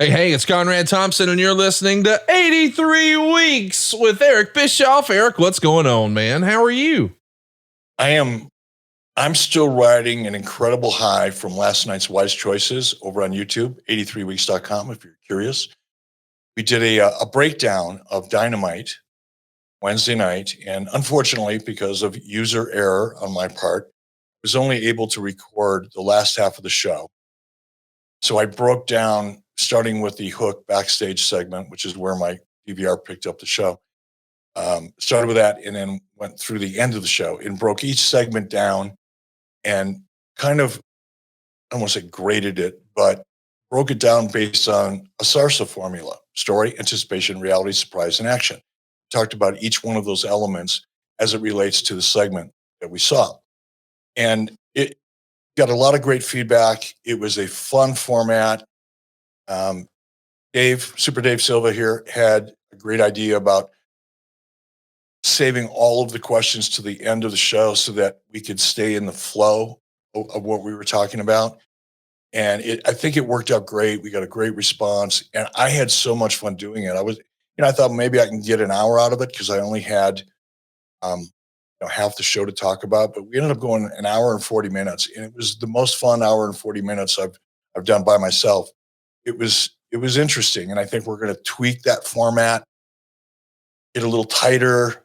Hey, it's Conrad Thompson, and you're listening to 83 Weeks with Eric Bischoff. Eric, what's going on, man? How are you? I'm still riding an incredible high from last night's Wise Choices over on YouTube, 83weeks.com, if you're curious. We did a breakdown of Dynamite Wednesday night, and unfortunately, because of user error on my part, I was only able to record the last half of the show. So I broke down, starting with the Hook backstage segment, which is where my DVR picked up the show. Started with that and then went through the end of the show and broke each segment down and kind of, I don't want to say graded it, but broke it down based on a SARSA formula: story, anticipation, reality, surprise, and action. Talked about each one of those elements as it relates to the segment that we saw. And it got a lot of great feedback. It was a fun format. Super Dave Silva here had a great idea about saving all of the questions to the end of the show so that we could stay in the flow of what we were talking about. And I think it worked out great. We got a great response, and I had so much fun doing it. I thought maybe I can get an hour out of it because I only had, half the show to talk about, but we ended up going an hour and 40 minutes, and it was the most fun hour and 40 minutes I've done by myself. It was interesting, and I think we're going to tweak that format, get a little tighter,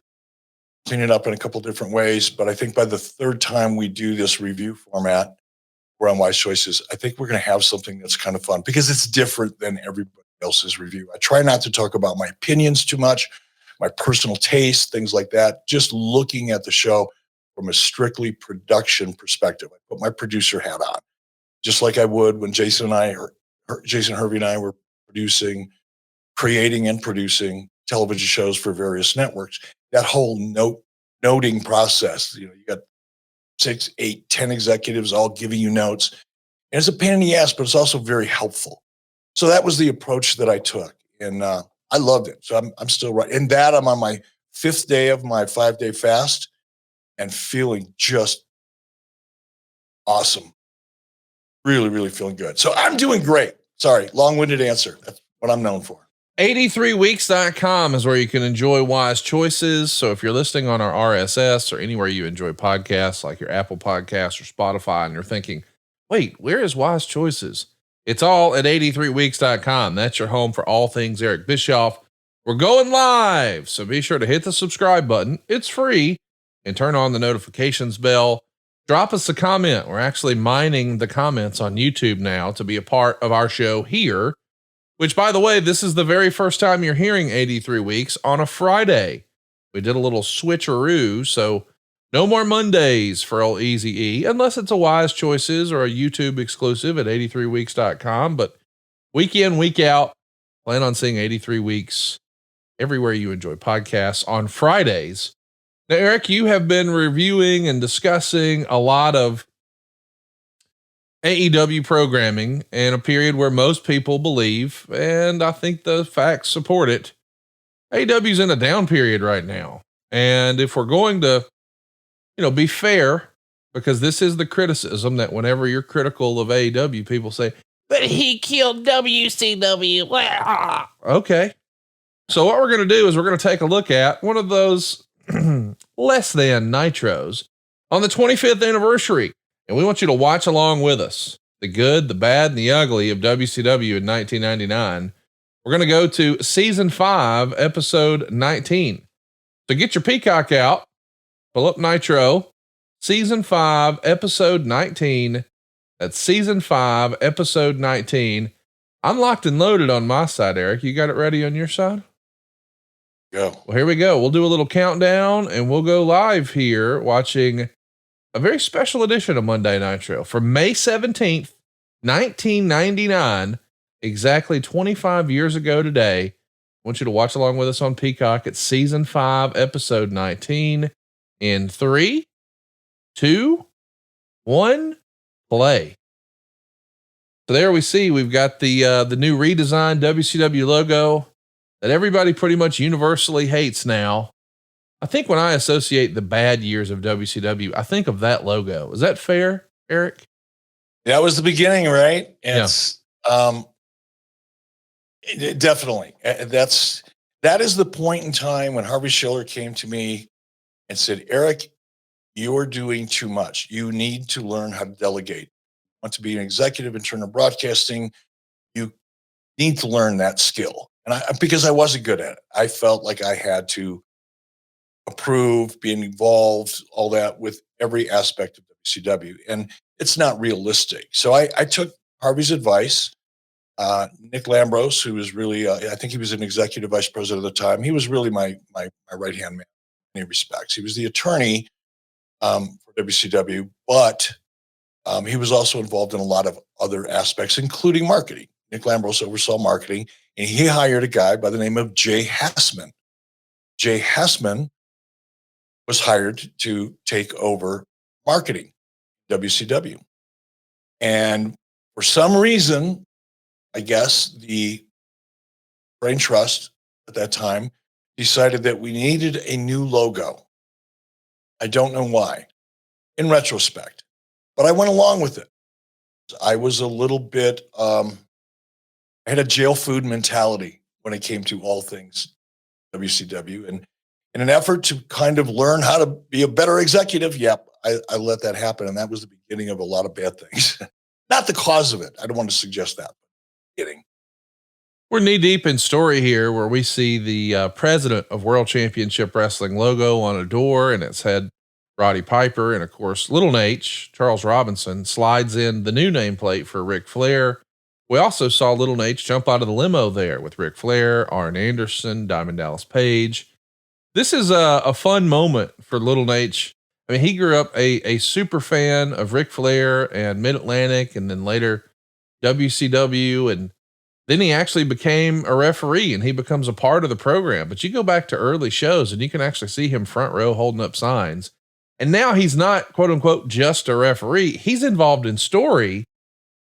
clean it up in a couple of different ways. But I think by the third time we do this review format, we're on Wise Choices, I think we're going to have something that's kind of fun because it's different than everybody else's review. I try not to talk about my opinions too much, my personal taste, things like that. Just looking at the show from a strictly production perspective. I put my producer hat on, just like I would when Jason Hervey and I were creating and producing television shows for various networks. That whole noting process, you got 6, 8, 10 executives all giving you notes. And it's a pain in the ass, but it's also very helpful. So that was the approach that I took. And I loved it. So I'm still right. In that, I'm on my 5th day of my 5-day fast and feeling just awesome. Really, really feeling good. So I'm doing great. Sorry, long-winded answer. That's what I'm known for. 83weeks.com is where you can enjoy Wise Choices. So if you're listening on our RSS or anywhere you enjoy podcasts, like your Apple Podcasts or Spotify, and you're thinking, wait, where is Wise Choices? It's all at 83weeks.com. That's your home for all things Eric Bischoff. We're going live, so be sure to hit the subscribe button. It's free, and turn on the notifications bell. Drop us a comment. We're actually mining the comments on YouTube now to be a part of our show here, which, by the way, this is the very first time you're hearing 83 Weeks on a Friday. We did a little switcheroo, so no more Mondays for old Easy E, unless it's a Wise Choices or a YouTube exclusive at 83weeks.com. But week in, week out, plan on seeing 83 Weeks everywhere you enjoy podcasts on Fridays. Now, Eric, you have been reviewing and discussing a lot of AEW programming in a period where most people believe, and I think the facts support it, AEW's in a down period right now. And if we're going to, be fair, because this is the criticism that whenever you're critical of AEW, people say, but he killed WCW. Okay. So what we're going to do is we're going to take a look at one of those less than nitros on the 25th anniversary. And we want you to watch along with us. The good, the bad, and the ugly of WCW in 1999. We're going to go to season 5, episode 19. So get your Peacock out, pull up Nitro, season 5, episode 19. That's season 5, episode 19. I'm locked and loaded on my side, Eric. You got it ready on your side? Go. Well, here we go. We'll do a little countdown and we'll go live here watching a very special edition of Monday Nitro for May 17th, 1999, exactly 25 years ago today. I want you to watch along with us on Peacock at season 5, episode 19 in 3, 2, 1, play. So there we see, we've got the new redesigned WCW logo that everybody pretty much universally hates now. I think when I associate the bad years of WCW, I think of that logo. Is that fair, Eric? That was the beginning, right? And yeah. Definitely. That is the point in time when Harvey Schiller came to me and said, Eric, you're doing too much. You need to learn how to delegate. Want to be an executive in turn of broadcasting, you need to learn that skill. And because I wasn't good at it, I felt like I had to approve, being involved, all that with every aspect of WCW. And it's not realistic. So I took Harvey's advice. Nick Lambros, who was really, I think he was an executive vice president at the time. He was really my right-hand man in many respects. He was the attorney for WCW, but he was also involved in a lot of other aspects, including marketing. Nick Lambros oversaw marketing, and he hired a guy by the name of Jay Hessman. Jay Hessman was hired to take over marketing, WCW. And for some reason, I guess the Brain Trust at that time decided that we needed a new logo. I don't know why, in retrospect, but I went along with it. I was a little bit, I had a jail food mentality when it came to all things WCW. And in an effort to kind of learn how to be a better executive, I let that happen. And that was the beginning of a lot of bad things. Not the cause of it. I don't want to suggest that. Kidding. We're knee deep in story here where we see the president of World Championship Wrestling logo on a door, and it's had Roddy Piper. And of course, Little Nate, Charles Robinson, slides in the new nameplate for Ric Flair. We also saw Little Nate jump out of the limo there with Ric Flair, Arn Anderson, Diamond Dallas Page. This is a fun moment for Little Nate. I mean, he grew up a super fan of Ric Flair and Mid-Atlantic, and then later WCW. And then he actually became a referee, and he becomes a part of the program. But you go back to early shows and you can actually see him front row holding up signs. And now he's not, quote unquote, just a referee. He's involved in story.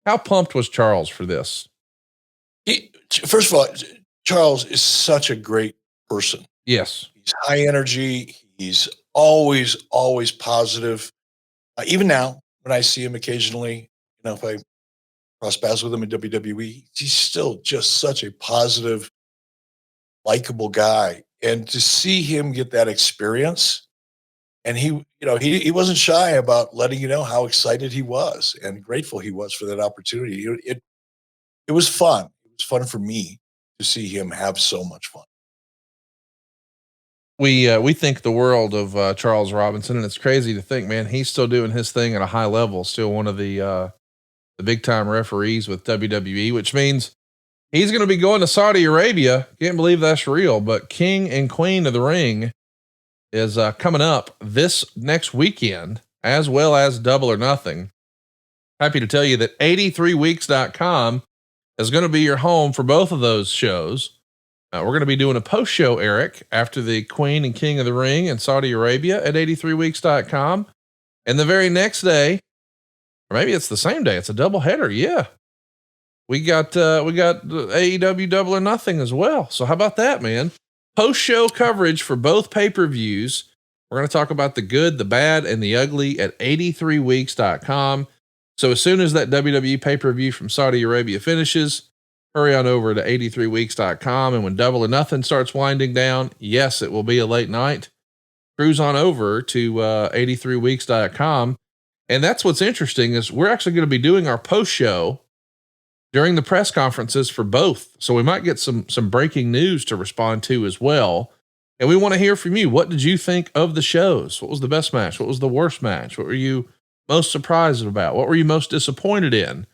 How pumped was Charles for this? First of all, Charles is such a great person. Yes. He's high energy. He's always positive. Even now, when I see him occasionally, if I cross paths with him in WWE, he's still just such a positive, likable guy. And to see him get that experience, and he wasn't shy about letting you know how excited he was and grateful he was for that opportunity. It was fun. It was fun for me to see him have so much fun. We think the world of Charles Robinson, and it's crazy to think, man, he's still doing his thing at a high level, still one of the big time referees with WWE, which means he's going to be going to Saudi Arabia. Can't believe that's real, but King and Queen of the Ring is coming up this next weekend, as well as Double or Nothing. Happy to tell you that 83weeks.com is going to be your home for both of those shows. We're going to be doing a post show, Eric, after the Queen and King of the Ring in Saudi Arabia at 83weeks.com. And the very next day, or maybe it's the same day, it's a double header. Yeah. We got AEW Double or Nothing as well. So how about that, man? Post show coverage for both pay-per-views. We're going to talk about the good, the bad, and the ugly at 83weeks.com. So as soon as that WWE pay-per-view from Saudi Arabia finishes, hurry on over to 83weeks.com. And when Double or Nothing starts winding down, yes, it will be a late night. Cruise on over to 83weeks.com. And that's what's interesting is we're actually going to be doing our post show during the press conferences for both. So we might get some breaking news to respond to as well. And we want to hear from you. What did you think of the shows? What was the best match? What was the worst match? What were you most surprised about? What were you most disappointed in?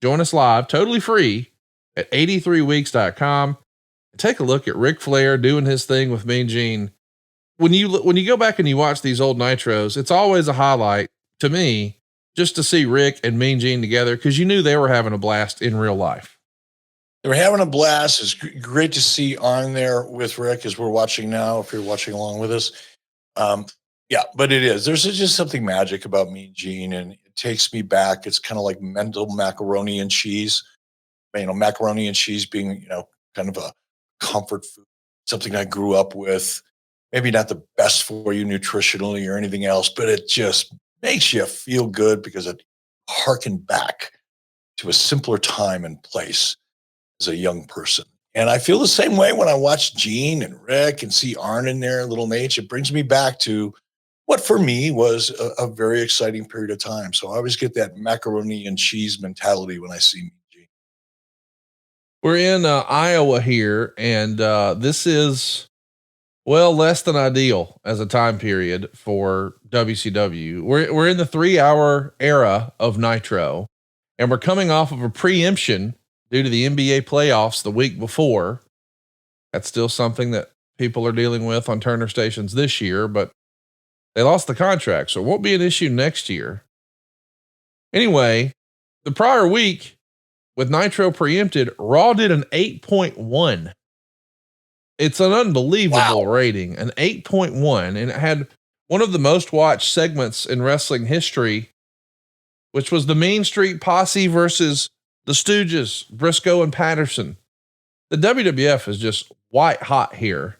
Join us live, totally free at 83weeks.com. Take a look at Ric Flair doing his thing with Mean Gene. When you go back and you watch these old Nitros, it's always a highlight to me just to see Rick and Mean Gene together, because you knew they were having a blast in real life. They were having a blast. It's great to see Arn there with Rick as we're watching now, if you're watching along with us. But it is. There's just something magic about Mean Gene, and it takes me back. It's kind of like mental macaroni and cheese. Macaroni and cheese being, kind of a comfort food, something I grew up with. Maybe not the best for you nutritionally or anything else, but it just makes you feel good because it harkened back to a simpler time and place as a young person. And I feel the same way when I watch Gene and Rick and see Arn in there, Little Nate. It brings me back to what for me was a very exciting period of time. So I always get that macaroni and cheese mentality when I see Gene. We're in Iowa here, and this is, well, less than ideal as a time period for WCW. We're in the 3-hour era of Nitro, and we're coming off of a preemption due to the NBA playoffs the week before. That's still something that people are dealing with on Turner stations this year, but they lost the contract, so it won't be an issue next year. Anyway, the prior week with Nitro preempted, Raw did an 8.1. It's an unbelievable rating, an 8.1, and it had one of the most watched segments in wrestling history, which was the Mean Street Posse versus the Stooges, Briscoe and Patterson. The WWF is just white hot here.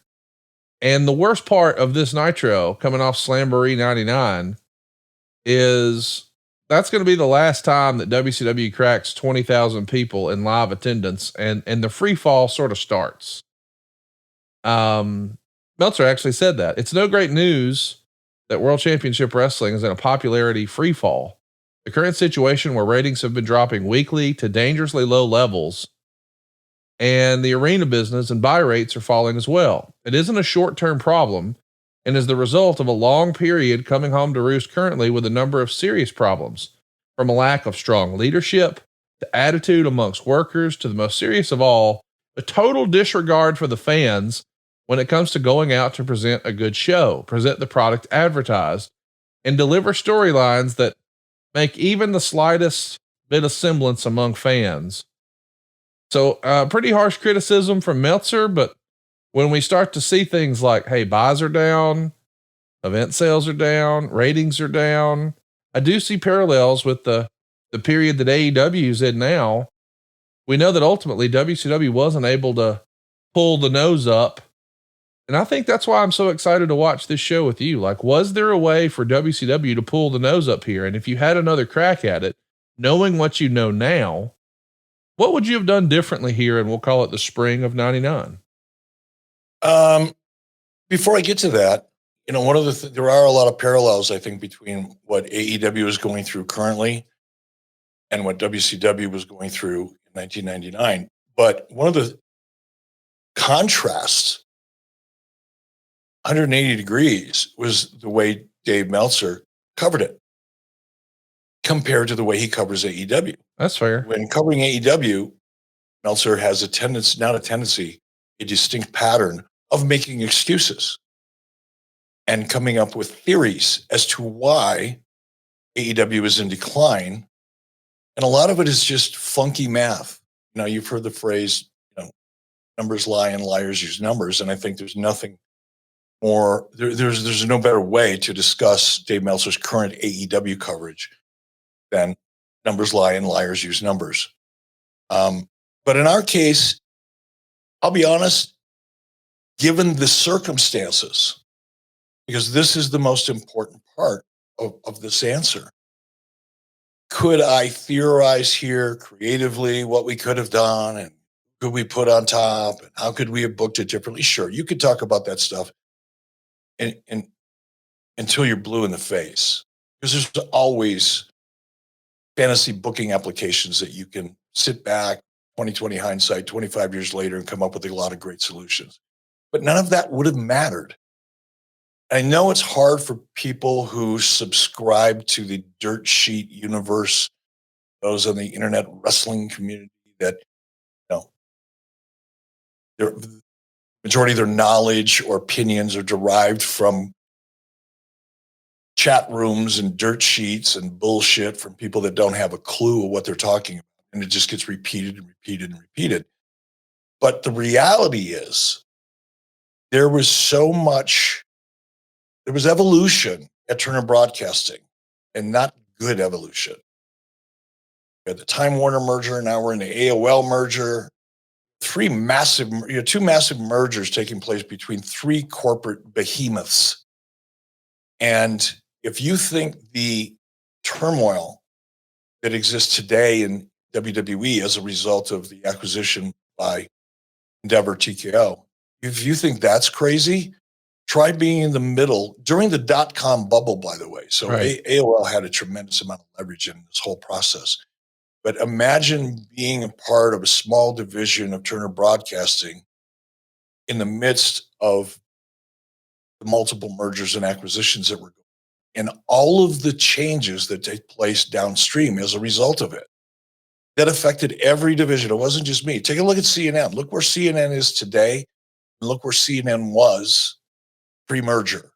And the worst part of this Nitro coming off Slamboree 99 is that's going to be the last time that WCW cracks 20,000 people in live attendance, and the free fall sort of starts. Meltzer actually said that it's no great news that World Championship Wrestling is in a popularity free fall. The current situation where ratings have been dropping weekly to dangerously low levels, and the arena business and buy rates are falling as well. It isn't a short-term problem and is the result of a long period coming home to roost currently with a number of serious problems, from a lack of strong leadership to attitude amongst workers to the most serious of all, a total disregard for the fans when it comes to going out to present a good show, present the product advertised, and deliver storylines that make even the slightest bit of semblance among fans. So, pretty harsh criticism from Meltzer, but when we start to see things like, hey, buys are down, event sales are down, ratings are down, I do see parallels with the period that AEW is in now. We know that ultimately WCW wasn't able to pull the nose up. And I think that's why I'm so excited to watch this show with you. Like, was there a way for WCW to pull the nose up here? And if you had another crack at it, knowing what you know now, what would you have done differently here? And we'll call it the spring of 99. Before I get to that, one of there are a lot of parallels, I think, between what AEW is going through currently and what WCW was going through in 1999. But one of the contrasts, 180 degrees, was the way Dave Meltzer covered it compared to the way he covers AEW. That's fair. When covering AEW, Meltzer has a distinct pattern of making excuses and coming up with theories as to why AEW is in decline. And a lot of it is just funky math. You've heard the phrase, numbers lie and liars use numbers. And I think there's nothing more, there's no better way to discuss Dave Meltzer's current AEW coverage than numbers lie and liars use numbers. But in our case, I'll be honest, given the circumstances, because this is the most important part of this answer. Could I theorize here creatively what we could have done and could we put on top and how could we have booked it differently? Sure, you could talk about that stuff and until you're blue in the face, because there's always fantasy booking applications that you can sit back, 20/20 hindsight, 25 years later, and come up with a lot of great solutions. But none of that would have mattered. I know it's hard for people who subscribe to the dirt sheet universe, those in the internet wrestling community, that the majority of their knowledge or opinions are derived from chat rooms and dirt sheets and bullshit from people that don't have a clue of what they're talking about. And it just gets repeated and repeated and repeated. But the reality is there was evolution at Turner Broadcasting, and not good evolution. We had the Time Warner merger, now we're in the AOL merger. Two massive mergers taking place between three corporate behemoths. And if you think the turmoil that exists today in WWE as a result of the acquisition by Endeavor, TKO. If you think that's crazy, try being in the middle during the .com bubble, by the way. So Right. AOL had a tremendous amount of leverage in this whole process. But imagine being a part of a small division of Turner Broadcasting in the midst of the multiple mergers and acquisitions that were going, and all of the changes that take place downstream as a result of it. That affected every division. It wasn't just me. Take a look at CNN. Look where CNN is today, and look where CNN was pre-merger.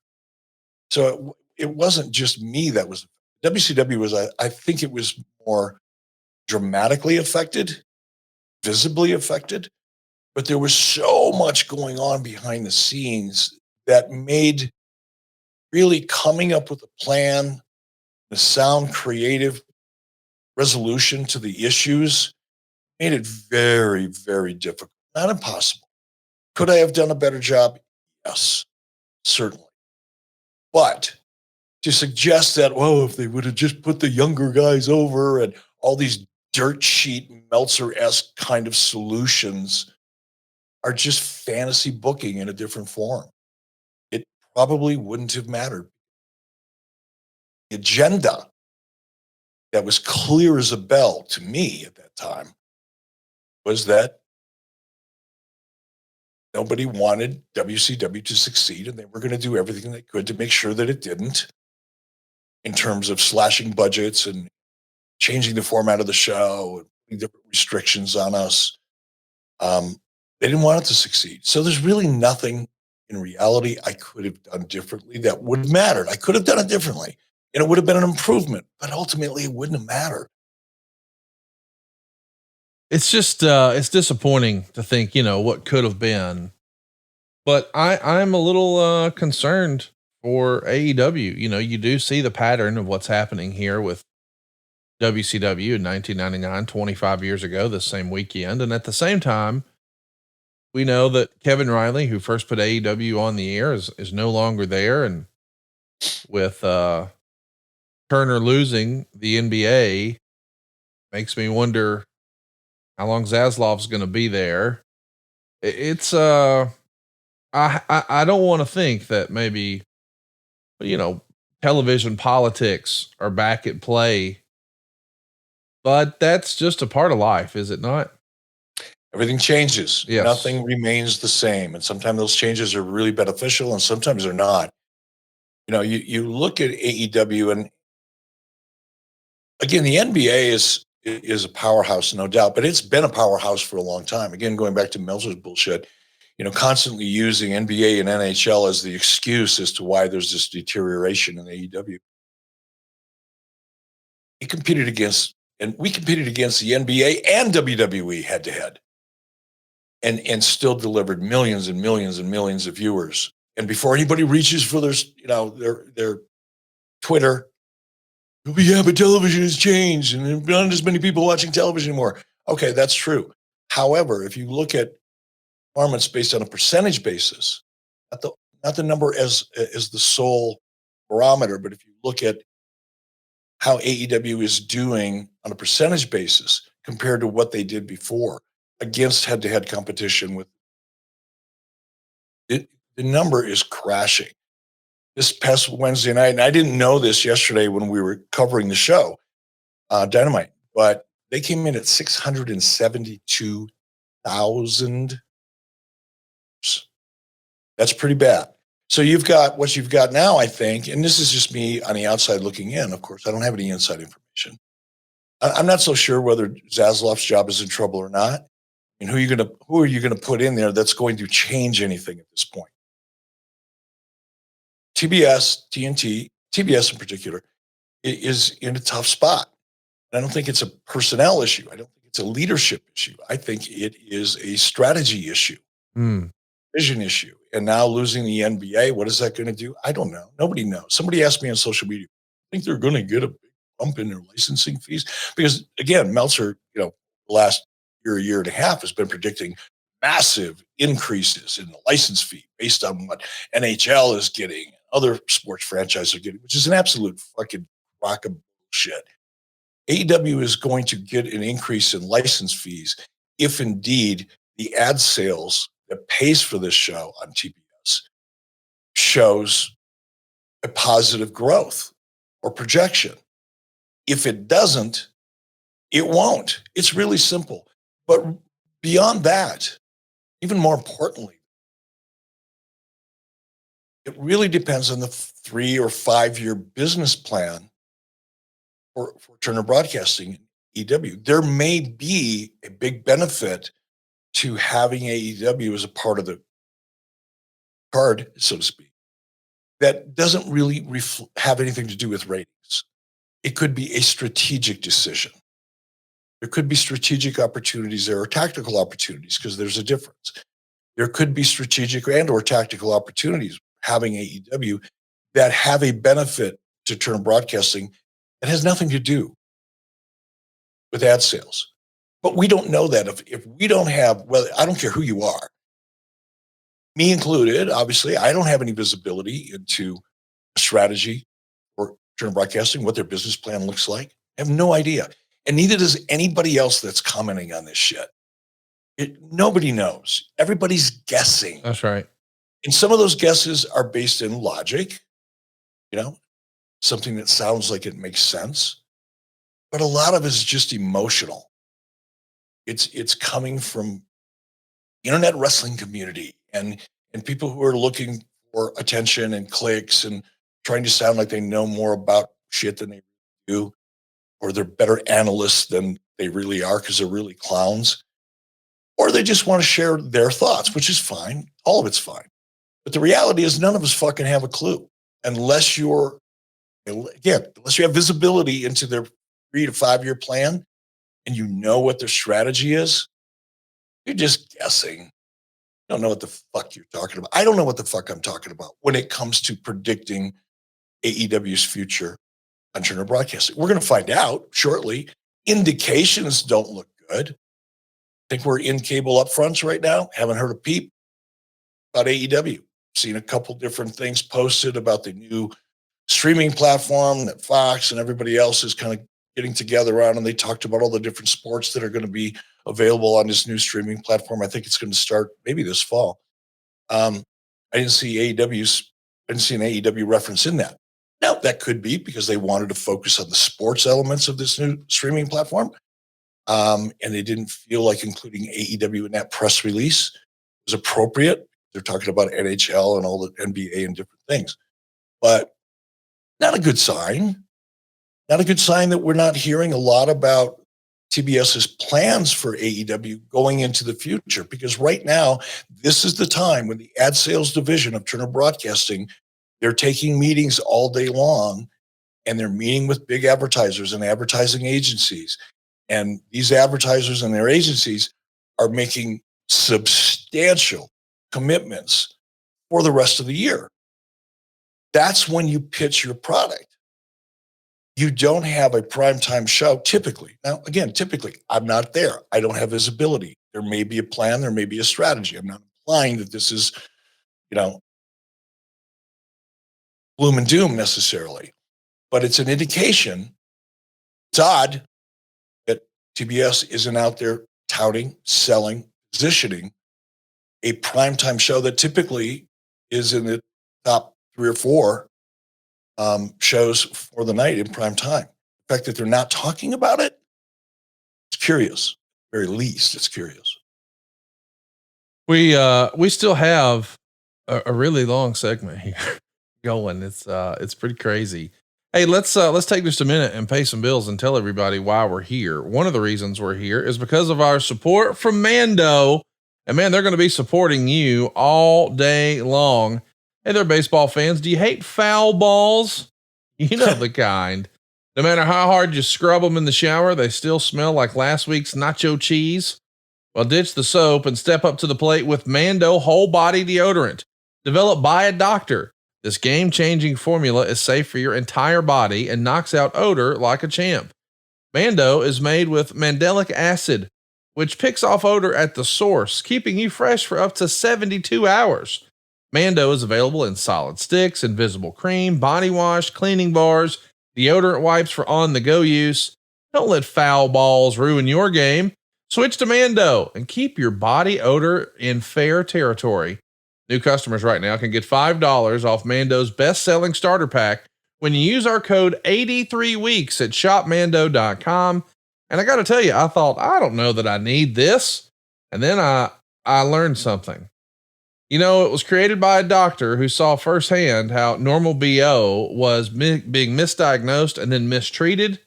So it wasn't just me that was. WCW was, I think it was more dramatically affected, visibly affected, but there was so much going on behind the scenes that made really coming up with a plan, the sound creative resolution to the issues made it very, very difficult. Not impossible. Could I have done a better job? Yes, certainly. But to suggest that, well, if they would have just put the younger guys over and all these dirt sheet Meltzer-esque kind of solutions are just fantasy booking in a different form. It probably wouldn't have mattered. The agenda that was clear as a bell to me at that time was that nobody wanted WCW to succeed, and they were going to do everything they could to make sure that it didn't, in terms of slashing budgets and changing the format of the show and putting different restrictions on us. They didn't want it to succeed. So there's really nothing in reality I could have done differently that would have mattered. I could have done it differently, and it would have been an improvement, but ultimately it wouldn't have mattered. It's just, it's disappointing to think, what could have been, but I'm a little, concerned for AEW. You do see the pattern of what's happening here with WCW in 1999, 25 years ago, this same weekend. And at the same time, we know that Kevin Riley, who first put AEW on the air, is no longer there. And with, Turner losing the NBA, makes me wonder how long Zaslav's going to be there. It's, I don't want to think that maybe, television politics are back at play, but that's just a part of life, is it not? Everything changes. Yes. Nothing remains the same. And sometimes those changes are really beneficial and sometimes they're not. You look at AEW, and again, the NBA is a powerhouse, no doubt, but it's been a powerhouse for a long time. Again, going back to Meltzer's bullshit, constantly using NBA and NHL as the excuse as to why there's this deterioration in AEW. We competed against the NBA and WWE head to head, and still delivered millions and millions and millions of viewers. And before anybody reaches for their Twitter, yeah, but television has changed and not as many people watching television anymore. Okay, that's true. However, if you look at performance based on a percentage basis, not the number as the sole barometer, but if you look at how AEW is doing on a percentage basis compared to what they did before against head-to-head competition with it, the number is crashing. This past Wednesday night, and I didn't know this yesterday when we were covering the show, Dynamite, but they came in at 672,000. That's pretty bad. So you've got what you've got now, I think, and this is just me on the outside looking in. Of course, I don't have any inside information. I'm not so sure whether Zaslav's job is in trouble or not. And who are you gonna put in there that's going to change anything at this point? TBS, TNT, TBS in particular, is in a tough spot. I don't think it's a personnel issue. I don't think it's a leadership issue. I think it is a strategy issue, vision issue. And now losing the NBA, what is that going to do? I don't know. Nobody knows. Somebody asked me on social media, I think they're going to get a big bump in their licensing fees? Because again, Meltzer, the last year and a half has been predicting massive increases in the license fee based on what NHL is getting, other sports franchises are getting, which is an absolute fucking rock of bullshit. AEW is going to get an increase in license fees if indeed the ad sales that pays for this show on TBS shows a positive growth or projection. If it doesn't, it won't. It's really simple. But beyond that, even more importantly, it really depends on the 3 or 5 year business plan for Turner Broadcasting and AEW. There may be a big benefit to having AEW as a part of the card, so to speak, that doesn't really have anything to do with ratings. It could be a strategic decision. There could be strategic opportunities there or tactical opportunities because there's a difference. There could be strategic and or tactical opportunities having AEW that have a benefit to Turner Broadcasting that has nothing to do with ad sales. But we don't know that if we don't have, well, I don't care who you are, me included, obviously, I don't have any visibility into strategy for Turner Broadcasting, what their business plan looks like. I have no idea. And neither does anybody else that's commenting on this shit. Nobody knows. Everybody's guessing. That's right. And some of those guesses are based in logic, something that sounds like it makes sense. But a lot of it is just emotional. It's coming from internet wrestling community and people who are looking for attention and clicks and trying to sound like they know more about shit than they do, or they're better analysts than they really are because they're really clowns, or they just want to share their thoughts, which is fine. All of it's fine. But the reality is none of us fucking have a clue unless you have visibility into their 3 to 5 year plan and you know what their strategy is. You're just guessing. You don't know what the fuck you're talking about. I don't know what the fuck I'm talking about when it comes to predicting AEW's future on Turner Broadcasting. We're going to find out shortly. Indications don't look good. I think we're in cable upfronts right now. Haven't heard a peep about AEW. Seen a couple different things posted about the new streaming platform that Fox and everybody else is kind of getting together on, and they talked about all the different sports that are going to be available on this new streaming platform. I think it's going to start maybe this fall. I didn't see an AEW reference in that. Now, that could be because they wanted to focus on the sports elements of this new streaming platform, and they didn't feel like including AEW in that press release was appropriate. They're talking about NHL and all the NBA and different things. But not a good sign. Not a good sign that we're not hearing a lot about TBS's plans for AEW going into the future, because right now, this is the time when the ad sales division of Turner Broadcasting, they're taking meetings all day long, and they're meeting with big advertisers and advertising agencies. And these advertisers and their agencies are making substantial commitments for the rest of the year. That's when you pitch your product. You don't have a primetime show typically. Now, again, typically, I'm not there. I don't have visibility. There may be a plan. There may be a strategy. I'm not implying that this is, gloom and doom necessarily, but it's an indication. It's odd that TBS isn't out there touting, selling, positioning a primetime show that typically is in the top 3 or 4 shows for the night in prime time. The fact that they're not talking about it, it's curious. At the very least, it's curious. We still have a really long segment here going. It's pretty crazy. Hey, let's take just a minute and pay some bills and tell everybody why we're here. One of the reasons we're here is because of our support from Mando. And man, they're going to be supporting you all day long. Hey there, baseball fans. Do you hate foul balls? You know the kind. No matter how hard you scrub them in the shower, they still smell like last week's nacho cheese. Well, ditch the soap and step up to the plate with Mando whole body deodorant, developed by a doctor. This game-changing formula is safe for your entire body and knocks out odor like a champ. Mando is made with mandelic acid, which picks off odor at the source, keeping you fresh for up to 72 hours. Mando is available in solid sticks, invisible cream, body wash, cleaning bars, deodorant wipes for on-the-go use. Don't let foul balls ruin your game. Switch to Mando and keep your body odor in fair territory. New customers right now can get $5 off Mando's best-selling starter pack when you use our code 83weeks at shopmando.com. And I got to tell you, I thought, I don't know that I need this. And then I learned something. You know, it was created by a doctor who saw firsthand how normal BO was being misdiagnosed and then mistreated.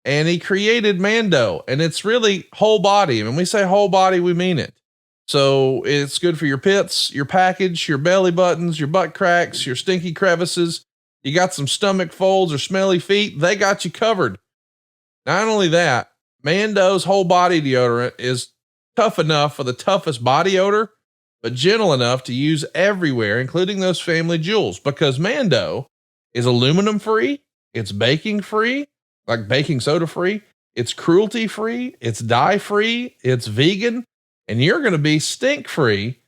And he created Mando, and it's really whole body. And when we say whole body, we mean it. So it's good for your pits, your package, your belly buttons, your butt cracks, your stinky crevices. You got some stomach folds or smelly feet. They got you covered. Not only that, Mando's whole body deodorant is tough enough for the toughest body odor, but gentle enough to use everywhere, including those family jewels, because Mando is aluminum free. It's baking free, like baking soda free. It's cruelty free. It's dye free. It's vegan. And you're going to be stink free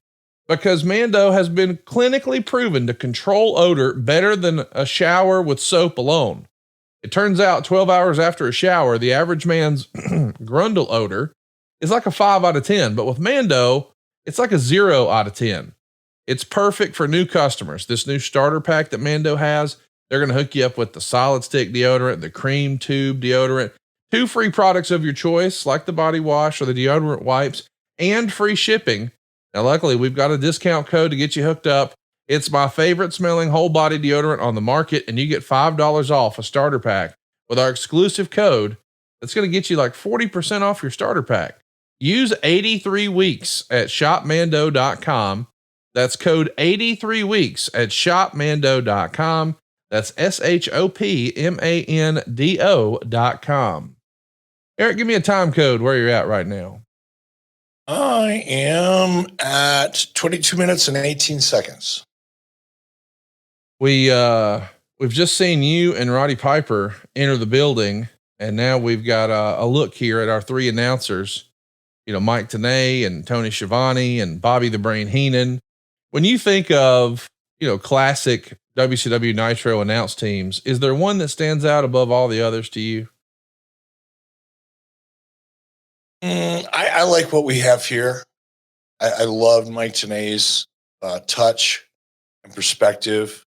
because Mando has been clinically proven to control odor better than a shower with soap alone. It turns out 12 hours after a shower, the average man's grundle odor is like a 5 out of 10, but with Mando, it's like a 0 out of 10. It's perfect for new customers. This new starter pack that Mando has, they're going to hook you up with the solid stick deodorant, the cream tube deodorant, 2 free products of your choice, like the body wash or the deodorant wipes, and free shipping. Now, luckily, we've got a discount code to get you hooked up. It's my favorite smelling whole body deodorant on the market, and you get $5 off a starter pack with our exclusive code. That's going to get you like 40% off your starter pack. Use 83 weeks at shopmando.com. That's code 83 weeks at shopmando.com. That's shopmando.com. Eric, give me a time code where you're at right now. I am at 22 minutes and 18 seconds. We've just seen you and Roddy Piper enter the building, and now we've got a look here at our 3 announcers, you know, Mike Tenay and Tony Schiavone and Bobby the Brain Heenan. When you think of, you know, classic WCW Nitro announce teams, is there one that stands out above all the others to you? I like what we have here. I love Mike Tenay's touch and perspective.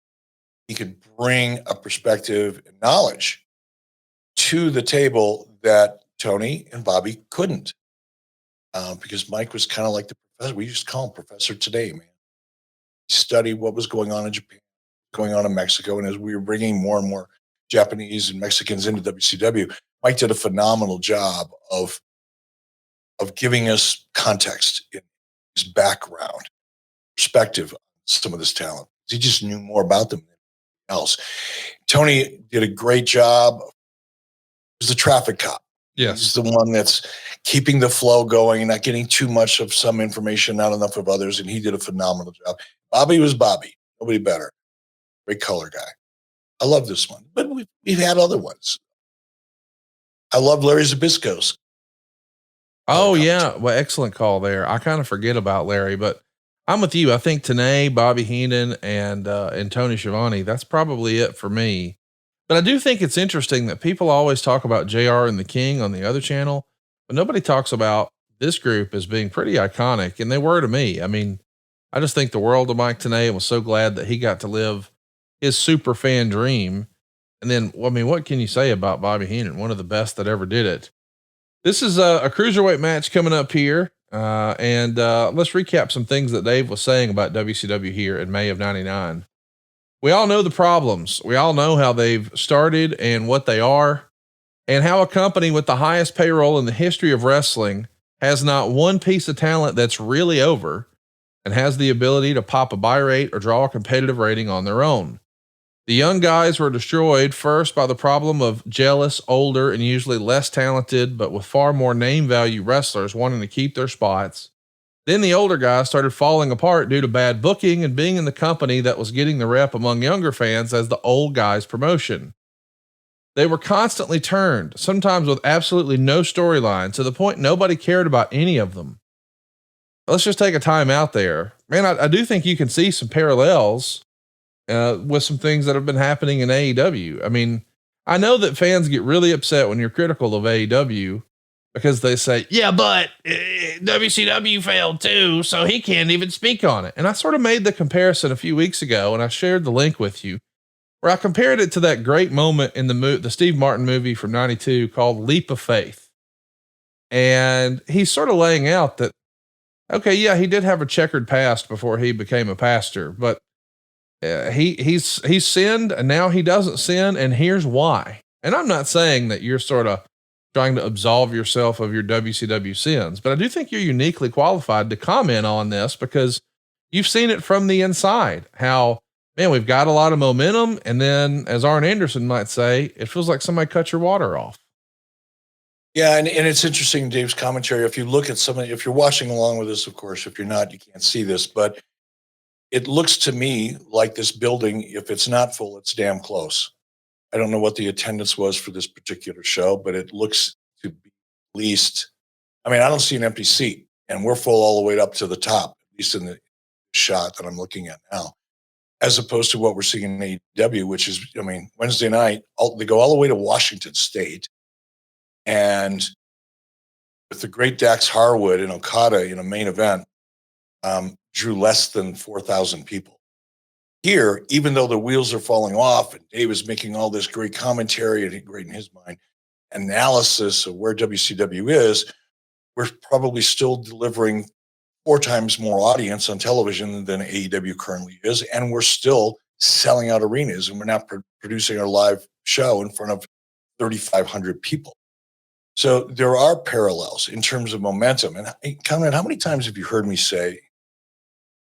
He could bring a perspective and knowledge to the table that Tony and Bobby couldn't, because Mike was kind of like the professor. We just call him Professor Today, man. He studied what was going on in Japan, going on in Mexico, and as we were bringing more and more Japanese and Mexicans into WCW, Mike did a phenomenal job of giving us context in his background, perspective on some of this talent. He just knew more about them than else. Tony did a great job. He was the traffic cop. Yes. He's the one that's keeping the flow going and not getting too much of some information, not enough of others. And he did a phenomenal job. Bobby was Bobby. Nobody better. Great color guy. I love this one, but we've had other ones. I love Larry Zbyszko's. Oh yeah. Well, excellent call there. I kind of forget about Larry, but I'm with you. I think Tenay, Bobby Heenan, and Tony Schiavone, that's probably it for me. But I do think it's interesting that people always talk about JR and the King on the other channel, but nobody talks about this group as being pretty iconic. And they were to me. I mean, I just think the world of Mike Tenay and was so glad that he got to live his super fan dream. And then, I mean, what can you say about Bobby Heenan? One of the best that ever did it. This is a cruiserweight match coming up here. And let's recap some things that Dave was saying about WCW here in May of '99. We all know the problems. We all know how they've started and what they are, and how a company with the highest payroll in the history of wrestling has not one piece of talent that's really over and has the ability to pop a buy rate or draw a competitive rating on their own. The young guys were destroyed first by the problem of jealous, older, and usually less talented, but with far more name value wrestlers wanting to keep their spots. Then the older guys started falling apart due to bad booking and being in the company that was getting the rep among younger fans as the old guys promotion. They were constantly turned, sometimes with absolutely no storyline, to the point nobody cared about any of them. Let's just take a time out there. Man, I do think you can see some parallels with some things that have been happening in AEW. I mean, I know that fans get really upset when you're critical of AEW, because they say, yeah, but WCW failed too, so he can't even speak on it. And I sort of made the comparison a few weeks ago, and I shared the link with you, where I compared it to that great moment in the Steve Martin movie from '92 called Leap of Faith. And he's sort of laying out that, okay, yeah, he did have a checkered past before he became a pastor, but he's sinned and now he doesn't sin. And here's why. And I'm not saying that you're sort of trying to absolve yourself of your WCW sins, but I do think you're uniquely qualified to comment on this because you've seen it from the inside, how, man, we've got a lot of momentum. And then, as Arn Anderson might say, it feels like somebody cut your water off. Yeah. And it's interesting, Dave's commentary. If you look at if you're watching along with us, of course, if you're not, you can't see this, but it looks to me like this building, if it's not full, it's damn close. I don't know what the attendance was for this particular show, but it looks to be at least, I mean, I don't see an empty seat, and we're full all the way up to the top, at least in the shot that I'm looking at now, as opposed to what we're seeing in AEW, which is, I mean, Wednesday night, they go all the way to Washington State, and with the great Dax Harwood and Okada in a main event, drew less than 4,000 people. Here, even though the wheels are falling off and Dave is making all this great commentary and great in his mind analysis of where WCW is, we're probably still delivering 4 times more audience on television than AEW currently is. And we're still selling out arenas, and we're not producing our live show in front of 3,500 people. So there are parallels in terms of momentum. And Conrad, how many times have you heard me say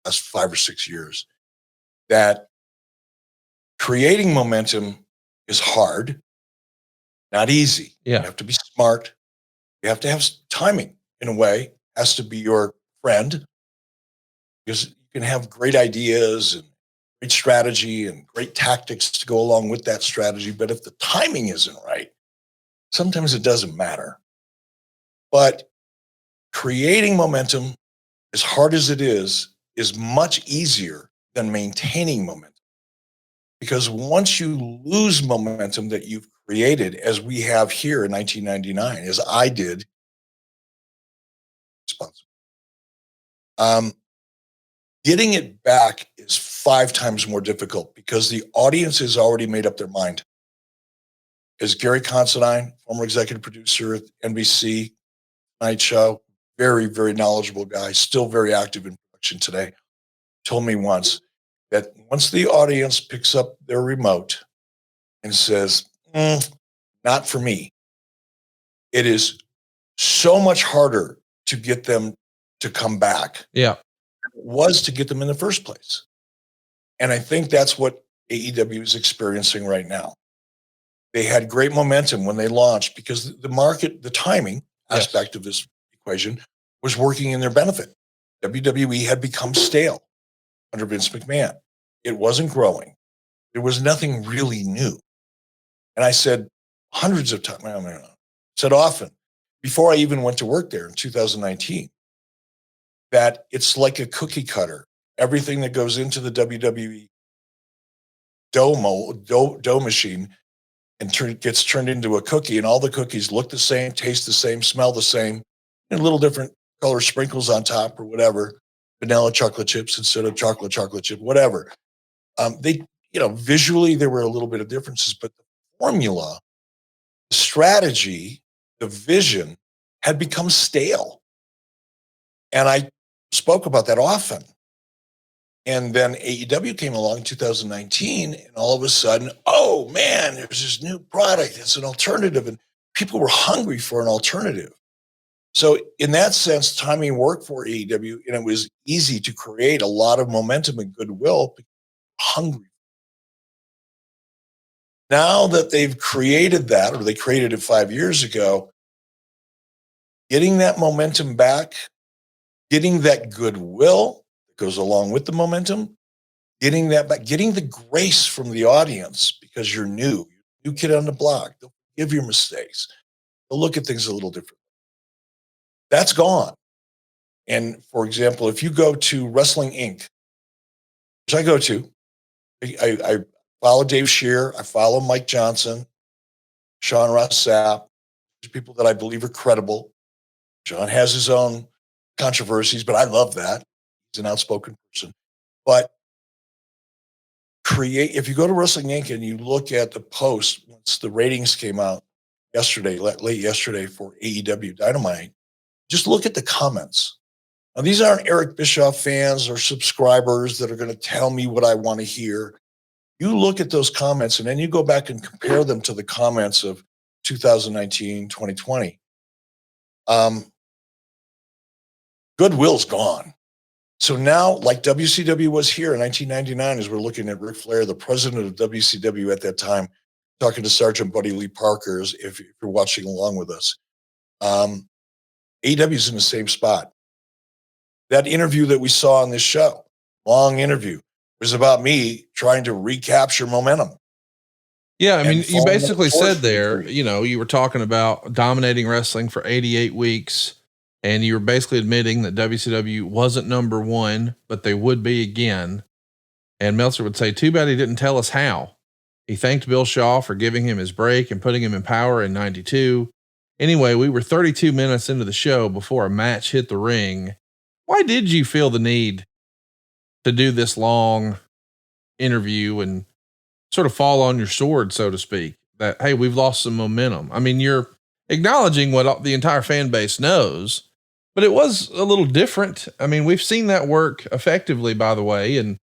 last 5 or 6 years that creating momentum is hard, not easy. Yeah. You have to be smart. You have to have timing in a way, has to be your friend, because you can have great ideas and great strategy and great tactics to go along with that strategy. But if the timing isn't right, sometimes it doesn't matter. But creating momentum, as hard as it is much easier than maintaining momentum. Because once you lose momentum that you've created, as we have here in 1999, as I did, getting it back is 5 times more difficult because the audience has already made up their mind. As Gary Considine, former executive producer at NBC Night Show, very, very knowledgeable guy, still very active in production today, told me once that once the audience picks up their remote and says, not for me, it is so much harder to get them to come back. Yeah. It was to get them in the first place. And I think that's what AEW is experiencing right now. They had great momentum when they launched because the market, the timing aspect of this equation was working in their benefit. WWE had become stale under Vince McMahon. It wasn't growing. There was nothing really new. And I said hundreds of times, said often, before I even went to work there in 2019, that it's like a cookie cutter. Everything that goes into the WWE dough machine and gets turned into a cookie, and all the cookies look the same, taste the same, smell the same, and little different color sprinkles on top or whatever, vanilla chocolate chips instead of chocolate chip, whatever. They, visually there were a little bit of differences, but the formula, the strategy, the vision had become stale. And I spoke about that often. And then AEW came along in 2019, and all of a sudden, oh man, there's this new product. It's an alternative, and people were hungry for an alternative. So in that sense, timing worked for AEW, and it was easy to create a lot of momentum and goodwill. Hungry. Now that they've created that, or they created it 5 years ago, getting that momentum back, getting that goodwill that goes along with the momentum, getting that back, getting the grace from the audience because you're new kid on the block. They'll forgive your mistakes. They'll look at things a little differently. That's gone. And for example, if you go to Wrestling Inc., which I go to, I follow Dave Scheer, I follow Mike Johnson, Sean Ross Sapp, people that I believe are credible. John has his own controversies, but I love that. He's an outspoken person. But if you go to Wrestling Inc. and you look at the post, once the ratings came out yesterday, late yesterday for AEW Dynamite, just look at the comments. Now, these aren't Eric Bischoff fans or subscribers that are going to tell me what I want to hear. You look at those comments and then you go back and compare them to the comments of 2019, 2020. Goodwill's gone. So now, like WCW was here in 1999, as we're looking at Ric Flair, the president of WCW at that time, talking to Sergeant Buddy Lee Parker's, if you're watching along with us. AEW is in the same spot. That interview that we saw on this show, long interview, was about me trying to recapture momentum. Yeah, I mean, you basically said there, you were talking about dominating wrestling for 88 weeks, and you were basically admitting that WCW wasn't number one, but they would be again. And Meltzer would say, too bad he didn't tell us how. He thanked Bill Shaw for giving him his break and putting him in power in 92. Anyway, we were 32 minutes into the show before a match hit the ring. Why did you feel the need to do this long interview and sort of fall on your sword, so to speak, that, hey, we've lost some momentum? I mean, you're acknowledging what the entire fan base knows, but it was a little different. I mean, we've seen that work effectively, by the way, in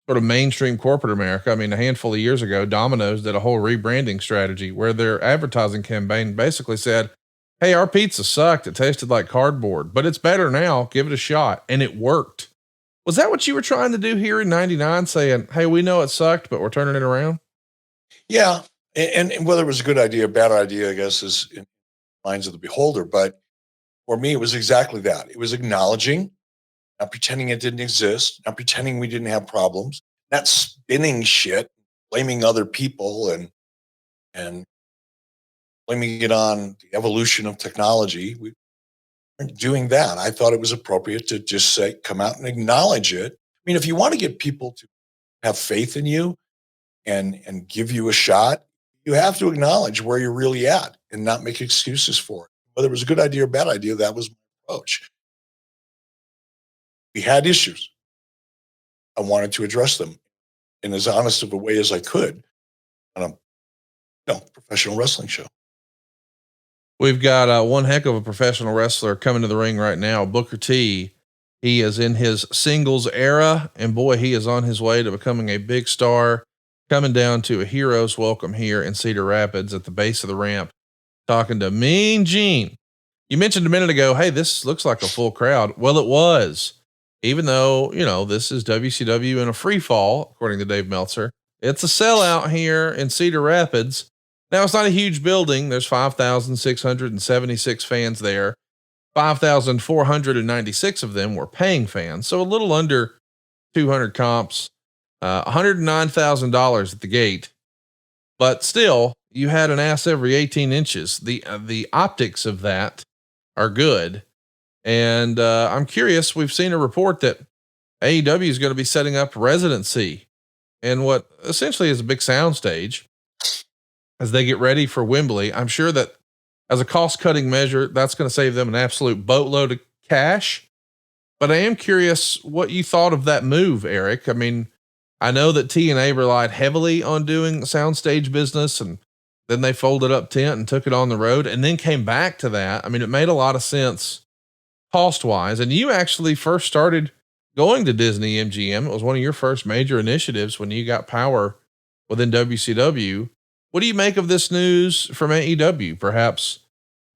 sort of mainstream corporate America. I mean, a handful of years ago, Domino's did a whole rebranding strategy where their advertising campaign basically said, hey, our pizza sucked. It tasted like cardboard, but it's better now. Give it a shot. And it worked. Was that what you were trying to do here in 99, saying, hey, we know it sucked, but we're turning it around? Yeah. And whether it was a good idea or bad idea, I guess, is in the minds of the beholder. But for me, it was exactly that. It was acknowledging, not pretending it didn't exist, not pretending we didn't have problems, not spinning shit, blaming other people and blaming it on the evolution of technology. We weren't doing that. I thought it was appropriate to just say, come out and acknowledge it. I mean, if you want to get people to have faith in you and give you a shot, you have to acknowledge where you're really at and not make excuses for it. Whether it was a good idea or bad idea, that was my approach. We had issues. I wanted to address them in as honest of a way as I could on a professional wrestling show. We've got one heck of a professional wrestler coming to the ring right now, Booker T. He is in his singles era, and boy, he is on his way to becoming a big star, coming down to a hero's welcome here in Cedar Rapids at the base of the ramp, talking to Mean Gene. You mentioned a minute ago, hey, this looks like a full crowd. Well, it was, even though, this is WCW in a free fall, according to Dave Meltzer. It's a sellout here in Cedar Rapids. Now, it's not a huge building. There's 5,676 fans there. 5,496 of them were paying fans. So a little under 200 comps, $109,000 at the gate, but still you had an ass every 18 inches. The optics of that are good. And, I'm curious, we've seen a report that AEW is going to be setting up residency and what essentially is a big soundstage as they get ready for Wembley. I'm sure that as a cost cutting measure, that's going to save them an absolute boatload of cash. But I am curious what you thought of that move, Eric. I mean, I know that TNA relied heavily on doing soundstage business, and then they folded up tent and took it on the road and then came back to that. I mean, it made a lot of sense cost wise. And you actually first started going to Disney MGM. It was one of your first major initiatives when you got power within WCW. What do you make of this news from AEW? Perhaps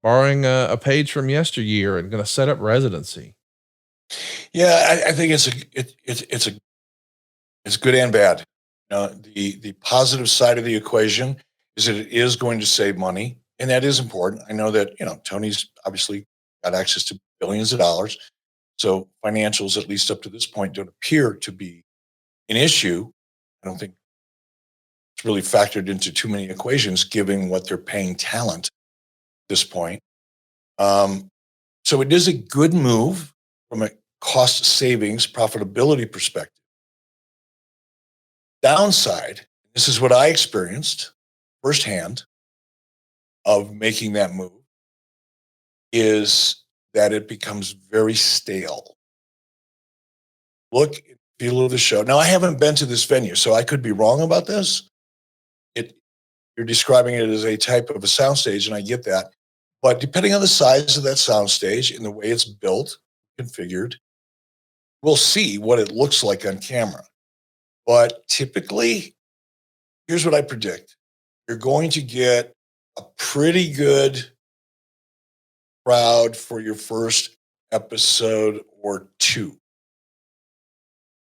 borrowing a page from yesteryear and going to set up residency. Yeah, I think it's good and bad. The positive side of the equation is that it is going to save money, and that is important. I know that Tony's obviously got access to billions of dollars, so financials, at least up to this point, don't appear to be an issue. I don't think it's really factored into too many equations, given what they're paying talent at this point. So it is a good move from a cost savings, profitability perspective. Downside, this is what I experienced firsthand of making that move, is that it becomes very stale. Look and feel of the show. Now, I haven't been to this venue, so I could be wrong about this. You're describing it as a type of a soundstage, and I get that. But depending on the size of that soundstage and the way it's built, configured, we'll see what it looks like on camera. But typically, here's what I predict. You're going to get a pretty good crowd for your first episode or two.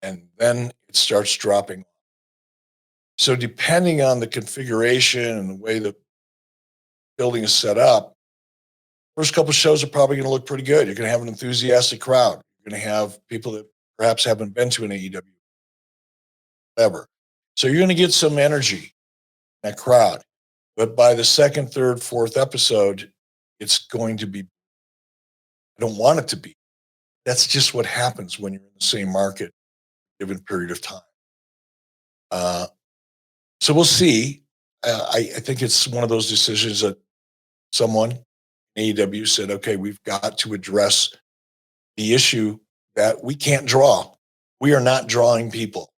And then it starts dropping. So depending on the configuration and the way the building is set up, first couple of shows are probably going to look pretty good. You're going to have an enthusiastic crowd. You're going to have people that perhaps haven't been to an AEW ever. So you're going to get some energy in that crowd. But by the second, third, fourth episode, it's going to be, I don't want it to be. That's just what happens when you're in the same market a given period of time. So we'll see. I think it's one of those decisions that someone, AEW, said, okay, we've got to address the issue that we can't draw. We are not drawing people.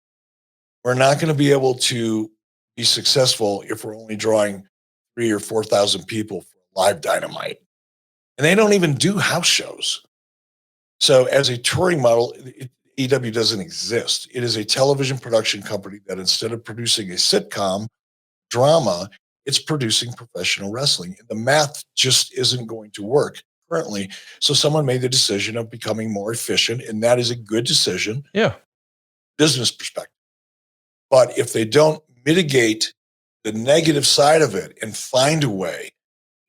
We're not going to be able to be successful if we're only drawing 3,000 or 4,000 people for live Dynamite. And they don't even do house shows. So as a touring model, AEW doesn't exist. It is a television production company that instead of producing a sitcom drama, it's producing professional wrestling. And the math just isn't going to work currently. So someone made the decision of becoming more efficient, and that is a good decision. Yeah. Business perspective. But if they don't mitigate the negative side of it and find a way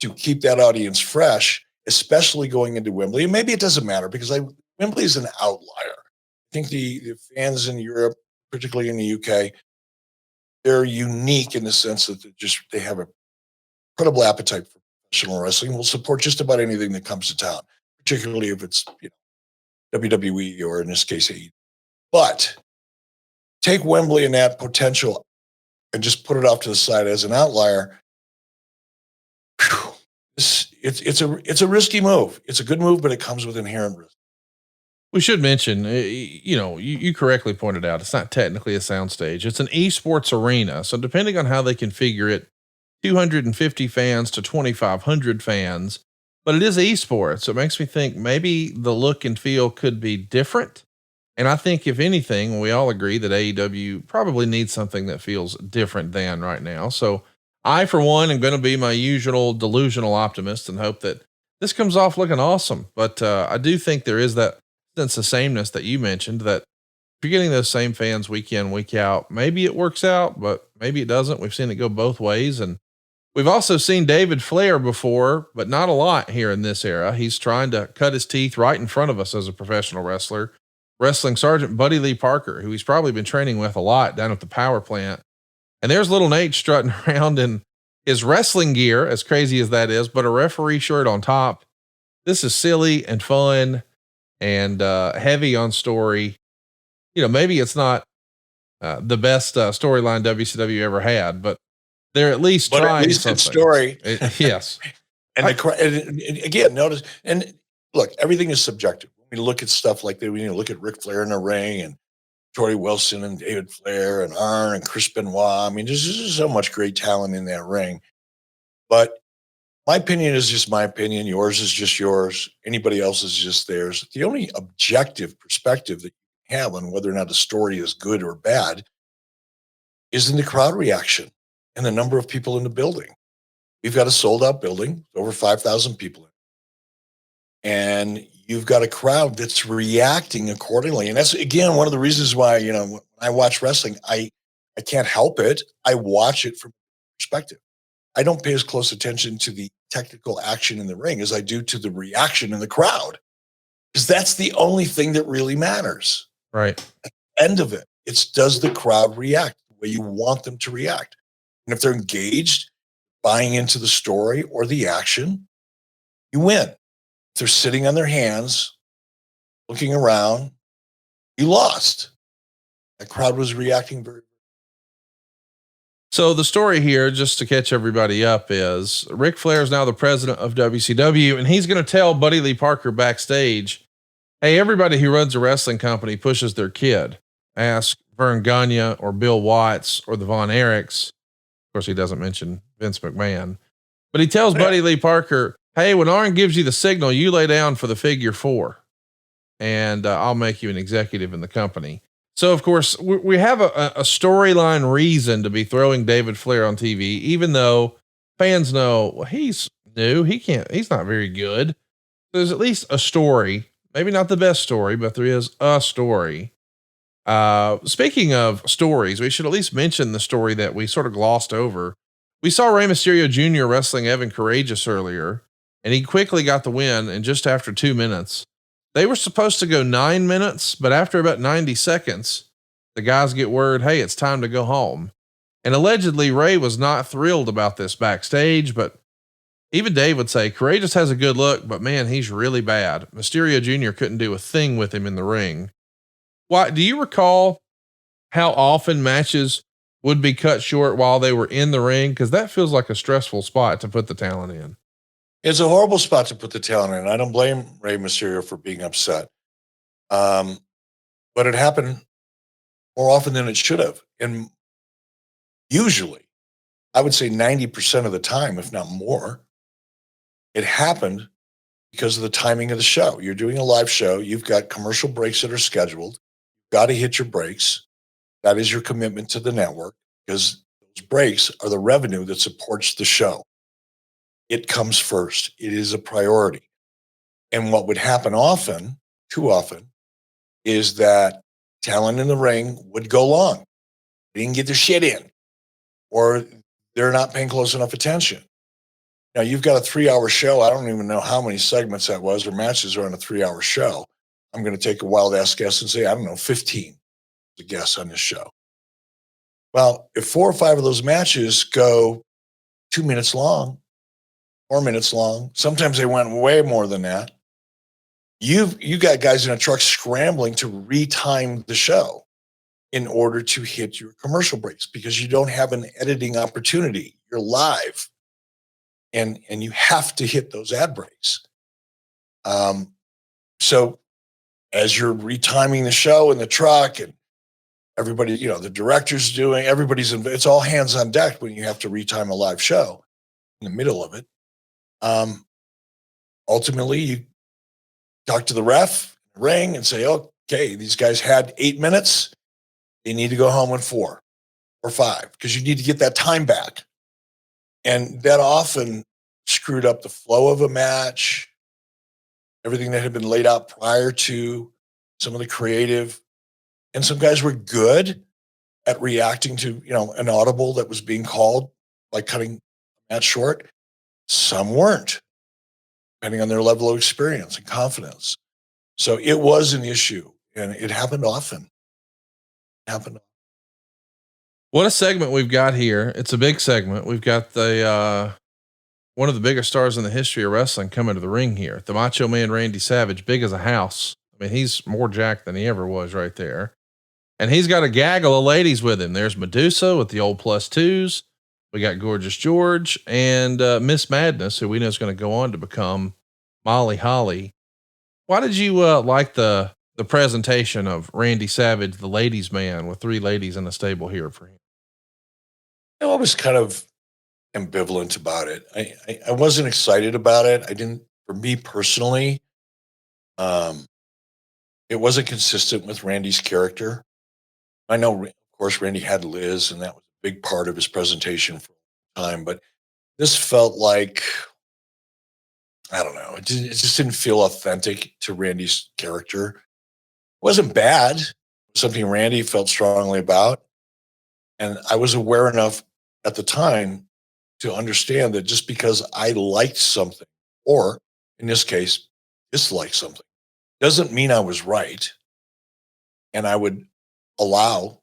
to keep that audience fresh, especially going into Wembley, and maybe it doesn't matter because Wembley is an outlier. I think the fans in Europe, particularly in the UK, they're unique in the sense that they have an incredible appetite for professional wrestling. Will support just about anything that comes to town, particularly if it's WWE or in this case AEW. But take Wembley and that potential and just put it off to the side as an outlier. It's a risky move. It's a good move, but it comes with inherent risk. We should mention, you correctly pointed out, it's not technically a soundstage. It's an esports arena. So depending on how they configure it, 250 fans to 2,500 fans, but it is esports. So it makes me think maybe the look and feel could be different. And I think if anything, we all agree that AEW probably needs something that feels different than right now. So I, for one, am going to be my usual delusional optimist and hope that this comes off looking awesome. But I do think there is that sense of sameness that you mentioned, that if you're getting those same fans week in, week out, maybe it works out, but maybe it doesn't. We've seen it go both ways. And we've also seen David Flair before, but not a lot here in this era. He's trying to cut his teeth right in front of us as a professional wrestler, wrestling Sergeant Buddy Lee Parker, who he's probably been training with a lot down at the power plant. And there's little Nate strutting around in his wrestling gear, as crazy as that is, but a referee shirt on top. This is silly and fun and heavy on story. Maybe it's not the best storyline WCW ever had, but they're at least trying something. It's story. Yes. And again, notice, and look, everything is subjective. When we look at stuff like that, we look at Ric Flair in the ring and Tori Wilson and David Flair and Arn and Chris Benoit. I mean, there's just so much great talent in that ring. But my opinion is just my opinion. Yours is just yours. Anybody else is just theirs. The only objective perspective that you have on whether or not a story is good or bad is in the crowd reaction and the number of people in the building. We've got a sold out building, over 5,000 people in it. And you've got a crowd that's reacting accordingly. And that's, again, one of the reasons why, when I watch wrestling, I can't help it. I watch it from perspective. I don't pay as close attention to the technical action in the ring as I do to the reaction in the crowd, because that's the only thing that really matters. Right. At the end of it, it's does the crowd react the way you want them to react? And if they're engaged, buying into the story or the action, you win. If they're sitting on their hands, looking around, you lost. That crowd was reacting very. So the story here, just to catch everybody up, is Ric Flair is now the president of WCW, and he's going to tell Buddy Lee Parker backstage, "Hey, everybody who runs a wrestling company pushes their kid. Ask Vern Gagne or Bill Watts or the Von Erichs." Of course, he doesn't mention Vince McMahon, but he tells Buddy Lee Parker, "Hey, when Arn gives you the signal, you lay down for the figure 4, and I'll make you an executive in the company." So, of course, we have a storyline reason to be throwing David Flair on TV, even though fans know, well, he's new. He's not very good. There's at least a story, maybe not the best story, but there is a story. Speaking of stories, we should at least mention the story that we sort of glossed over. We saw Rey Mysterio Jr. wrestling Evan Courageous earlier, and he quickly got the win in just after 2 minutes. They were supposed to go 9 minutes, but after about 90 seconds, the guys get word, "Hey, it's time to go home." And allegedly, Ray was not thrilled about this backstage, but even Dave would say Courageous has a good look, but man, he's really bad. Mysterio Jr. couldn't do a thing with him in the ring. Why, do you recall how often matches would be cut short while they were in the ring? Cause that feels like a stressful spot to put the talent in. It's a horrible spot to put the talent in. I don't blame Rey Mysterio for being upset. But it happened more often than it should have. And usually, I would say 90% of the time, if not more, it happened because of the timing of the show. You're doing a live show. You've got commercial breaks that are scheduled. You've got to hit your breaks. That is your commitment to the network, because those breaks are the revenue that supports the show. It comes first. It is a priority. And what would happen often, too often, is that talent in the ring would go long. They didn't get their shit in, or they're not paying close enough attention. Now, you've got a 3-hour show. I don't even know how many segments that was or matches are on a 3-hour show. I'm going to take a wild ass guess and say, I don't know, 15 to guess on this show. Well, if 4 or 5 of those matches go 2 minutes long, 4 minutes long, sometimes they went way more than that. You got guys in a truck scrambling to retime the show in order to hit your commercial breaks, because you don't have an editing opportunity. You're live, and you have to hit those ad breaks. So as you're retiming the show in the truck, and everybody, the director's doing, it's all hands on deck when you have to retime a live show in the middle of it. Ultimately, you talk to the ref, ring, and say, okay, these guys had 8 minutes. They need to go home in 4 or 5, because you need to get that time back. And that often screwed up the flow of a match, everything that had been laid out prior to, some of the creative. And some guys were good at reacting to, an audible that was being called, like cutting a match short. Some weren't, depending on their level of experience and confidence. So it was an issue, and it happened often. What a segment we've got here. It's a big segment. We've got the, one of the biggest stars in the history of wrestling coming to the ring here. The Macho Man, Randy Savage, big as a house. I mean, he's more jacked than he ever was right there. And he's got a gaggle of ladies with him. There's Medusa with the old +2s. We got Gorgeous George and Miss Madness, who we know is going to go on to become Molly Holly. Why did you like the presentation of Randy Savage, the ladies' man, with 3 ladies in a stable here for him? I was kind of ambivalent about it. I wasn't excited about it. For me personally, it wasn't consistent with Randy's character. I know, of course, Randy had Liz, and that was a big part of his presentation for a time, but this felt like, I don't know, it just didn't feel authentic to Randy's character. It wasn't bad. It was something Randy felt strongly about. And I was aware enough at the time to understand that just because I liked something, or in this case, disliked something, doesn't mean I was right. And I would allow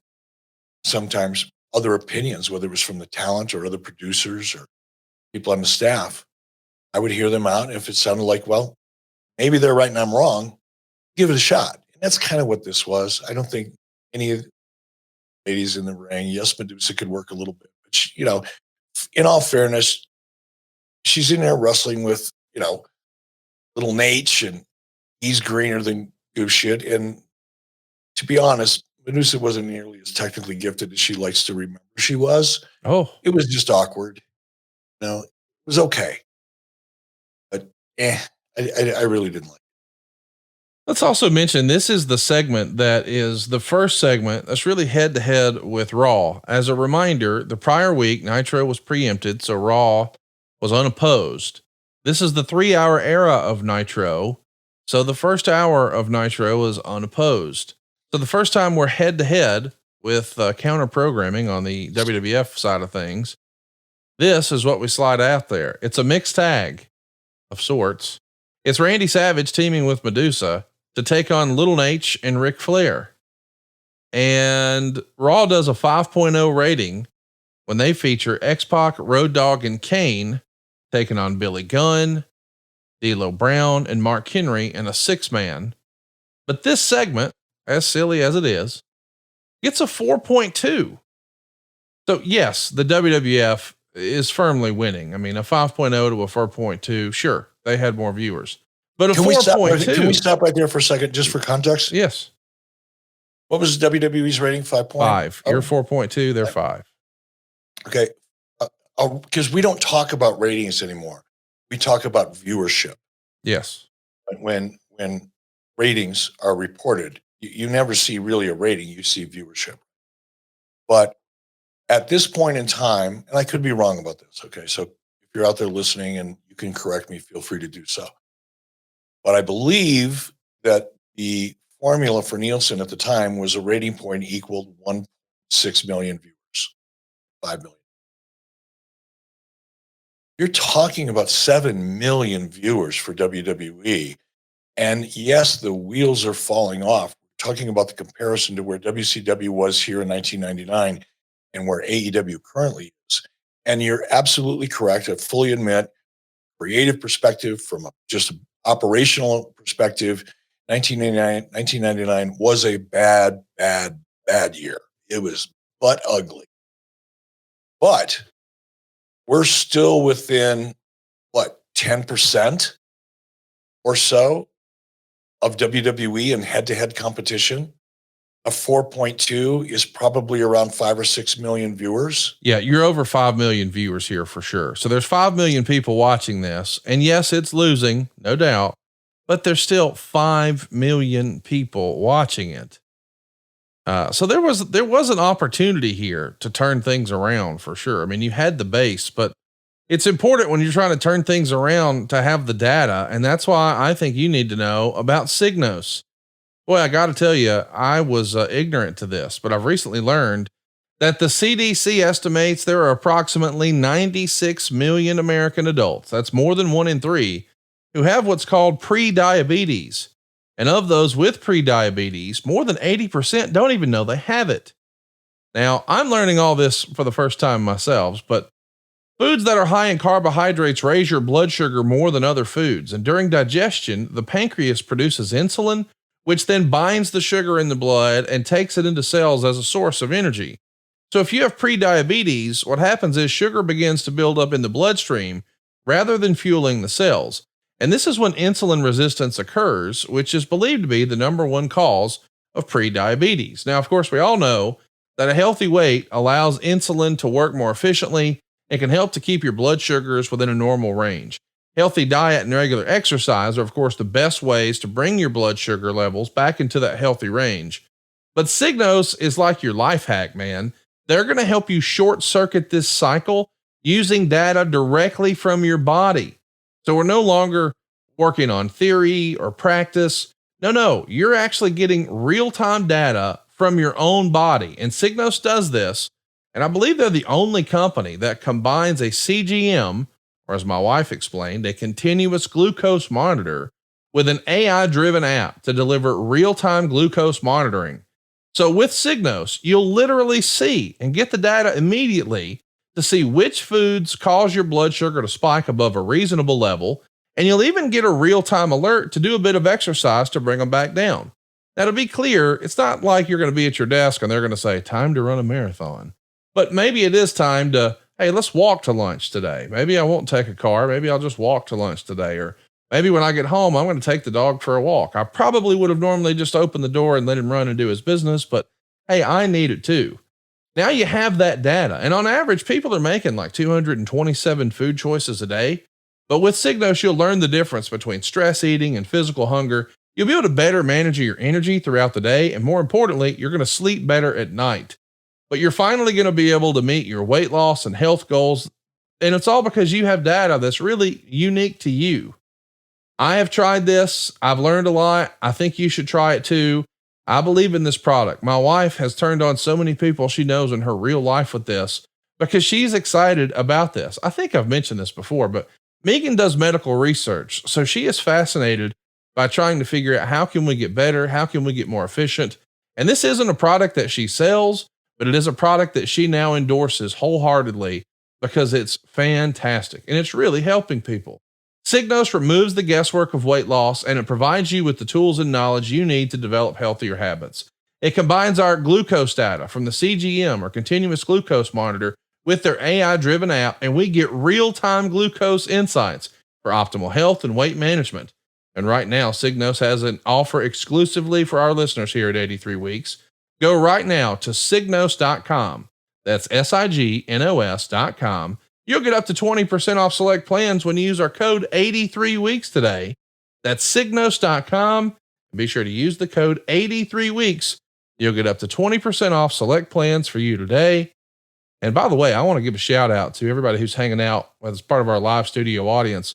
sometimes other opinions, whether it was from the talent or other producers or people on the staff. I would hear them out. If it sounded like, well, maybe they're right and I'm wrong, give it a shot. And that's kind of what this was. I don't think any of the ladies in the ring, yes, Medusa could work a little bit, Which, in all fairness, she's in there wrestling with, little Nate, and he's greener than goose shit. And to be honest, Medusa wasn't nearly as technically gifted as she likes to remember she was. Oh, it was just awkward. It was okay. But I really didn't like it. Let's also mention this is the segment that is the first segment that's really head to head with Raw. As a reminder, the prior week, Nitro was preempted, so Raw was unopposed. This is the 3-hour era of Nitro. So the first hour of Nitro was unopposed. So the first time we're head to head with counter programming on the WWF side of things, this is what we slide out there. It's a mixed tag of sorts. It's Randy Savage teaming with Medusa to take on Little H and Ric Flair. And Raw does a 5.0 rating when they feature X-Pac, Road Dogg, and Kane taking on Billy Gunn, D'Lo Brown, and Mark Henry in a 6-man. But this segment, as silly as it is, gets a 4.2. So yes, the WWF is firmly winning. I mean, a 5.0 to a 4.2. Sure. They had more viewers, but Can we stop right there for a second, just for context? Yes. What was WWE's rating? 5. You're 4.2. They're 5. Okay. Because we don't talk about ratings anymore. We talk about viewership. Yes. When ratings are reported, you never see really a rating. You see viewership. But at this point in time, and I could be wrong about this. Okay. So if you're out there listening and you can correct me, feel free to do so. But I believe that the formula for Nielsen at the time was a rating point equaled 1.6 million viewers, 5 million. You're talking about 7 million viewers for WWE. And yes, the wheels are falling off. We're talking about the comparison to where WCW was here in 1999 and where AEW currently is. And you're absolutely correct. I fully admit, creative perspective, from just an operational perspective, 1999 was a bad year. It was butt ugly. But we're still within 10% or so of WWE in head-to-head competition. A 4.2 is probably around 5 or 6 million viewers. Yeah, you're over 5 million viewers here for sure. So there's 5 million people watching this, and yes, it's losing, no doubt, but there's still 5 million people watching it. So there was an opportunity here to turn things around for sure. I mean, you had the base, but it's important when you're trying to turn things around to have the data. And that's why I think you need to know about Signos. Boy, I got to tell you, I was ignorant to this, but I've recently learned that the CDC estimates there are approximately 96 million American adults. That's more than 1 in 3 who have what's called pre-diabetes. And of those with pre-diabetes, more than 80% don't even know they have it. Now, I'm learning all this for the first time myself, but foods that are high in carbohydrates raise your blood sugar more than other foods. And during digestion, the pancreas produces insulin, which then binds the sugar in the blood and takes it into cells as a source of energy. So if you have pre-diabetes, what happens is sugar begins to build up in the bloodstream rather than fueling the cells. And this is when insulin resistance occurs, which is believed to be the number one cause of pre-diabetes. Now, of course, we all know that a healthy weight allows insulin to work more efficiently and can help to keep your blood sugars within a normal range. Healthy diet and regular exercise are, of course, the best ways to bring your blood sugar levels back into that healthy range. But Signos is like your life hack, man. They're going to help you short circuit this cycle using data directly from your body. So we're no longer working on theory or practice. No, you're actually getting real-time data from your own body. And Signos does this. And I believe they're the only company that combines a CGM, or as my wife explained, a continuous glucose monitor with an AI-driven app to deliver real-time glucose monitoring. So with Signos, you'll literally see and get the data immediately to see which foods cause your blood sugar to spike above a reasonable level. And you'll even get a real-time alert to do a bit of exercise to bring them back down. Now, to be clear, it's not like you're going to be at your desk and they're going to say, time to run a marathon. but maybe it is time to, hey, let's walk to lunch today. Maybe I won't take a car. Maybe I'll just walk to lunch today. Or maybe when I get home, I'm going to take the dog for a walk. I probably would have normally just opened the door and let him run and do his business, but hey, I need it too. Now you have that data. And on average, people are making like 227 food choices a day. But with Signos, you'll learn the difference between stress eating and physical hunger. You'll be able to better manage your energy throughout the day. And more importantly, you're going to sleep better at night. But you're finally going to be able to meet your weight loss and health goals. And it's all because you have data that's really unique to you. I have tried this. I've learned a lot. I think you should try it too. I believe in this product. My wife has turned on so many people she knows in her real life with this because she's excited about this. I think I've mentioned this before, but Megan does medical research. So she is fascinated by trying to figure out how can we get better? How can we get more efficient? And this isn't a product that she sells, but it is a product that she now endorses wholeheartedly because it's fantastic and it's really helping people. Signos removes the guesswork of weight loss, and it provides you with the tools and knowledge you need to develop healthier habits. It combines our glucose data from the CGM or continuous glucose monitor with their AI driven app, and we get real-time glucose insights for optimal health and weight management. And right now, Signos has an offer exclusively for our listeners here at 83 Weeks. Go right now to signos.com. That's SIGNOS.com. You'll get up to 20% off select plans when you use our code 83 weeks today. That's signos.com. Be sure to use the code 83 weeks. You'll get up to 20% off select plans for you today. And by the way, I want to give a shout out to everybody who's hanging out as part of our live studio audience.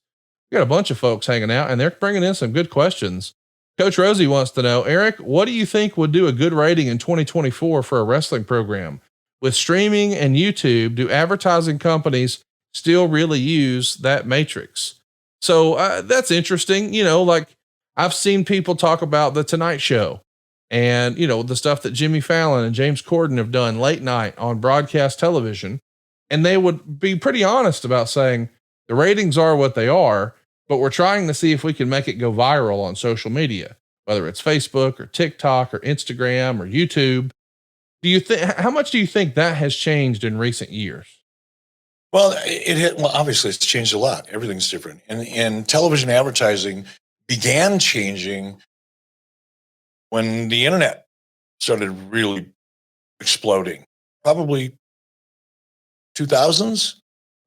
We got a bunch of folks hanging out and they're bringing in some good questions. Coach Rosie wants to know, Eric, what do you think would do a good rating in 2024 for a wrestling program? With streaming and YouTube, do advertising companies still really use that matrix? So that's interesting. You know, like I've seen people talk about the Tonight Show and, you know, the stuff that Jimmy Fallon and James Corden have done late night on broadcast television. And they would be pretty honest about saying the ratings are what they are, but we're trying to see if we can make it go viral on social media, whether it's Facebook or TikTok or Instagram or YouTube. Do you think, how much do you think that has changed in recent years? Well, obviously it's changed a lot. Everything's different. And television advertising began changing when the internet started really exploding, probably 2000s,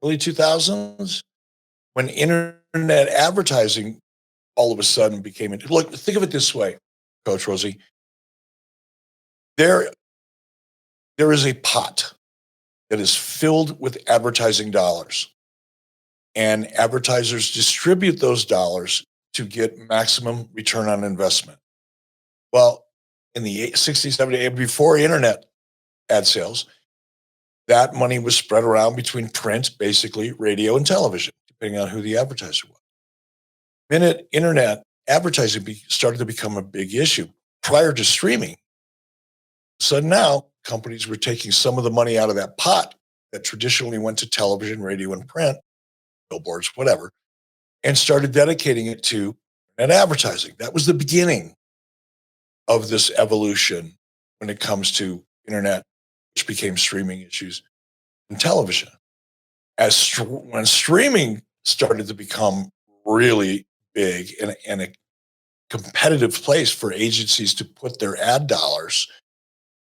early 2000s, when internet advertising all of a sudden became, look, think of it this way, Coach Rosie. There is a pot that is filled with advertising dollars, and advertisers distribute those dollars to get maximum return on investment. Well, in the 60s, 70s, before internet ad sales, that money was spread around between print, basically radio and television, depending on who the advertiser was. The minute internet advertising started to become a big issue prior to streaming, so now companies were taking some of the money out of that pot that traditionally went to television, radio, and print, billboards, whatever, and started dedicating it to internet advertising. That was the beginning of this evolution when it comes to internet, which became streaming issues and television. When streaming started to become really big and a competitive place for agencies to put their ad dollars,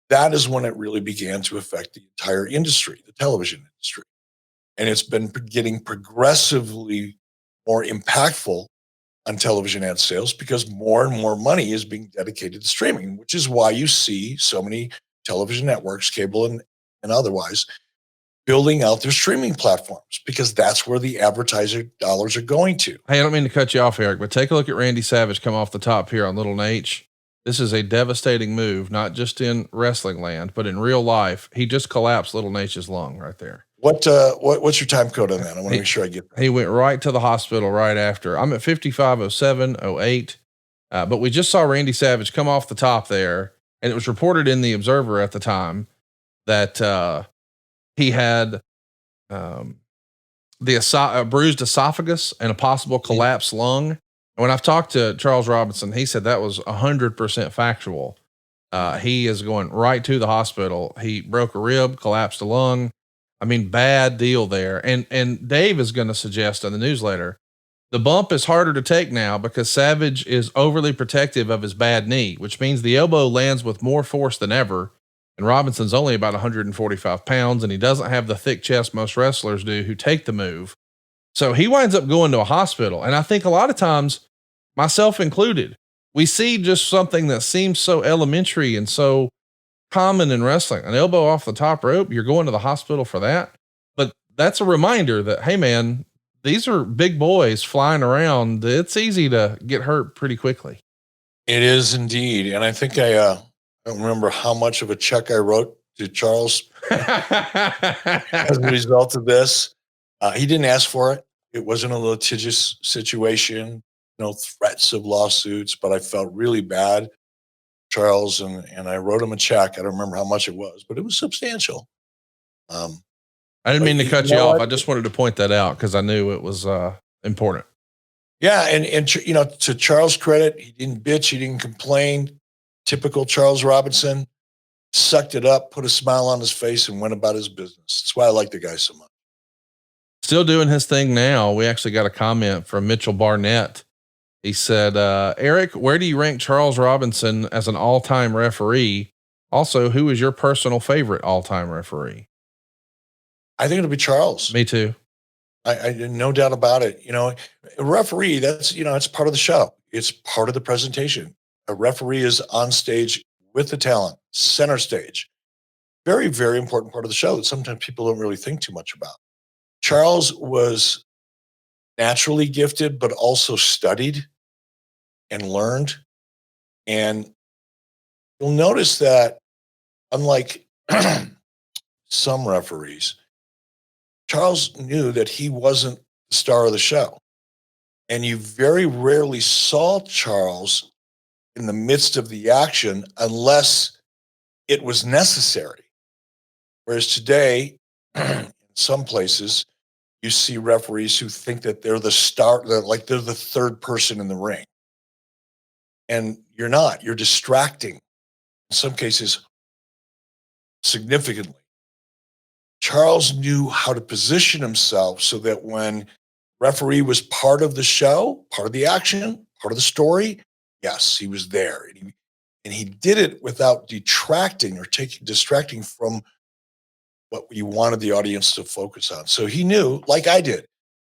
that is when it really began to affect the entire industry, the television industry. And it's been getting progressively more impactful on television ad sales because more and more money is being dedicated to streaming, which is why you see so many television networks, cable and otherwise, building out their streaming platforms because that's where the advertiser dollars are going to. Hey, I don't mean to cut you off, Eric, but take a look at Randy Savage come off the top here on Little H. This is a devastating move, not just in wrestling land, but in real life. He just collapsed Little Nate's lung right there. What's your time code on that? I want to make sure I get that. He went right to the hospital right after. I'm at 55:07:08. But we just saw Randy Savage come off the top there, and it was reported in the Observer at the time that he had bruised esophagus and a possible collapsed lung. And when I've talked to Charles Robinson, he said that was 100% factual. He is going right to the hospital. He broke a rib, collapsed a lung. I mean, bad deal there. And Dave is going to suggest in the newsletter, the bump is harder to take now because Savage is overly protective of his bad knee, which means the elbow lands with more force than ever. And Robinson's only about 145 pounds, and he doesn't have the thick chest most wrestlers do who take the move. So he winds up going to a hospital. And I think a lot of times, myself included, we see just something that seems so elementary and so common in wrestling, an elbow off the top rope. You're going to the hospital for that. But that's a reminder that, hey man, these are big boys flying around. It's easy to get hurt pretty quickly. It is indeed. And I think I don't remember how much of a check I wrote to Charles as a result of this. He didn't ask for it. It wasn't a litigious situation, no threats of lawsuits, but I felt really bad, Charles, and I wrote him a check. I don't remember how much it was, but it was substantial. I didn't mean to cut you off. I just wanted to point that out because I knew it was important. Yeah, and you know, to Charles' credit, he didn't bitch, he didn't complain. Typical Charles Robinson, sucked it up, put a smile on his face, and went about his business. That's why I like the guy so much. Still doing his thing now. We actually got a comment from Mitchell Barnett. He said, Eric, where do you rank Charles Robinson as an all-time referee? Also, who is your personal favorite all-time referee? I think it'll be Charles. Me too. I no doubt about it. You know, a referee, that's, you know, it's part of the show. It's part of the presentation. A referee is on stage with the talent, center stage. Very, very important part of the show that sometimes people don't really think too much about. Charles was naturally gifted, but also studied and learned. And you'll notice that unlike some referees, Charles knew that he wasn't the star of the show. And you very rarely saw Charles in the midst of the action unless it was necessary. Whereas today, in some places, you see referees who think that they're the star, like they're the third person in the ring. And you're not. You're distracting, in some cases, significantly. Charles knew how to position himself so that when referee was part of the show, part of the action, part of the story, yes, he was there. And he did it without detracting or distracting from what you wanted the audience to focus on. So he knew, like I did.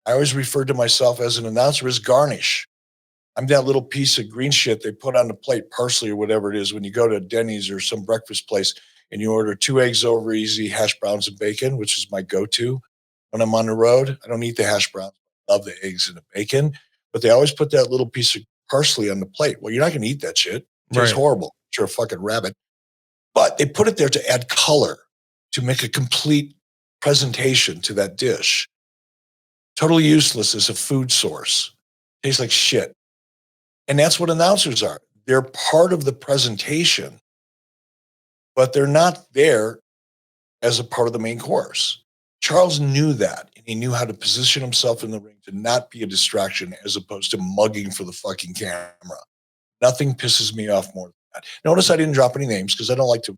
I always referred to myself as an announcer as garnish. I'm that little piece of green shit they put on the plate, parsley or whatever it is, when you go to Denny's or some breakfast place and you order 2 eggs over easy, hash browns and bacon, which is my go-to when I'm on the road. I don't eat the hash browns. I love the eggs and the bacon, but they always put that little piece of parsley on the plate. Well, you're not going to eat that shit. It tastes horrible. You're a fucking rabbit. But they put it there to add color, to make a complete presentation to that dish. Totally useless as a food source. Tastes like shit. And that's what announcers are. They're part of the presentation, but they're not there as a part of the main course. Charles knew that, and he knew how to position himself in the ring to not be a distraction as opposed to mugging for the fucking camera. Nothing pisses me off more than that. Notice I didn't drop any names because I don't like to,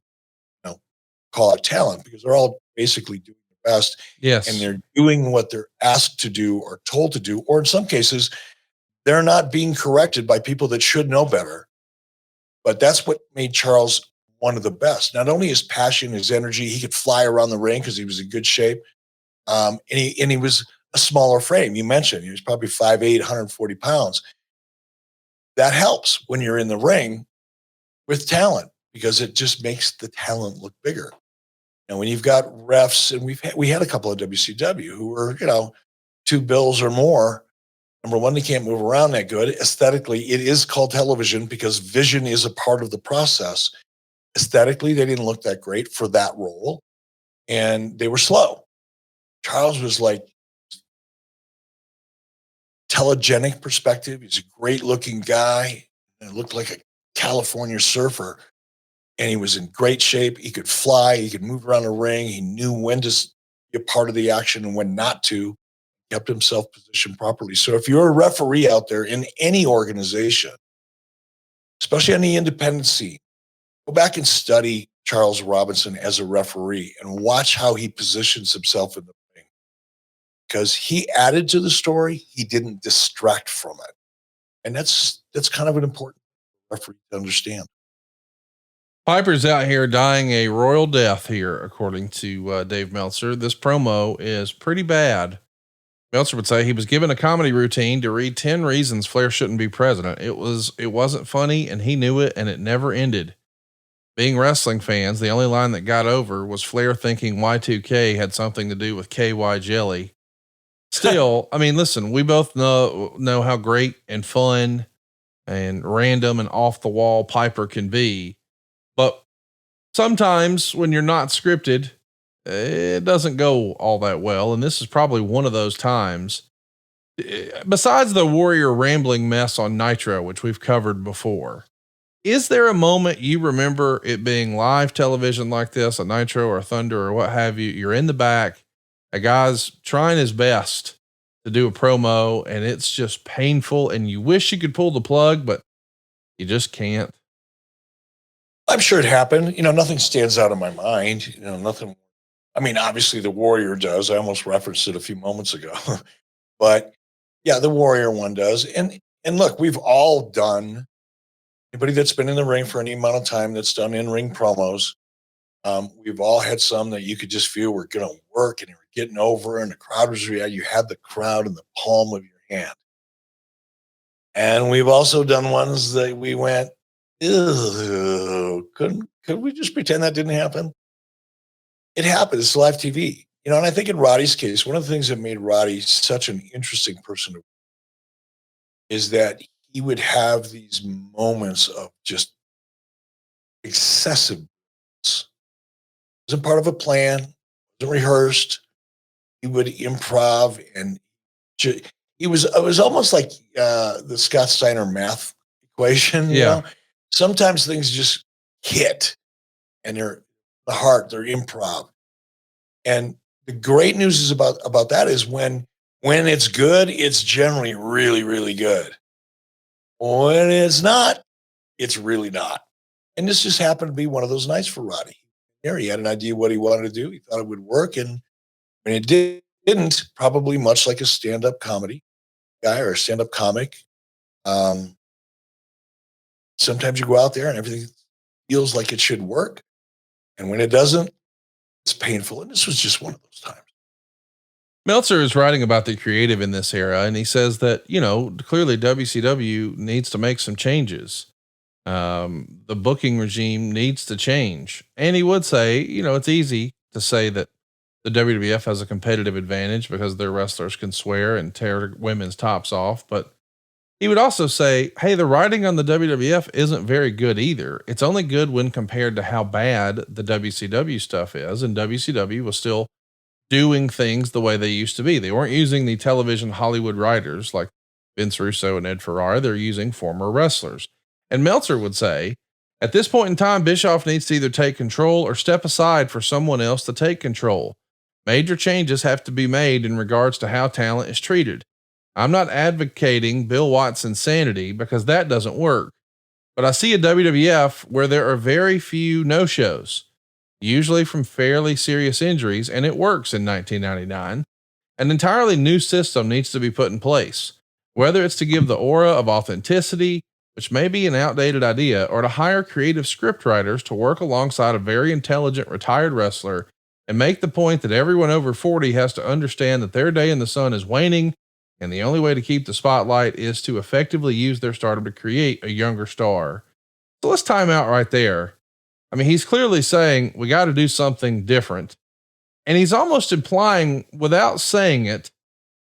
call out talent, because they're all basically doing their best. Yes. And they're doing what they're asked to do or told to do, or in some cases, they're not being corrected by people that should know better. But that's what made Charles one of the best. Not only his passion, his energy, he could fly around the ring because he was in good shape. And he was a smaller frame. You mentioned he was probably 5'8", 140 pounds. That helps when you're in the ring with talent, because it just makes the talent look bigger. And when you've got refs, and we had a couple of WCW who were, 2 bills or more. Number one, they can't move around that good. Aesthetically, it is called television because vision is a part of the process. Aesthetically, they didn't look that great for that role, and they were slow. Charles was like telegenic perspective. He's a great looking guy and looked like a California surfer. And he was in great shape. He could fly. He could move around the ring. He knew when to be a part of the action and when not to. Kept himself positioned properly. So if you're a referee out there in any organization, especially on the independent scene, Go back and study Charles Robinson as a referee and watch how he positions himself in the ring. Because he added to the story, he didn't distract from it. And that's kind of an important referee to understand. Piper's out here dying a royal death here, according to Dave Meltzer. This promo is pretty bad. Meltzer would say he was given a comedy routine to read 10 reasons Flair shouldn't be president. It wasn't funny, and he knew it, and it never ended. Being wrestling fans, the only line that got over was Flair thinking Y2K had something to do with KY jelly. Still, I mean, listen, we both know how great and fun and random and off the wall Piper can be. But sometimes when you're not scripted, it doesn't go all that well. And this is probably one of those times. Besides the Warrior rambling mess on Nitro, which we've covered before, is there a moment you remember it being live television like this, a Nitro or a Thunder or what have you? You're in the back, a guy's trying his best to do a promo, and it's just painful, and you wish you could pull the plug, but you just can't. I'm sure it happened. Nothing stands out in my mind. Nothing. I mean, obviously the Warrior does. I almost referenced it a few moments ago, but yeah, the Warrior one does. And look, we've all done. Anybody that's been in the ring for any amount of time that's done in-ring promos, we've all had some that you could just feel were going to work and you were getting over, and the crowd was reacting. You had the crowd in the palm of your hand. And we've also done ones that we went, ew, could we just pretend that didn't happen? It happened. It's live TV. And I think in Roddy's case, one of the things that made Roddy such an interesting person is that he would have these moments of just excessive. It wasn't part of a plan, wasn't rehearsed. He would improv, and it was almost like the Scott Steiner math equation. Yeah. Sometimes things just hit, and they're improv. And the great news is about that is when it's good, it's generally really, really good. When it's not, it's really not. And this just happened to be one of those nights for Roddy. He had an idea what he wanted to do. He thought it would work. And when it didn't, probably much like a stand-up comedy guy or a stand-up comic, sometimes you go out there and everything feels like it should work. And when it doesn't, it's painful. And this was just one of those times. Meltzer is writing about the creative in this era, and he says that, clearly WCW needs to make some changes. The booking regime needs to change. And he would say, it's easy to say that the WWF has a competitive advantage because their wrestlers can swear and tear women's tops off. But he would also say, hey, the writing on the WWF isn't very good either. It's only good when compared to how bad the WCW stuff is. And WCW was still doing things the way they used to be. They weren't using the television Hollywood writers like Vince Russo and Ed Ferrara. They're using former wrestlers. And Meltzer would say, at this point in time, Bischoff needs to either take control or step aside for someone else to take control. Major changes have to be made in regards to how talent is treated. I'm not advocating Bill Watts' insanity because that doesn't work, but I see a WWF where there are very few no-shows, usually from fairly serious injuries, and it works in 1999. An entirely new system needs to be put in place, whether it's to give the aura of authenticity, which may be an outdated idea, or to hire creative scriptwriters to work alongside a very intelligent retired wrestler and make the point that everyone over 40 has to understand that their day in the sun is waning, and the only way to keep the spotlight is to effectively use their stardom to create a younger star. So let's time out right there. I mean, he's clearly saying we got to do something different. And he's almost implying, without saying it,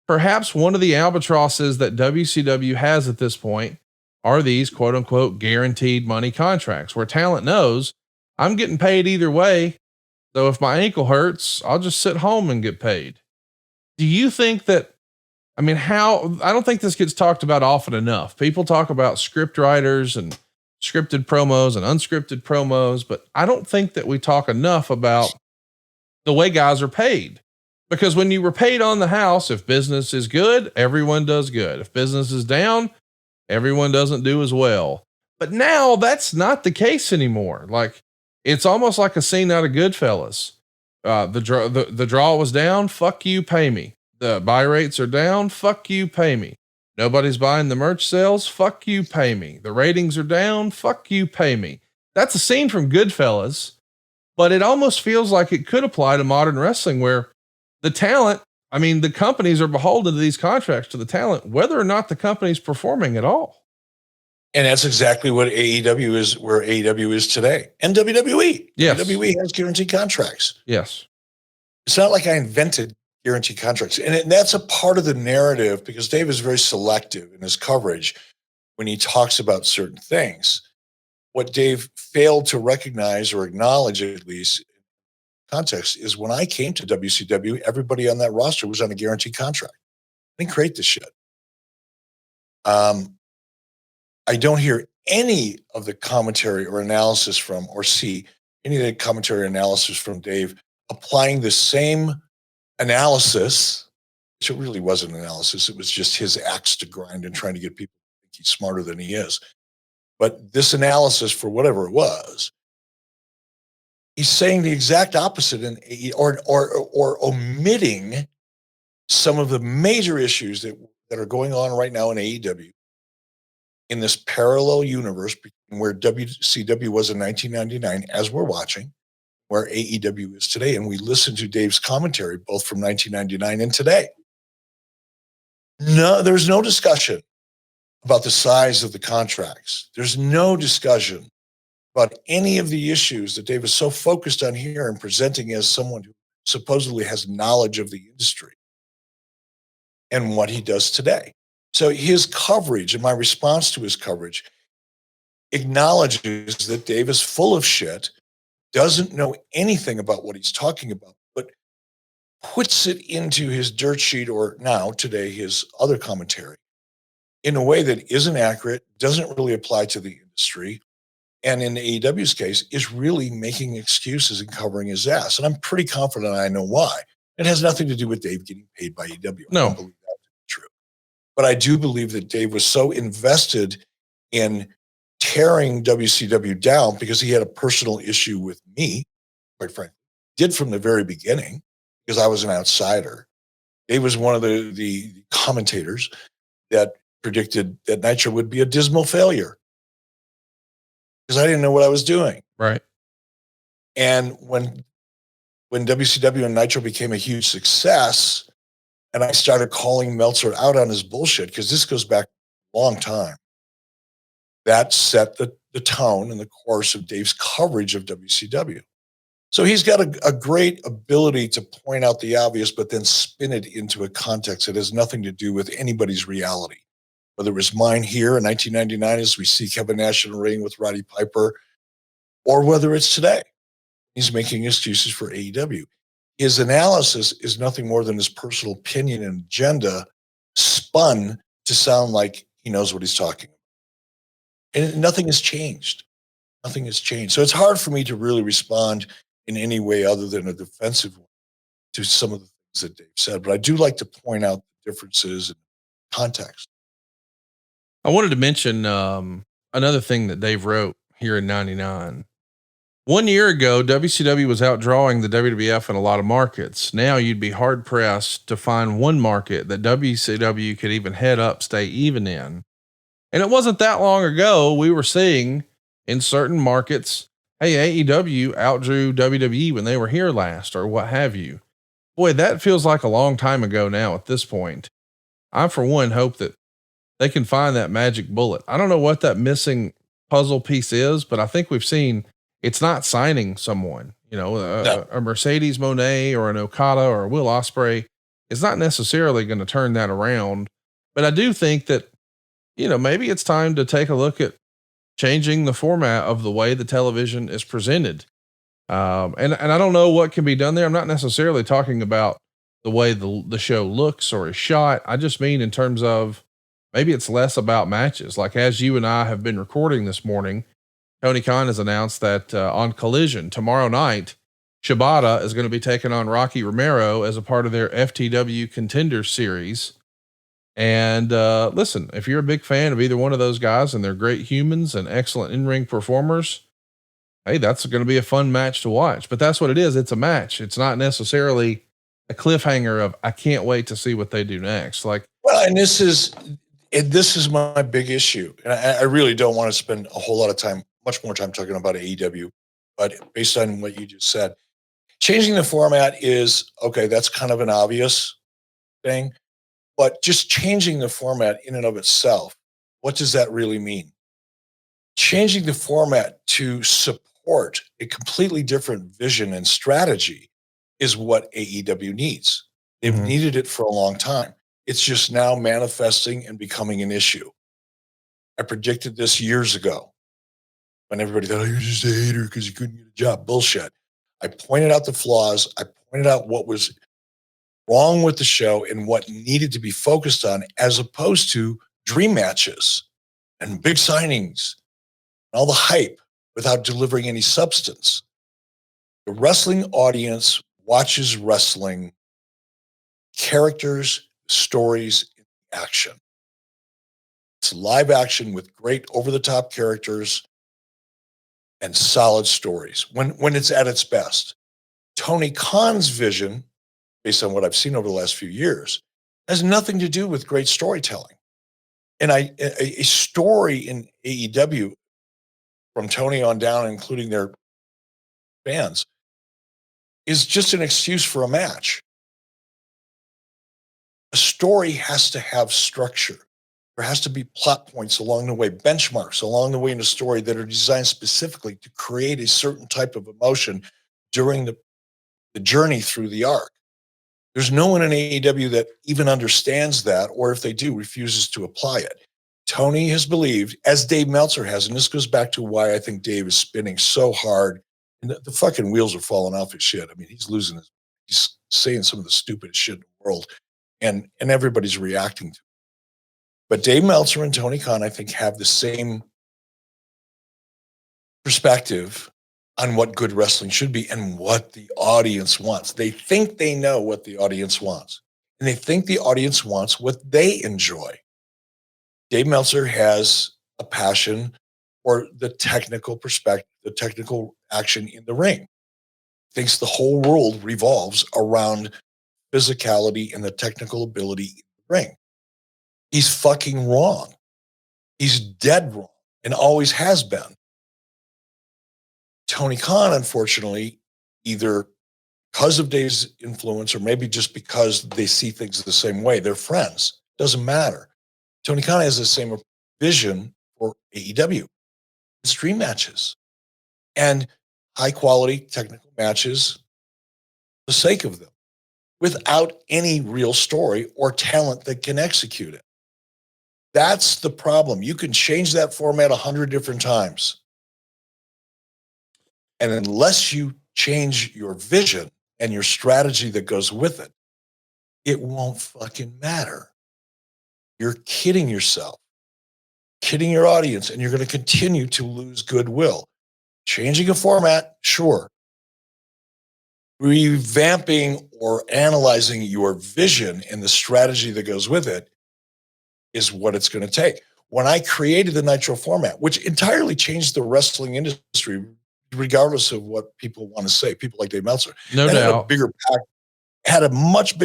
perhaps one of the albatrosses that WCW has at this point are these quote unquote guaranteed money contracts where talent knows I'm getting paid either way. So if my ankle hurts, I'll just sit home and get paid. Do you think that, I don't think this gets talked about often enough. People talk about script writers and scripted promos and unscripted promos, but I don't think that we talk enough about the way guys are paid. Because when you were paid on the house, if business is good, everyone does good. If business is down, everyone doesn't do as well. But now that's not the case anymore. Like it's almost like a scene out of Goodfellas. The draw was down. Fuck you, pay me. The buy rates are down. Fuck you, pay me. Nobody's buying the merch sales. Fuck you, pay me. The ratings are down. Fuck you, pay me. That's a scene from Goodfellas, but it almost feels like it could apply to modern wrestling where the talent, I mean, the companies are beholden to these contracts to the talent, whether or not the company's performing at all. And that's exactly what AEW is, where AEW is today. And WWE. Yes. WWE has guaranteed contracts. Yes. It's not like I invented guaranteed contracts. And that's a part of the narrative because Dave is very selective in his coverage when he talks about certain things. What Dave failed to recognize or acknowledge, at least in context, is when I came to WCW, everybody on that roster was on a guaranteed contract. I didn't create this shit. I don't hear any of the commentary or analysis from, or see any of the commentary or analysis from Dave applying the same analysis, which it really wasn't analysis. It was just his axe to grind and trying to get people to think he's smarter than he is. But this analysis, for whatever it was, he's saying the exact opposite or omitting some of the major issues that are going on right now in AEW in this parallel universe between where WCW was in 1999, as we're watching, where AEW is today. And we listen to Dave's commentary, both from 1999 and today. No, there's no discussion about the size of the contracts. There's no discussion about any of the issues that Dave is so focused on here and presenting as someone who supposedly has knowledge of the industry and what he does today. So his coverage and my response to his coverage acknowledges that Dave is full of shit, doesn't know anything about what he's talking about, but puts it into his dirt sheet, or now today his other commentary, in a way that isn't accurate, doesn't really apply to the industry, and in AEW's case is really making excuses and covering his ass. And I'm pretty confident I know why. It has nothing to do with Dave getting paid by AEW. No. I don't believe that to be true. But I do believe that Dave was so invested in tearing WCW down because he had a personal issue with me, quite frankly, did from the very beginning, because I was an outsider. Dave was one of the commentators that predicted that Nitro would be a dismal failure because I didn't know what I was doing. Right. And when WCW and Nitro became a huge success, and I started calling Meltzer out on his bullshit, because this goes back a long time, that set the tone and the course of Dave's coverage of WCW. So he's got a great ability to point out the obvious, but then spin it into a context that has nothing to do with anybody's reality. Whether it was mine here in 1999 as we see Kevin Nash in the ring with Roddy Piper, or whether it's today. He's making excuses for AEW. His analysis is nothing more than his personal opinion and agenda spun to sound like he knows what he's talking about. And nothing has changed. Nothing has changed. So it's hard for me to really respond in any way other than a defensive one to some of the things that Dave said. But I do like to point out the differences in context. I wanted to mention another thing that Dave wrote here in 99. 1 year ago, WCW was outdrawing the WWF in a lot of markets. Now you'd be hard pressed to find one market that WCW could even head up, stay even in. And it wasn't that long ago we were seeing in certain markets, hey, AEW outdrew WWE when they were here last, or what have you. Boy, that feels like a long time ago now at this point. I, for one, hope that they can find that magic bullet. I don't know what that missing puzzle piece is, but I think we've seen it's not signing someone, a Mercedes Moné or an Okada or a Will Ospreay. It's not necessarily going to turn that around, but I do think that, maybe it's time to take a look at changing the format of the way the television is presented. And I don't know what can be done there. I'm not necessarily talking about the way the show looks or is shot. I just mean in terms of maybe it's less about matches. Like as you and I have been recording this morning, Tony Khan has announced that on Collision tomorrow night, Shibata is going to be taking on Rocky Romero as a part of their FTW Contenders series. And listen, if you're a big fan of either one of those guys and they're great humans and excellent in-ring performers, hey, that's going to be a fun match to watch. But that's what it is. It's a match. It's not necessarily a cliffhanger of I can't wait to see what they do next. Like, well, and this is my big issue. And I really don't want to spend a whole lot of time, much more time talking about AEW, but based on what you just said, changing the format is okay. That's kind of an obvious thing, but just changing the format in and of itself, what does that really mean? Changing the format to support a completely different vision and strategy is what AEW needs. They've needed it for a long time. It's just now manifesting and becoming an issue. I predicted this years ago when everybody thought, oh, you're just a hater because you couldn't get a job. Bullshit. I pointed out the flaws. I pointed out what was wrong with the show and what needed to be focused on, as opposed to dream matches and big signings and all the hype without delivering any substance. The wrestling audience watches wrestling characters, stories, action. It's live action with great over-the-top characters and solid stories when it's at its best. Tony Khan's vision, based on what I've seen over the last few years, has nothing to do with great storytelling. And a story in AEW from Tony on down, including their fans, is just an excuse for a match. A story has to have structure. There has to be plot points along the way, benchmarks along the way in a story that are designed specifically to create a certain type of emotion during the journey through the arc. There's no one in AEW that even understands that, or if they do, refuses to apply it. Tony has believed, as Dave Meltzer has, and this goes back to why I think Dave is spinning so hard, and the fucking wheels are falling off his shit. I mean, he's saying some of the stupidest shit in the world, and everybody's reacting to it. But Dave Meltzer and Tony Khan, I think, have the same perspective on what good wrestling should be and what the audience wants. They think they know what the audience wants, and they think the audience wants what they enjoy. Dave Meltzer has a passion for the technical perspective, the technical action in the ring. Thinks the whole world revolves around physicality and the technical ability in the ring. He's fucking wrong. He's dead wrong and always has been. Tony Khan, unfortunately, either because of Dave's influence or maybe just because they see things the same way, they're friends. Doesn't matter. Tony Khan has the same vision for AEW. It's dream matches and high quality technical matches for the sake of them, without any real story or talent that can execute it. That's the problem. You can change that format 100 different times. And unless you change your vision and your strategy that goes with it, it won't fucking matter. You're kidding yourself, kidding your audience, and you're going to continue to lose goodwill. Changing a format, sure. Revamping or analyzing your vision and the strategy that goes with it is what it's going to take. When I created the Nitro format, which entirely changed the wrestling industry, regardless of what people want to say, people like Dave Meltzer, no doubt, had a much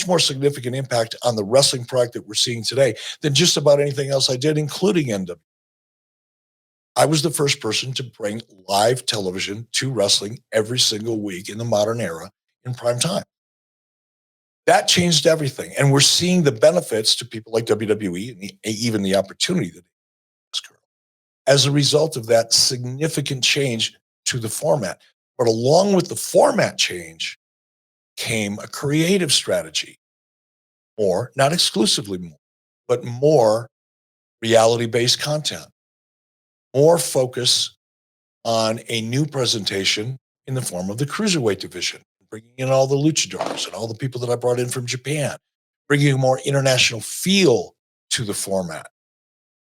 more significant impact on the wrestling product that we're seeing today than just about anything else I did, including NW. I was the first person to bring live television to wrestling every single week in the modern era in prime time. That changed everything. And we're seeing the benefits to people like WWE and even the opportunity that as a result of that significant change to the format. But along with the format change came a creative strategy, more, not exclusively more, but more reality-based content, more focus on a new presentation in the form of the cruiserweight division, bringing in all the luchadors and all the people that I brought in from Japan, bringing a more international feel to the format.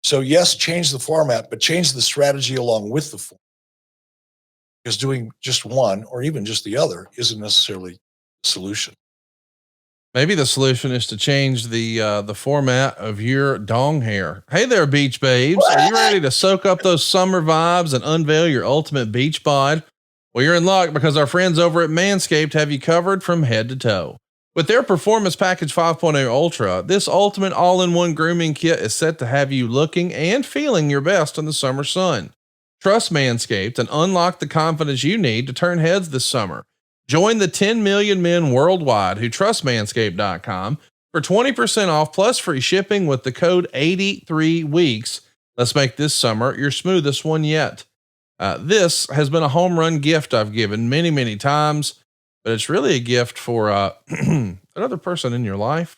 So yes, change the format, but change the strategy along with the format. Because doing just one or even just the other isn't necessarily the solution. Maybe the solution is to change the format of your dong hair. Hey there, beach babes. Are you ready to soak up those summer vibes and unveil your ultimate beach bod? Well, you're in luck because our friends over at Manscaped have you covered from head to toe. With their Performance Package 5.0 Ultra, this ultimate all-in-one grooming kit is set to have you looking and feeling your best in the summer sun. Trust Manscaped and unlock the confidence you need to turn heads this summer. Join the 10 million men worldwide who trust manscaped.com for 20% off plus free shipping with the code 83weeks. Let's make this summer your smoothest one yet. This has been a home run gift I've given many, many times, but it's really a gift for another person in your life.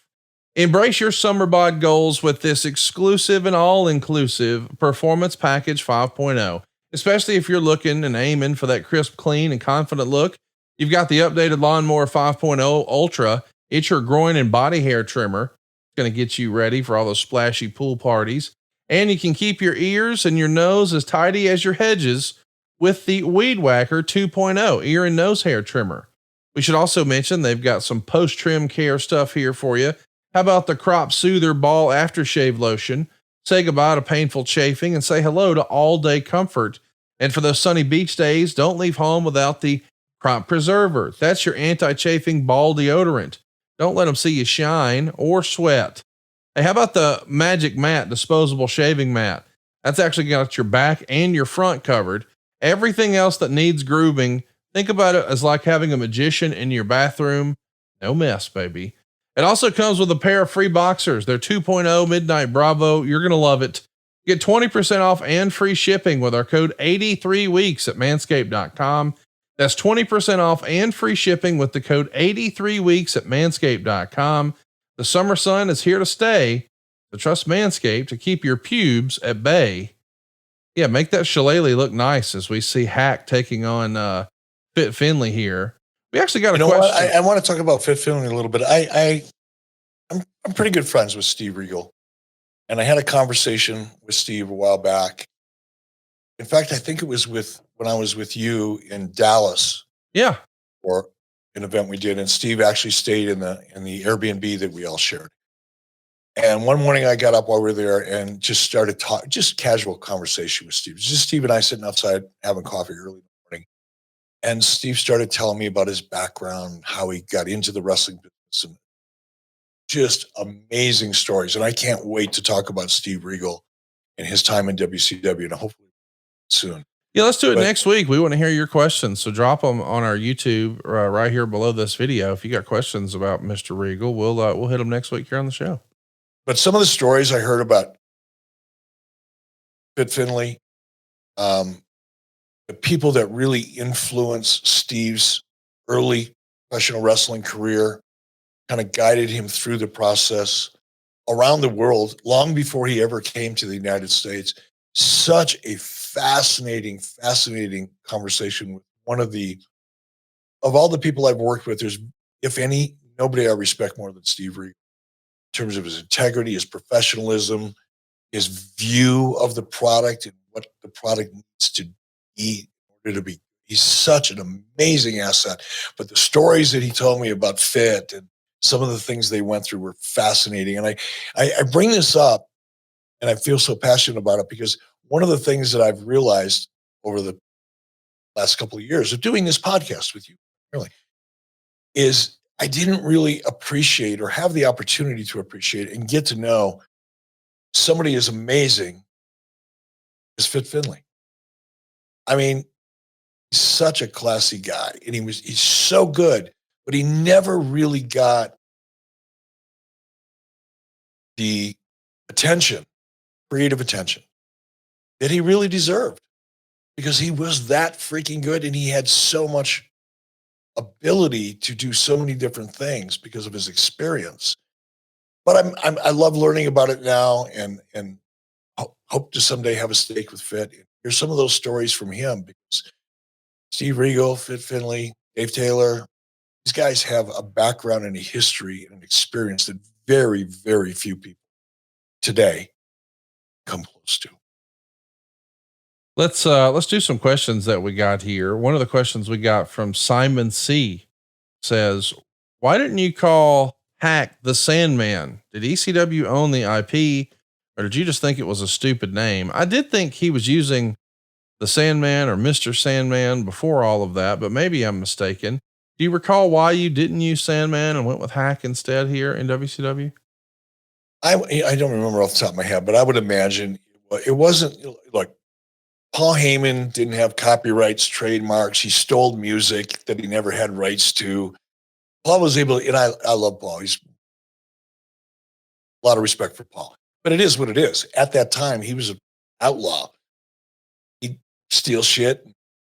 Embrace your summer bod goals with this exclusive and all-inclusive Performance Package 5.0, especially if you're looking and aiming for that crisp, clean, and confident look. You've got the updated Lawnmower 5.0 Ultra. It's your groin and body hair trimmer. It's going to get you ready for all those splashy pool parties. And you can keep your ears and your nose as tidy as your hedges with the Weed Whacker 2.0 ear and nose hair trimmer. We should also mention they've got some post-trim care stuff here for you. How about the Crop Soother Ball Aftershave Lotion? Say goodbye to painful chafing and say hello to all-day comfort. And for those sunny beach days, don't leave home without the Crop Preserver. That's your anti-chafing ball deodorant. Don't let them see you shine or sweat. Hey, how about the Magic Mat disposable shaving mat? That's actually got your back and your front covered. Everything else that needs grooming, think about it as like having a magician in your bathroom. No mess, baby. It also comes with a pair of free boxers. They're 2.0 Midnight Bravo. You're going to love it. Get 20% off and free shipping with our code 83weeks at manscaped.com. That's 20% off and free shipping with the code 83weeks at manscaped.com. The summer sun is here to stay. So trust Manscaped to keep your pubes at bay. Yeah, make that shillelagh look nice as we see Hack taking on Fit Finley here. We actually got a question. I want to talk about Fit Finley a little bit. I'm pretty good friends with Steve Regal, and I had a conversation with Steve a while back. In fact, I think it was when I was with you in Dallas. Yeah. For an event we did, and Steve actually stayed in the Airbnb that we all shared. And one morning I got up while we were there and just started talking, just casual conversation with Steve. It was just Steve and I sitting outside having coffee early in the morning. And Steve started telling me about his background, how he got into the wrestling business, and just amazing stories. And I can't wait to talk about Steve Regal and his time in WCW, and hopefully soon. Yeah, let's do it next week. We want to hear your questions. So drop them on our YouTube right here below this video. If you got questions about Mr. Regal, we'll hit them next week here on the show. But some of the stories I heard about Fit Finley, the people that really influenced Steve's early professional wrestling career, kind of guided him through the process around the world long before he ever came to the United States. Such a fascinating conversation with one of all the people I've worked with. There's, if any, nobody I respect more than Steve Regal in terms of his integrity, his professionalism, his view of the product and what the product needs to be in order to be. He's such an amazing asset. But the stories that he told me about Fit and some of the things they went through were fascinating. And I bring this up, and I feel so passionate about it because one of the things that I've realized over the last couple of years of doing this podcast with you, really, is I didn't really appreciate or have the opportunity to appreciate and get to know somebody as amazing as Fit Finley. I mean, he's such a classy guy, and he's so good, but he never really got the attention, creative attention that he really deserved, because he was that freaking good and he had so much ability to do so many different things because of his experience. But I love learning about it now, and hope to someday have a steak with Fit. Here's some of those stories from him, because Steve Regal, Fit Finley, Dave Taylor, these guys have a background and a history and an experience that very, very few people today come close to. Let's do some questions that we got here. One of the questions we got from Simon C says, why didn't you call Hack the Sandman. Did ECW own the IP, or did you just think it was a stupid name? I did think he was using the Sandman or Mr. Sandman before all of that, but maybe I'm mistaken. Do you recall why you didn't use Sandman and went with Hack instead here in WCW? I don't remember off the top of my head, but I would imagine it wasn't like Paul Heyman didn't have copyrights, trademarks. He stole music that he never had rights to. Paul was able to, and I love Paul. He's a lot of respect for Paul, but it is what it is. At that time, he was an outlaw. He'd steal shit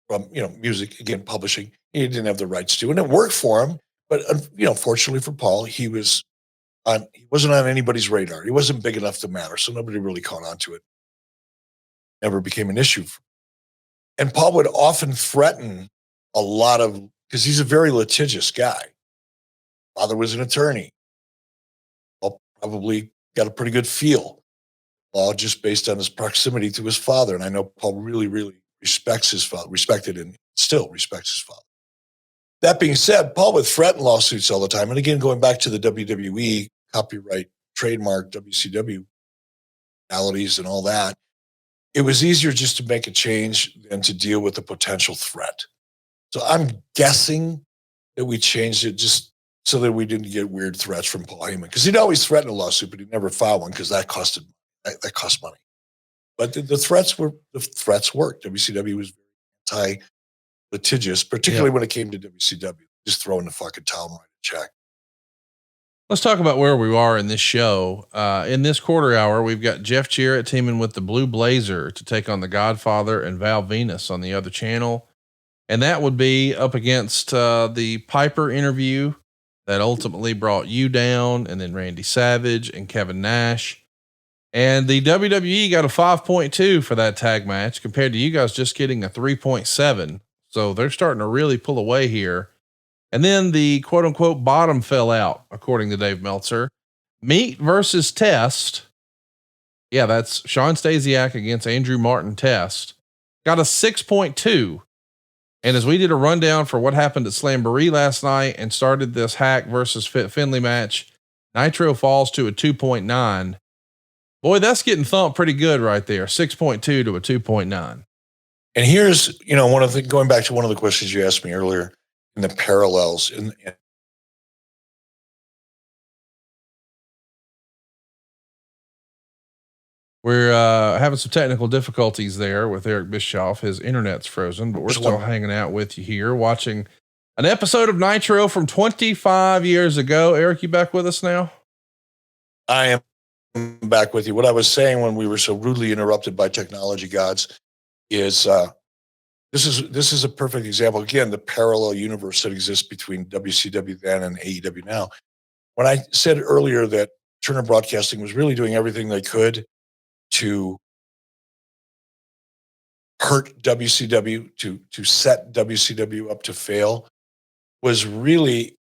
from, music, again, publishing. He didn't have the rights to, and it worked for him. But, fortunately for Paul, he wasn't on anybody's radar. He wasn't big enough to matter. So nobody really caught on to it. Never became an issue. And Paul would often threaten because he's a very litigious guy. Father was an attorney. Paul probably got a pretty good feel. Law just based on his proximity to his father. And I know Paul really, really respected and still respects his father. That being said, Paul would threaten lawsuits all the time. And again, going back to the WWE copyright, trademark, WCW realities and all that, it was easier just to make a change than to deal with a potential threat. So I'm guessing that we changed it just so that we didn't get weird threats from Paul Heyman, because he'd always threaten a lawsuit, but he'd never file one because that cost money. But the threats worked. WCW was very anti-litigious, particularly when it came to WCW, just throwing the fucking towel and writing a check. Let's talk about where we are in this show. In this quarter hour, we've got Jeff Jarrett teaming with the Blue Blazer to take on the Godfather and Val Venus on the other channel. And that would be up against the Piper interview that ultimately brought you down, and then Randy Savage and Kevin Nash. And the WWE got a 5.2 for that tag match compared to you guys just getting a 3.7. So they're starting to really pull away here. And then the quote unquote bottom fell out, according to Dave Meltzer. Meat versus Test. Yeah, that's Sean Stasiak against Andrew Martin Test. Got a 6.2. And as we did a rundown for what happened at Slamboree last night and started this Hack versus Fit Finley match, Nitro falls to a 2.9. Boy, that's getting thumped pretty good right there. 6.2 to a 2.9. And here's, going back to one of the questions you asked me earlier, in the parallels we're having some technical difficulties there with Eric Bischoff. His internet's frozen, but we're still hanging out with you here watching an episode of Nitro from 25 years ago. Eric, you back with us now? I am back with you. What I was saying when we were so rudely interrupted by technology gods is this is a perfect example. Again, the parallel universe that exists between WCW then and AEW now. When I said earlier that Turner Broadcasting was really doing everything they could to hurt WCW, to set WCW up to fail, was really,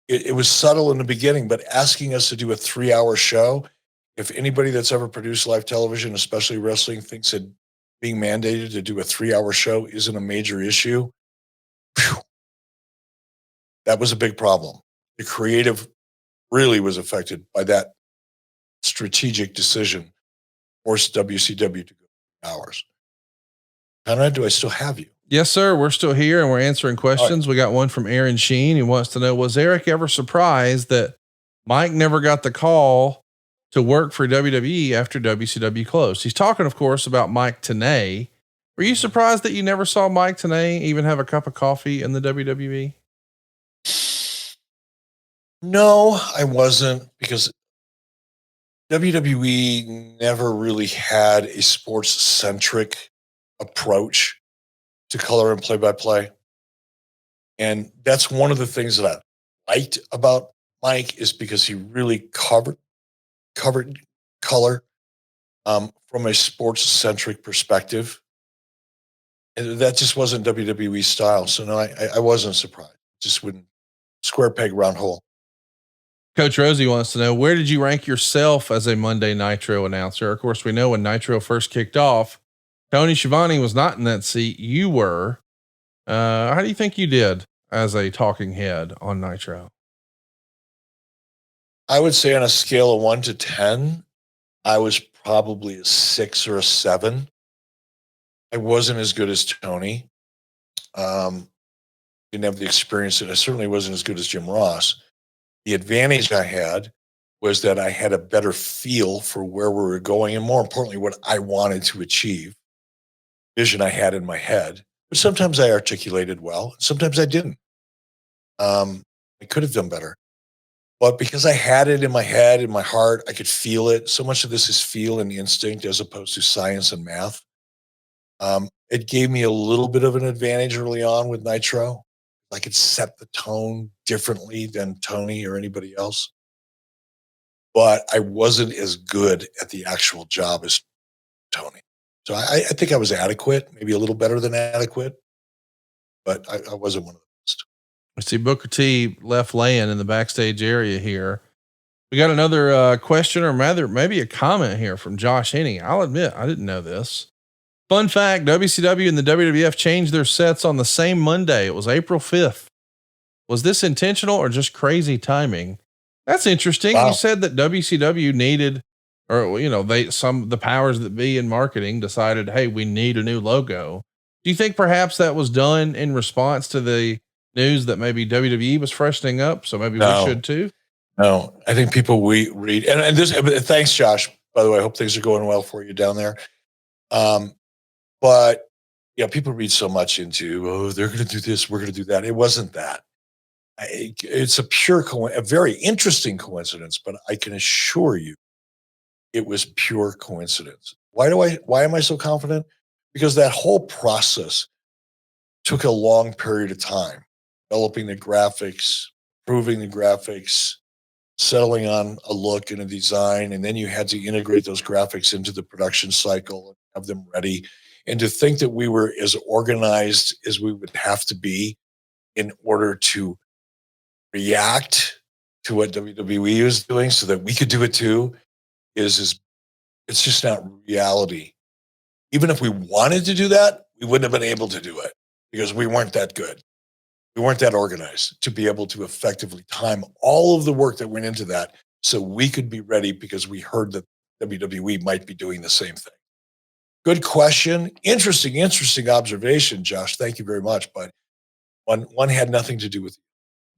it was subtle in the beginning, but asking us to do a 3-hour show, if anybody that's ever produced live television, especially wrestling, thinks that being mandated to do a 3-hour show isn't a major issue, that was a big problem. The creative really was affected by that strategic decision, forced WCW to go 3 hours. Conrad, do I still have you? Yes, sir. We're still here and we're answering questions. Right. We got one from Aaron Sheen. He wants to know, was Eric ever surprised that Mike never got the call to work for WWE after WCW closed? He's talking, of course, about Mike Tenay. Were you surprised that you never saw Mike Tenay even have a cup of coffee in the WWE? No, I wasn't, because WWE never really had a sports-centric approach to color and play-by-play. And that's one of the things that I liked about Mike, is because he really covered color from a sports-centric perspective. And that just wasn't WWE style. So no, I wasn't surprised. Just wouldn't. Square peg, round hole. Coach Rosie wants to know, where did you rank yourself as a Monday Nitro announcer? Of course, we know when Nitro first kicked off, Tony Schiavone was not in that seat. You were. How do you think you did as a talking head on Nitro? I would say on a scale of 1 to 10, I was probably a 6 or a 7. I wasn't as good as Tony. Didn't have the experience, and I certainly wasn't as good as Jim Ross. The advantage I had was that I had a better feel for where we were going, and more importantly, what I wanted to achieve, vision I had in my head. But sometimes I articulated well, sometimes I didn't. I could have done better. But because I had it in my head, in my heart, I could feel it. So much of this is feel and instinct as opposed to science and math. It gave me a little bit of an advantage early on with Nitro. I could set the tone differently than Tony or anybody else. But I wasn't as good at the actual job as Tony. So I think I was adequate, maybe a little better than adequate, but I wasn't one of the best. I see Booker T left laying in the backstage area here. We got another question, or rather maybe a comment here from Josh Henning. I'll admit, I didn't know this. Fun fact, WCW and the WWF changed their sets on the same Monday. It was April 5th. Was this intentional or just crazy timing? That's interesting. Wow. You said that WCW needed, or, the powers that be in marketing decided, hey, we need a new logo. Do you think perhaps that was done in response to the news that maybe WWE was freshening up? So maybe we should too. No, I think people we read, and this, thanks, Josh, by the way. I hope things are going well for you down there. But yeah, people read so much into, oh, they're going to do this, we're going to do that. It wasn't that. It's a very interesting coincidence, but I can assure you it was pure coincidence. Why am I so confident? Because that whole process took a long period of time, developing the graphics, proving the graphics, settling on a look and a design, and then you had to integrate those graphics into the production cycle and have them ready. And to think that we were as organized as we would have to be in order to react to what WWE was doing so that we could do it too is it's just not reality. Even if we wanted to do that, we wouldn't have been able to do it because we weren't that good. We weren't that organized to be able to effectively time all of the work that went into that so we could be ready because we heard that WWE might be doing the same thing. Good question. Interesting observation, Josh. Thank you very much. But one had nothing to do with it.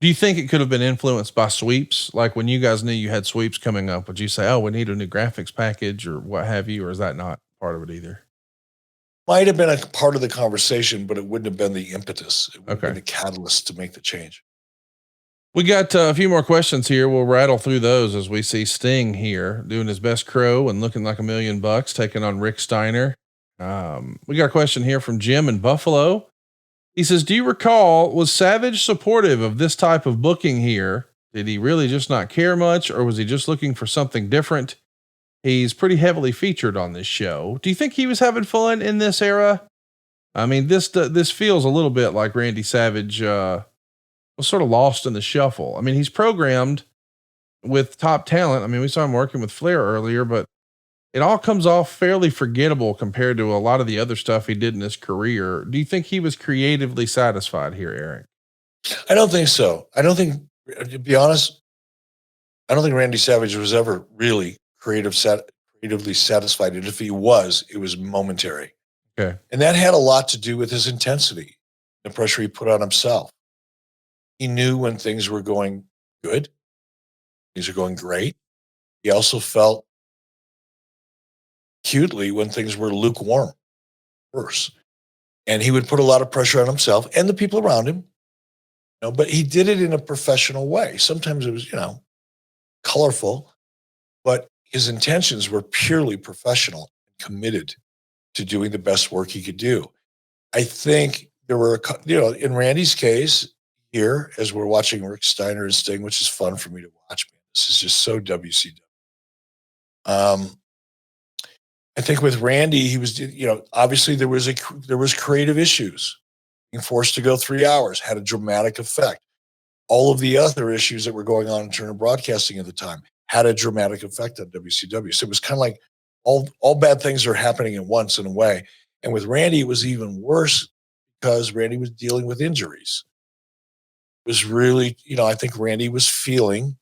Do you think it could have been influenced by sweeps? Like when you guys knew you had sweeps coming up, would you say, oh, we need a new graphics package or what have you? Or is that not part of it either? Might have been a part of the conversation, but it wouldn't have been the impetus. It would have been the catalyst to make the change. We got a few more questions here. We'll rattle through those as we see Sting here doing his best crow and looking like $1 million, taking on Rick Steiner. We got a question here from Jim in Buffalo. He says, do you recall, was Savage supportive of this type of booking here? Did he really just not care much, or was he just looking for something different? He's pretty heavily featured on this show. Do you think he was having fun in this era? I mean, this feels a little bit like Randy Savage was sort of lost in the shuffle. I mean, he's programmed with top talent. I mean, we saw him working with Flair earlier, but it all comes off fairly forgettable compared to a lot of the other stuff he did in his career. Do you think he was creatively satisfied here, Eric? I don't think so. To be honest, I don't think Randy Savage was ever really creatively satisfied. And if he was, it was momentary. Okay. And that had a lot to do with his intensity, the pressure he put on himself. He knew when things were going good, things are going great. He also felt acutely when things were lukewarm, worse. And he would put a lot of pressure on himself and the people around him, but he did it in a professional way. Sometimes it was, colorful, but his intentions were purely professional and committed to doing the best work he could do. I think there were, in Randy's case here, as we're watching Rick Steiner and Sting, which is fun for me to watch, man. This is just so WCW. I think with Randy, he was, obviously there was creative issues. Being forced to go 3 hours had a dramatic effect. All of the other issues that were going on in terms of broadcasting at the time had a dramatic effect on WCW. So it was kind of like all bad things are happening at once in a way. And with Randy, it was even worse because Randy was dealing with injuries. It was really, I think Randy was feeling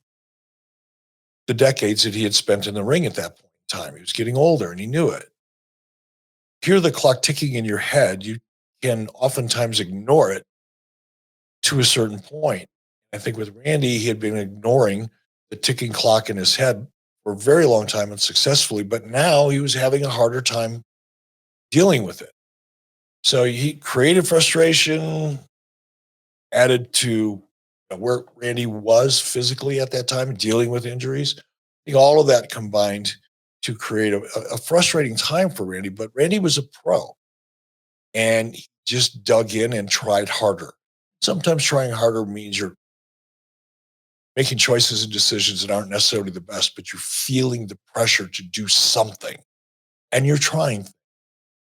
the decades that he had spent in the ring at that point in time. He was getting older and he knew it. Hear the clock ticking in your head, you can oftentimes ignore it to a certain point. I think with Randy, he had been ignoring the ticking clock in his head for a very long time and successfully, but now he was having a harder time dealing with it. So he created frustration, added to where Randy was physically at that time, dealing with injuries. I think all of that combined to create a frustrating time for Randy, but Randy was a pro and he just dug in and tried harder. Sometimes trying harder means you're making choices and decisions that aren't necessarily the best, but you're feeling the pressure to do something and you're trying,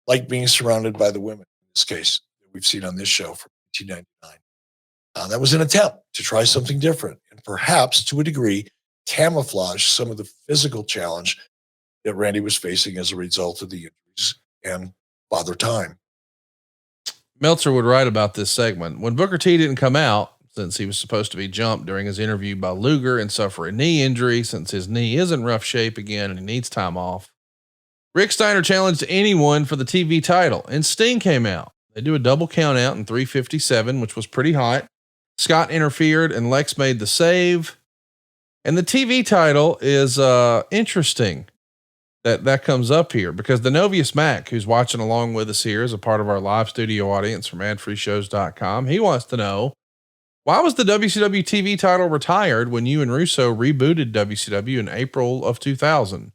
like being surrounded by the women in this case that we've seen on this show from 1999. That was an attempt to try something different and perhaps to a degree camouflage some of the physical challenge that Randy was facing as a result of the injuries and Father Time. Meltzer would write about this segment. When Booker T didn't come out, since he was supposed to be jumped during his interview by Luger and suffer a knee injury since his knee is in rough shape again and he needs time off, Rick Steiner challenged anyone for the TV title and Sting came out. They do a double count out in 357, which was pretty hot. Scott interfered and Lex made the save. And the TV title is interesting that comes up here because the Novius Mac, who's watching along with us here as a part of our live studio audience from adfreeshows.com, he wants to know, why was the WCW TV title retired when you and Russo rebooted WCW in April of 2000?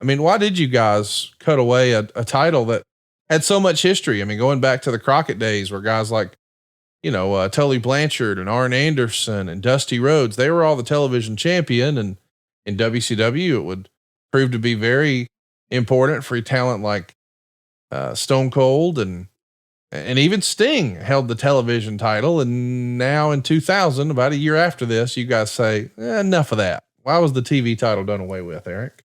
I mean, why did you guys cut away a title that had so much history? I mean, going back to the Crockett days where guys like, Tully Blanchard and Arn Anderson and Dusty Rhodes, they were all the television champion. And in WCW, it would prove to be very important for talent like Stone Cold and even Sting held the television title. And now in 2000, about a year after this, you guys say, enough of that. Why was the TV title done away with, Eric?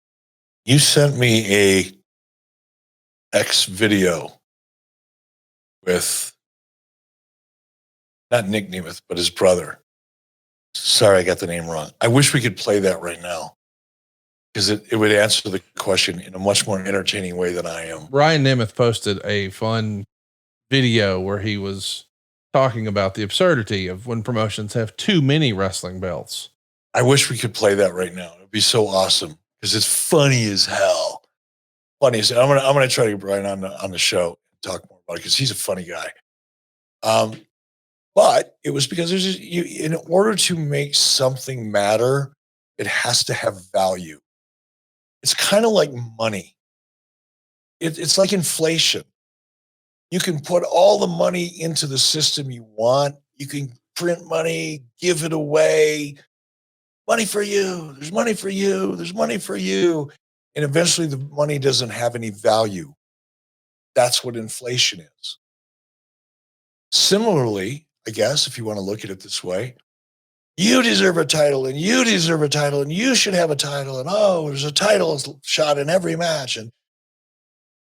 You sent me a X video with not Nick Nemeth, but his brother. Sorry, I got the name wrong. I wish we could play that right now because it would answer the question in a much more entertaining way than I am. Ryan Nemeth posted a fun video where he was talking about the absurdity of when promotions have too many wrestling belts. I wish we could play that right now. It'd be so awesome because it's funny as hell. Funny as hell. I'm gonna try to get Brian on the show and talk more about it because he's a funny guy. But it was because in order to make something matter, it has to have value. It's kind of like money. It's like inflation. You can put all the money into the system you want. You can print money, give it away. Money for you. There's money for you. There's money for you. And eventually the money doesn't have any value. That's what inflation is. Similarly, I guess, if you want to look at it this way, you deserve a title and you deserve a title and you should have a title. And there's a title shot in every match. And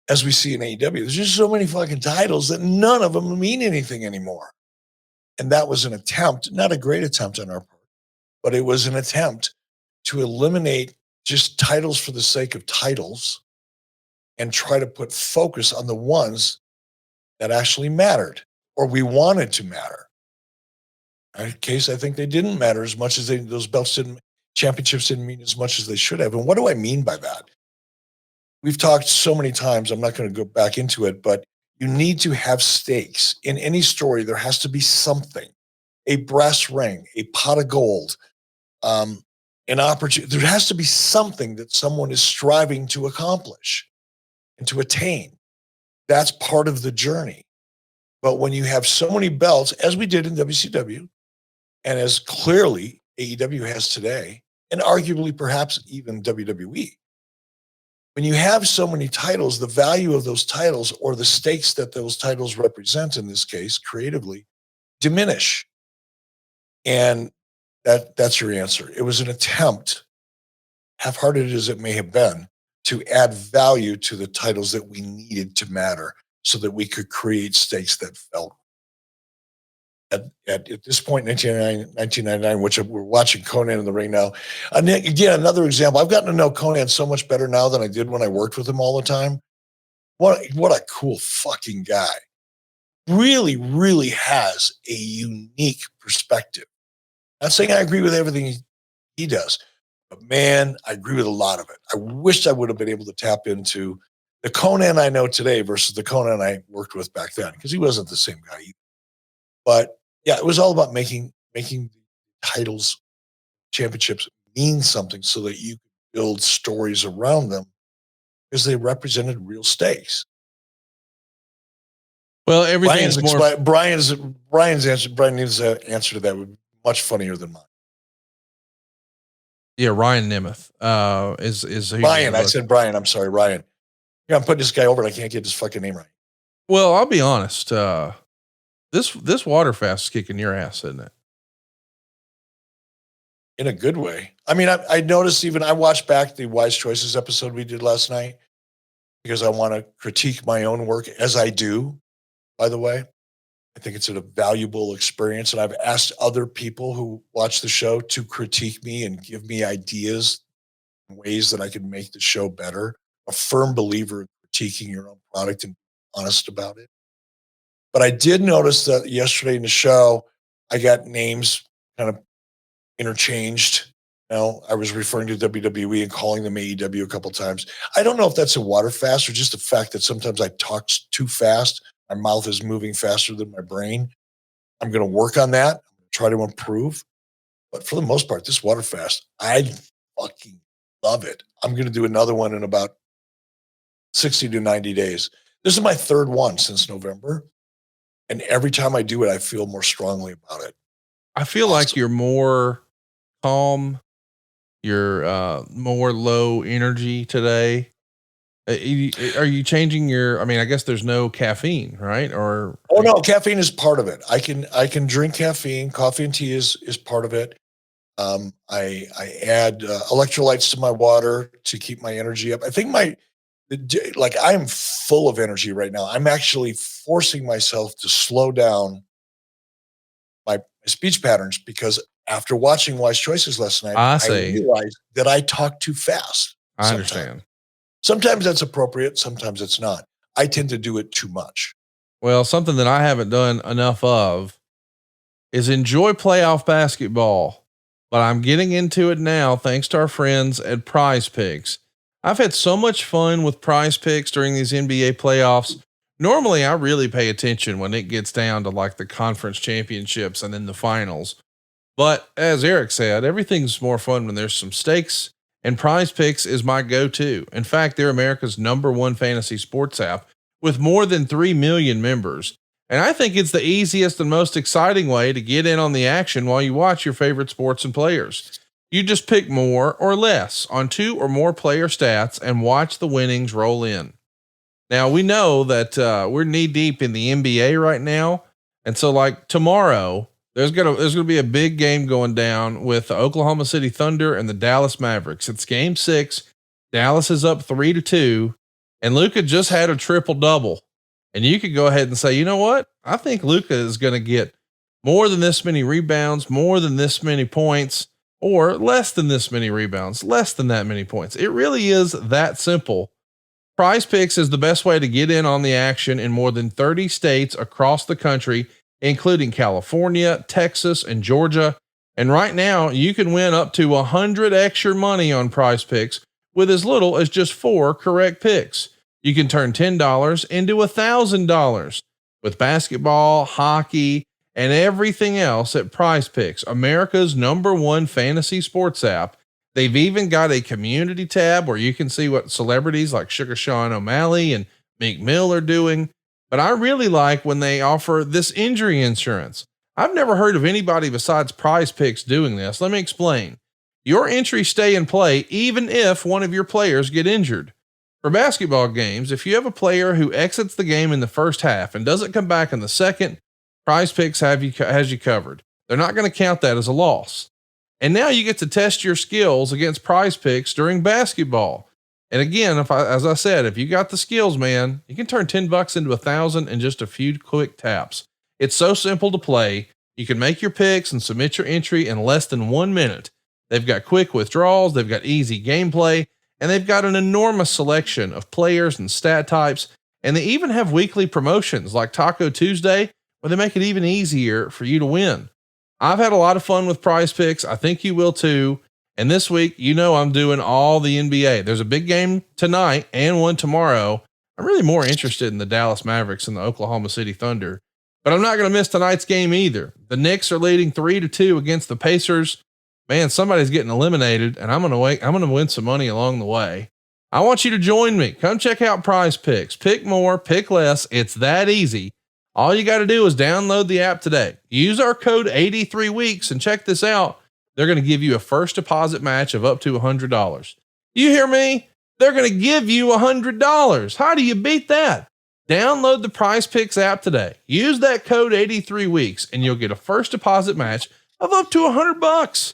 as we see in AEW, there's just so many fucking titles that none of them mean anything anymore. And that was an attempt, not a great attempt on our part, but it was an attempt to eliminate just titles for the sake of titles and try to put focus on the ones that actually mattered or we wanted to matter. In that case, I think they didn't matter as much as those championships didn't mean as much as they should have. And what do I mean by that? We've talked so many times, I'm not going to go back into it, but you need to have stakes. In any story, there has to be something, a brass ring, a pot of gold, an opportunity. There has to be something that someone is striving to accomplish and to attain. That's part of the journey. But when you have so many belts, as we did in WCW, and as clearly AEW has today, and arguably perhaps even WWE, when you have so many titles, the value of those titles or the stakes that those titles represent, in this case, creatively, diminish. And that's your answer. It was an attempt, half-hearted as it may have been, to add value to the titles that we needed to matter so that we could create stakes that felt. at this point, 1999, which we're watching Conan in the ring now. And again, another example. I've gotten to know Conan so much better now than I did when I worked with him all the time. What a cool fucking guy. Really, really has a unique perspective. Not saying I agree with everything he does, but man, I agree with a lot of it. I wish I would have been able to tap into the Conan I know today versus the Conan I worked with back then, because he wasn't the same guy either. But yeah, it was all about making titles, championships mean something so that you could build stories around them because they represented real stakes. Well, everything's Brian's answer. Brian needs an answer to that would be much funnier than mine. Yeah, Ryan Nemeth is Brian. I said Brian. I'm sorry, Ryan. Yeah, I'm putting this guy over and I can't get his fucking name right. Well, I'll be honest. This water fast is kicking your ass, isn't it? In a good way. I mean, I noticed I watched back the Wise Choices episode we did last night because I want to critique my own work, as I do, by the way. I think it's a valuable experience. And I've asked other people who watch the show to critique me and give me ideas and ways that I can make the show better. A firm believer in critiquing your own product and being honest about it. But I did notice that yesterday in the show, I got names kind of interchanged. I was referring to WWE and calling them AEW a couple of times. I don't know if that's a water fast or just the fact that sometimes I talk too fast. My mouth is moving faster than my brain. I'm going to work on that. I'm going to try to improve. But for the most part, this water fast, I fucking love it. I'm going to do another one in about 60 to 90 days. This is my third one since November. And every time I do it, I feel more strongly about it. I feel like you're more calm. You're more low energy today. Are you changing I guess there's no caffeine, right? Oh no, caffeine is part of it. I can drink caffeine. Coffee and tea is part of it. I add electrolytes to my water to keep my energy up. I think I'm full of energy right now. I'm actually forcing myself to slow down my speech patterns because after watching Wise Choices last night, I realized that I talk too fast. I understand. Sometimes that's appropriate. Sometimes it's not. I tend to do it too much. Well, something that I haven't done enough of is enjoy playoff basketball, but I'm getting into it now thanks to our friends at PrizePicks. I've had so much fun with PrizePicks during these NBA playoffs. Normally, I really pay attention when it gets down to like the conference championships and then the finals. But as Eric said, everything's more fun when there's some stakes, and PrizePicks is my go-to. In fact, they're America's #1 fantasy sports app with more than 3 million members. And I think it's the easiest and most exciting way to get in on the action while you watch your favorite sports and players. You just pick more or less on 2 or more player stats and watch the winnings roll in. Now we know that we're knee deep in the NBA right now. And so like tomorrow, there's going to be a big game going down with the Oklahoma City Thunder and the Dallas Mavericks. It's game 6. Dallas is up 3-2 and Luka just had a triple double. And you could go ahead and say, you know what? I think Luka is going to get more than this many rebounds, more than this many points, or less than this many rebounds, less than that many points. It really is that simple. PrizePicks is the best way to get in on the action in more than 30 states across the country, including California, Texas, and Georgia. And right now you can win up to 100 extra money on PrizePicks with as little as just 4 correct picks. You can turn $10 into $1,000 with basketball, hockey, and everything else at PrizePicks, America's #1 fantasy sports app. They've even got a community tab where you can see what celebrities like Sugar Sean O'Malley and Meek Mill are doing. But I really like when they offer this injury insurance. I've never heard of anybody besides PrizePicks doing this. Let me explain. Your entries stay in play even if one of your players get injured. For basketball games, if you have a player who exits the game in the first half and doesn't come back in the second, PrizePicks has you covered. They're not going to count that as a loss. And now you get to test your skills against PrizePicks during basketball. And again, as I said, if you got the skills, man, you can turn $10 into $1,000 in just a few quick taps. It's so simple to play. You can make your picks and submit your entry in less than 1 minute. They've got quick withdrawals, they've got easy gameplay, and they've got an enormous selection of players and stat types. And they even have weekly promotions like Taco Tuesday, where they make it even easier for you to win. I've had a lot of fun with PrizePicks. I think you will too. And this week, I'm doing all the NBA. There's a big game tonight and one tomorrow. I'm really more interested in the Dallas Mavericks and the Oklahoma City Thunder, but I'm not going to miss tonight's game either. The Knicks are leading 3-2 against the Pacers. Man, somebody's getting eliminated, and I'm going to win some money along the way. I want you to join me. Come check out PrizePicks. Pick more, pick less. It's that easy. All you got to do is download the app today. Use our code 83 weeks and check this out. They're going to give you a first deposit match of up to $100. You hear me? They're going to give you $100. How do you beat that? Download the PrizePicks app today. Use that code 83 weeks and you'll get a first deposit match of up to $100.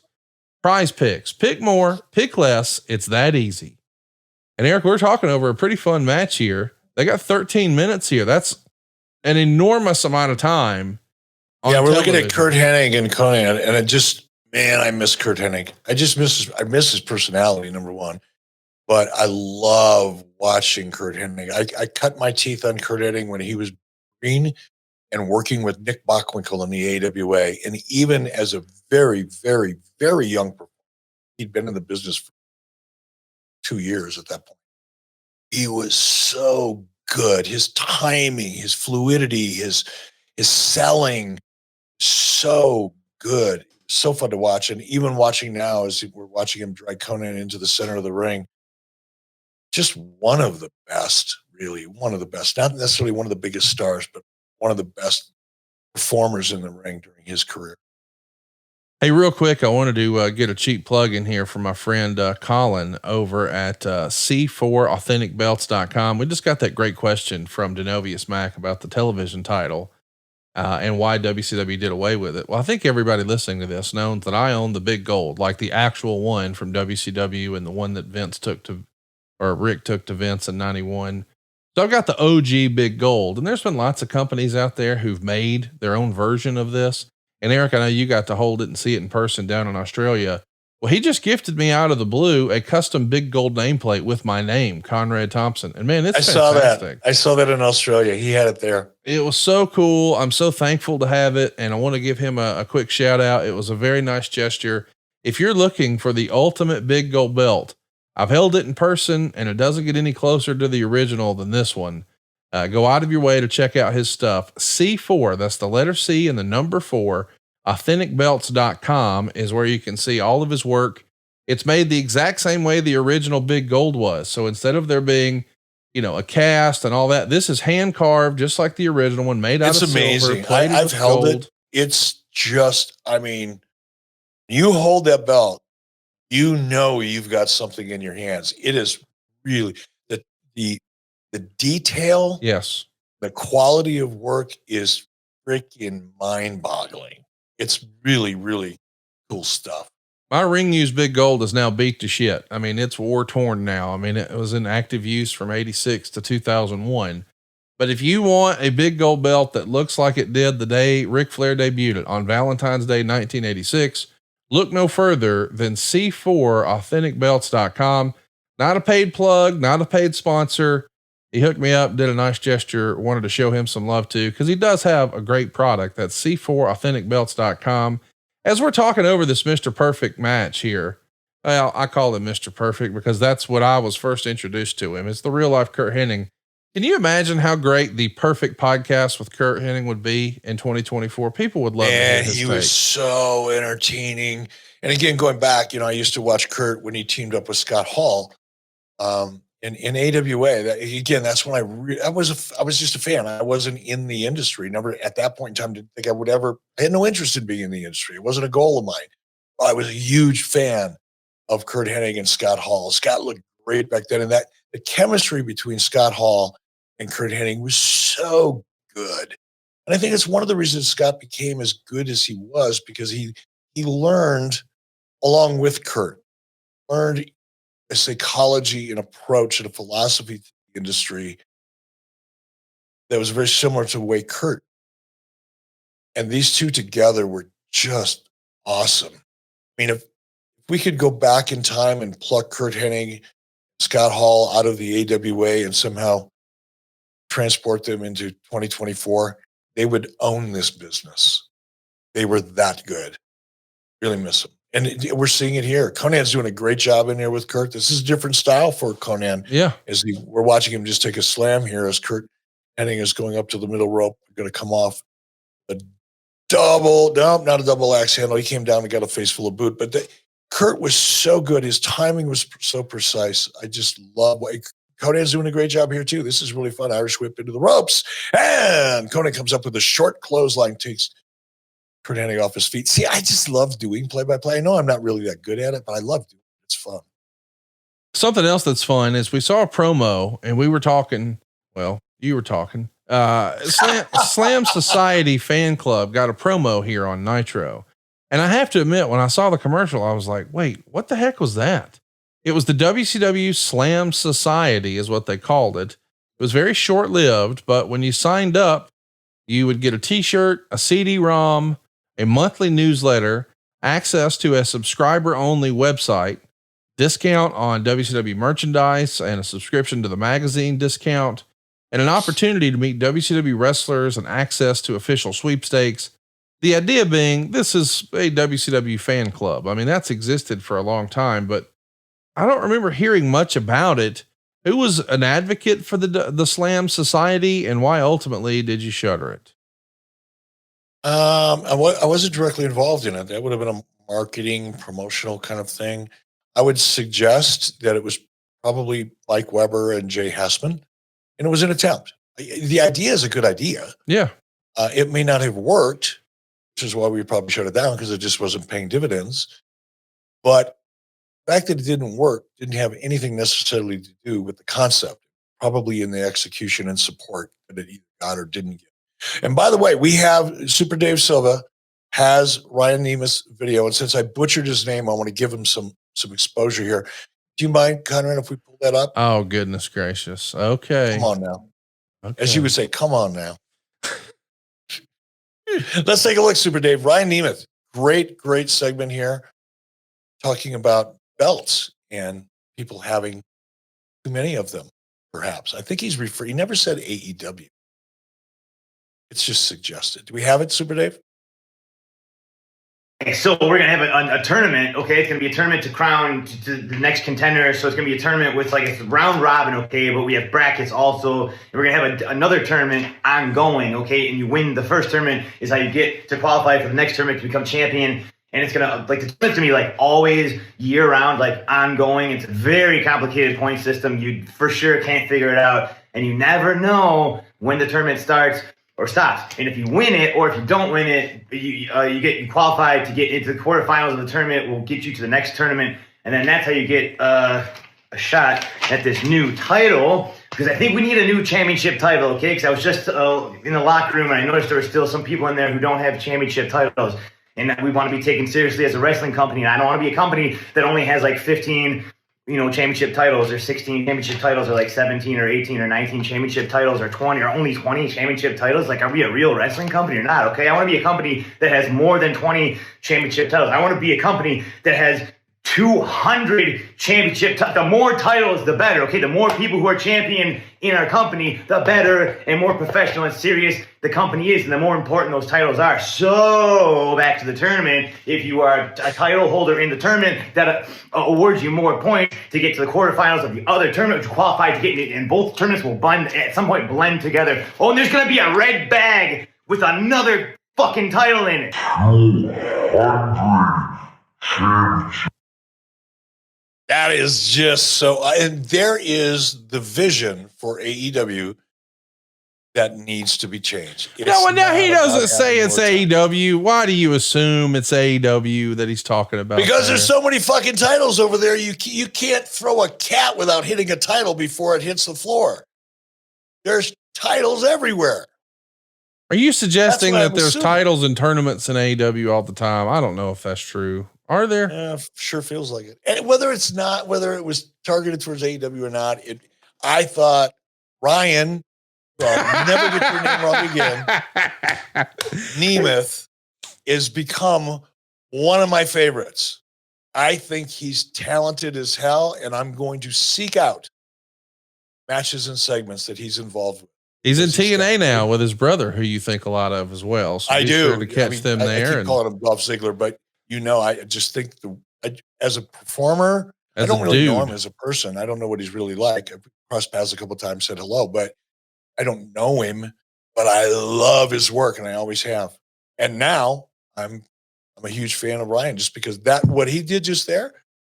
PrizePicks. Pick more, pick less. It's that easy. And Eric, we're talking over a pretty fun match here. They got 13 minutes here. That's an enormous amount of time. Yeah, we're looking at Curt Hennig and Conan, and I miss Curt Hennig. I miss his personality, number one. But I love watching Curt Hennig. I cut my teeth on Curt Hennig when he was green and working with Nick Bockwinkel in the AWA. And even as a very, very, very young performer, he'd been in the business for 2 years at that point. He was so good. His timing, his fluidity, his selling, so good. So fun to watch. And even watching now as we're watching him drag Conan into the center of the ring, just one of the best, really, one of the best. Not necessarily one of the biggest stars, but one of the best performers in the ring during his career. Hey, real quick, I wanted to get a cheap plug in here from my friend Colin over at C4AuthenticBelts.com. We just got that great question from Denovius Mac about the television title and why WCW did away with it. Well, I think everybody listening to this knows that I own the big gold, like the actual one from WCW and the one that Rick took to Vince in 91. So I've got the OG big gold, and there's been lots of companies out there who've made their own version of this. And Eric, I know you got to hold it and see it in person down in Australia. Well, he just gifted me out of the blue a custom big gold nameplate with my name, Conrad Thompson. And man, it's fantastic. I saw that in Australia. He had it there. It was so cool. I'm so thankful to have it. And I want to give him a quick shout out. It was a very nice gesture. If you're looking for the ultimate big gold belt, I've held it in person and it doesn't get any closer to the original than this one. Go out of your way to check out his stuff. C4, that's the letter C and the number 4, authenticbelts.com is where you can see all of his work. It's made the exact same way the original big gold was. So instead of there being, a cast and all that, this is hand carved, just like the original one, made out of amazing. silver. I've held it. It's just, you hold that belt, you've got something in your hands. It is really the detail. Yes. The quality of work is freaking mind boggling. It's really, really cool stuff. My ring used big gold is now beat to shit. It's war torn now. It was in active use from 86 to 2001. But if you want a big gold belt that looks like it did the day Ric Flair debuted it on Valentine's Day, 1986, look no further than C4AuthenticBelts.com. Not a paid plug, not a paid sponsor. He hooked me up, did a nice gesture, wanted to show him some love too, because he does have a great product. That's C4AuthenticBelts.com. As we're talking over this Mr. Perfect match here, well, I call him Mr. Perfect because that's what I was first introduced to him. It's the real life Curt Hennig. Can you imagine how great the Perfect podcast with Curt Hennig would be in 2024? People would love it. He was so entertaining. And again, going back, I used to watch Curt when he teamed up with Scott Hall. In AWA, that's when I was just a fan. I wasn't in the industry. Never at that point in time didn't think I had no interest in being in the industry. It wasn't a goal of mine. I was a huge fan of Curt Hennig and Scott Hall. Scott looked great back then. And the chemistry between Scott Hall and Curt Hennig was so good. And I think it's one of the reasons Scott became as good as he was, because he learned along with Curt, learned a psychology and approach and a philosophy to the industry that was very similar to the way Curt And these two together were just awesome. I mean, if we could go back in time and pluck Kurt Hennig, Scott Hall out of the AWA and somehow transport them into 2024, they would own this business. They were that good. Really miss them. And we're seeing it here. Conan's doing a great job in there with Kurt. This is a different style for Conan. Yeah. We're watching him just take a slam here as Kurt Hennig is going up to the middle rope, going to come off a not a double axe handle. He came down and got a face full of boot. But Kurt was so good. His timing was so precise. I just love what Conan's doing a great job here too. This is really fun. Irish whip into the ropes. And Conan comes up with a short clothesline, takes Kurt Hennig off his feet. See, I just love doing play-by-play. I know I'm not really that good at it, but I love doing it. It's fun. Something else that's fun is we saw a promo and we were talking. Well, you were talking. Slam Society fan club got a promo here on Nitro. And I have to admit, when I saw the commercial, I was like, wait, what the heck was that? It was the WCW Slam Society is what they called it. It was very short lived, but when you signed up, you would get a t-shirt, a CD-ROM, a monthly newsletter, access to a subscriber only website, discount on WCW merchandise and a subscription to the magazine discount, and an opportunity to meet WCW wrestlers and access to official sweepstakes. The idea being this is a WCW fan club. I mean, that's existed for a long time, but I don't remember hearing much about it. Who was an advocate for the Slam Society, and why ultimately did you shutter it? I wasn't directly involved in it. That would have been a marketing promotional kind of thing. I would suggest that it was probably Mike Weber and Jay Hessman, and it was an attempt. The idea is a good idea. Yeah. It may not have worked, which is why we probably shut it down because it just wasn't paying dividends. But the fact that it didn't work didn't have anything necessarily to do with the concept, probably in the execution and support that it either got or didn't get. And by the way, we have Super Dave Silva has Ryan Nemeth's video. And since I butchered his name, I want to give him some exposure here. Do you mind, Conrad, if we pull that up? Oh, goodness gracious. Okay. Come on now. Okay. As you would say, come on now. Let's take a look, Super Dave. Ryan Nemeth, great segment here, talking about belts and people having too many of them, perhaps. I think he never said AEW. It's just suggested. Do we have it, Super Dave? Okay, so we're going to have a tournament, okay? It's going to be a tournament to crown to the next contender. So it's going to be a tournament with, like, it's round robin, okay? But we have brackets also. And we're going to have another tournament ongoing, okay? And you win the first tournament is how you get to qualify for the next tournament to become champion. And it's going to, like, the tournament's going to be, like, always year-round, like, ongoing. It's a very complicated point system. You for sure can't figure it out. And you never know when the tournament starts or stops. And if you win it, or if you don't win it, you qualify to get into the quarterfinals of the tournament. Will get you to the next tournament, and then that's how you get a shot at this new title. Because I think we need a new championship title, okay? Because I was just in the locker room, and I noticed there were still some people in there who don't have championship titles, and we want to be taken seriously as a wrestling company. And I don't want to be a company that only has like 15. Championship titles, or 16 championship titles, or like 17 or 18 or 19 championship titles, or 20 or only 20 championship titles. Like, are we a real wrestling company or not? Okay, I want to be a company that has more than 20 championship titles. I want to be a company that has 200 championship titles. The more titles, the better. Okay, the more people who are champion in our company, the better and more professional and serious the company is, and the more important those titles are. So back to the tournament. If you are a title holder in the tournament, that awards you more points to get to the quarterfinals of the other tournament, to qualify to get in. And both tournaments will at some point blend together. Oh, and there's going to be a red bag with another fucking title in it. That is just so, and there is the vision for AEW that needs to be changed. Now he doesn't say it's AEW. Why do you assume it's AEW that he's talking about? Because there's so many fucking titles over there. You can't throw a cat without hitting a title before it hits the floor. There's titles everywhere. Are you suggesting that there's titles and tournaments in AEW all the time? I don't know if that's true. Are there? Yeah, sure feels like it. And whether it was targeted towards AEW or not, I thought Ryan Well, never get your name wrong again. Nemeth is become one of my favorites. I think he's talented as hell, and I'm going to seek out matches and segments that he's involved with. He's in TNA now with his brother, who you think a lot of as well. So I do. Sure to catch them there. I keep calling him Dolph Ziggler, but I just think as a performer, I don't really know him as a person. I don't know what he's really like. I've crossed paths a couple of times, said hello, but I don't know him. But I love his work, and I always have. And now I'm a huge fan of Ryan, just because what he did just there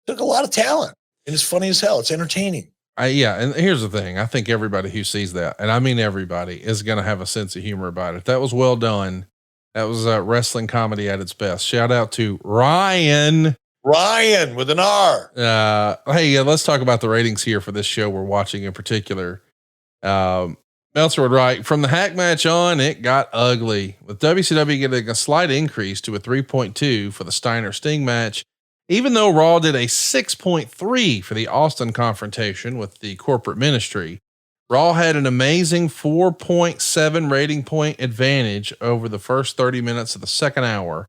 took a lot of talent, and it's funny as hell. It's entertaining. Yeah. And here's the thing. I think everybody who sees that, and I mean, everybody is going to have a sense of humor about it. That was well done. That was wrestling comedy at its best. Shout out to Ryan with an R. Hey, let's talk about the ratings here for this show we're watching in particular. Meltzer would write, from the hack match on, it got ugly, with WCW getting a slight increase to a 3.2 for the Steiner Sting match, even though Raw did a 6.3 for the Austin confrontation with the corporate ministry. Raw had an amazing 4.7 rating point advantage over the first 30 minutes of the second hour.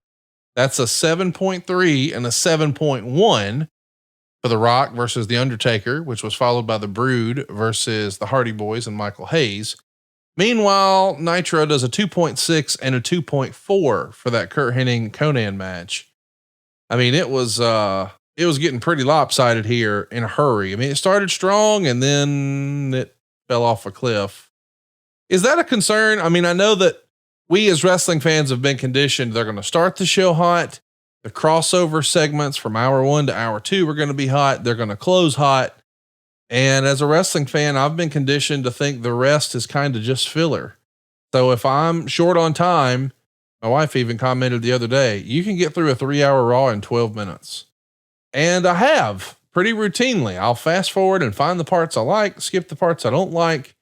That's a 7.3 and a 7.1 for The Rock versus The Undertaker, which was followed by The Brood versus the Hardy Boys and Michael Hayes. Meanwhile, Nitro does a 2.6 and a 2.4 for that Kurt Henning Conan match. I mean, it was getting pretty lopsided here in a hurry. I mean, it started strong and then it fell off a cliff. Is that a concern? I mean, I know that we as wrestling fans have been conditioned. They're going to start the show hot. The crossover segments from hour 1 to hour 2 are going to be hot. They're going to close hot. And as a wrestling fan, I've been conditioned to think the rest is kind of just filler. So if I'm short on time, my wife even commented the other day, you can get through a 3-hour Raw in 12 minutes. And I have pretty routinely. I'll fast forward and find the parts I like, skip the parts I don't like.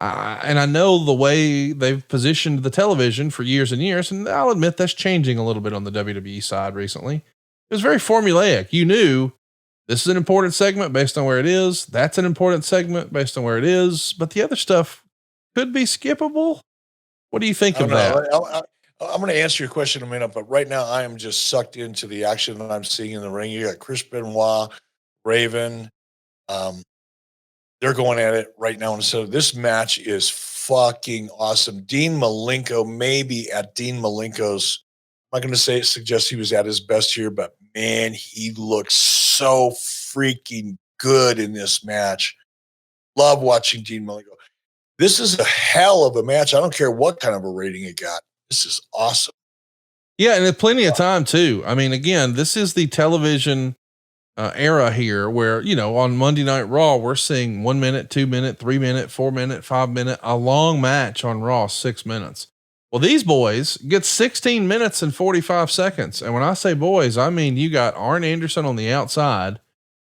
And I know the way they've positioned the television for years and years. And I'll admit that's changing a little bit on the WWE side recently. It was very formulaic. You knew this is an important segment based on where it is. That's an important segment based on where it is. But the other stuff could be skippable. What do you think of that? I'm going to answer your question in a minute, but right now I am just sucked into the action that I'm seeing in the ring. You got Chris Benoit, Raven. They're going at it right now. And so this match is fucking awesome. Dean Malenko, maybe at Dean Malenko's, I'm not going to suggest he was at his best here, but man, he looks so freaking good in this match. Love watching Dean Malenko. This is a hell of a match. I don't care what kind of a rating it got. This is awesome. Yeah. And plenty of time too. I mean, again, this is the television era here where, on Monday Night Raw, we're seeing 1 minute, 2 minute, 3 minute, 4 minute, 5 minute, a long match on Raw, 6 minutes. Well, these boys get 16 minutes and 45 seconds. And when I say boys, I mean, you got Arn Anderson on the outside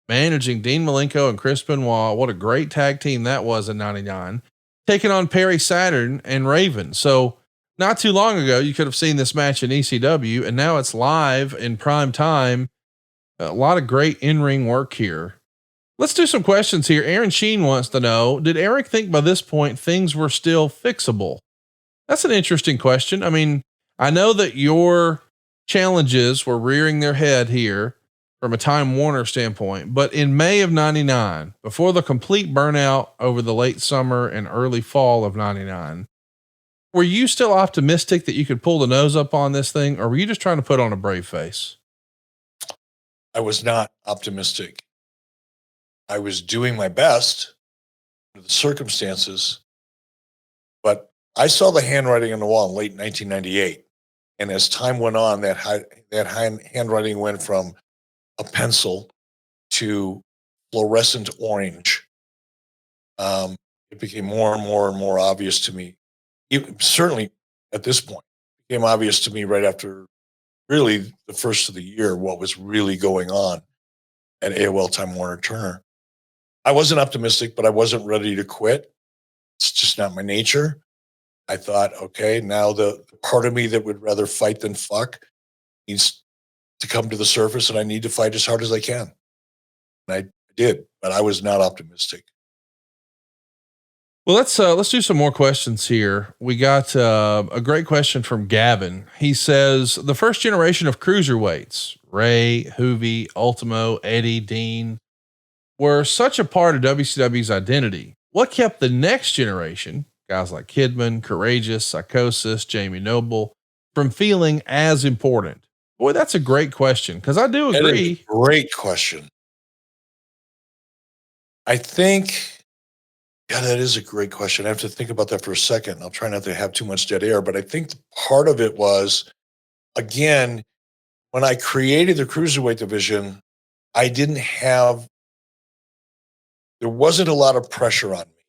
managing Dean Malenko and Chris Benoit. What a great tag team that was in 99, taking on Perry Saturn and Raven. So not too long ago, you could have seen this match in ECW, and now it's live in prime time. A lot of great in-ring work here. Let's do some questions here. Aaron Sheen wants to know, did Eric think by this point things were still fixable? That's an interesting question. I mean, I know that your challenges were rearing their head here from a Time Warner standpoint, but in May of 99, before the complete burnout over the late summer and early fall of 99, were you still optimistic that you could pull the nose up on this thing, or were you just trying to put on a brave face? I was not optimistic. I was doing my best under the circumstances, but I saw the handwriting on the wall in late 1998. And as time went on, that handwriting went from a pencil to fluorescent orange. It became more and more and more obvious to me. Certainly at this point, it became obvious to me right after really the first of the year, what was really going on at AOL Time Warner Turner. I wasn't optimistic, but I wasn't ready to quit. It's just not my nature. I thought, okay, now the part of me that would rather fight than fuck needs to come to the surface, and I need to fight as hard as I can. And I did, but I was not optimistic. Well, let's do some more questions here. We got a great question from Gavin. He says the first generation of cruiserweights, Ray, Hoovy, Ultimo, Eddie, Dean, were such a part of WCW's identity. What kept the next generation, guys like Kidman, Courageous, Psychosis, Jamie Noble, from feeling as important? Boy, that's a great question, because I do agree. Great question. I think, yeah, that is a great question. I have to think about that for a second. I'll try not to have too much dead air, but I think part of it was, again, when I created the cruiserweight division, there wasn't a lot of pressure on me.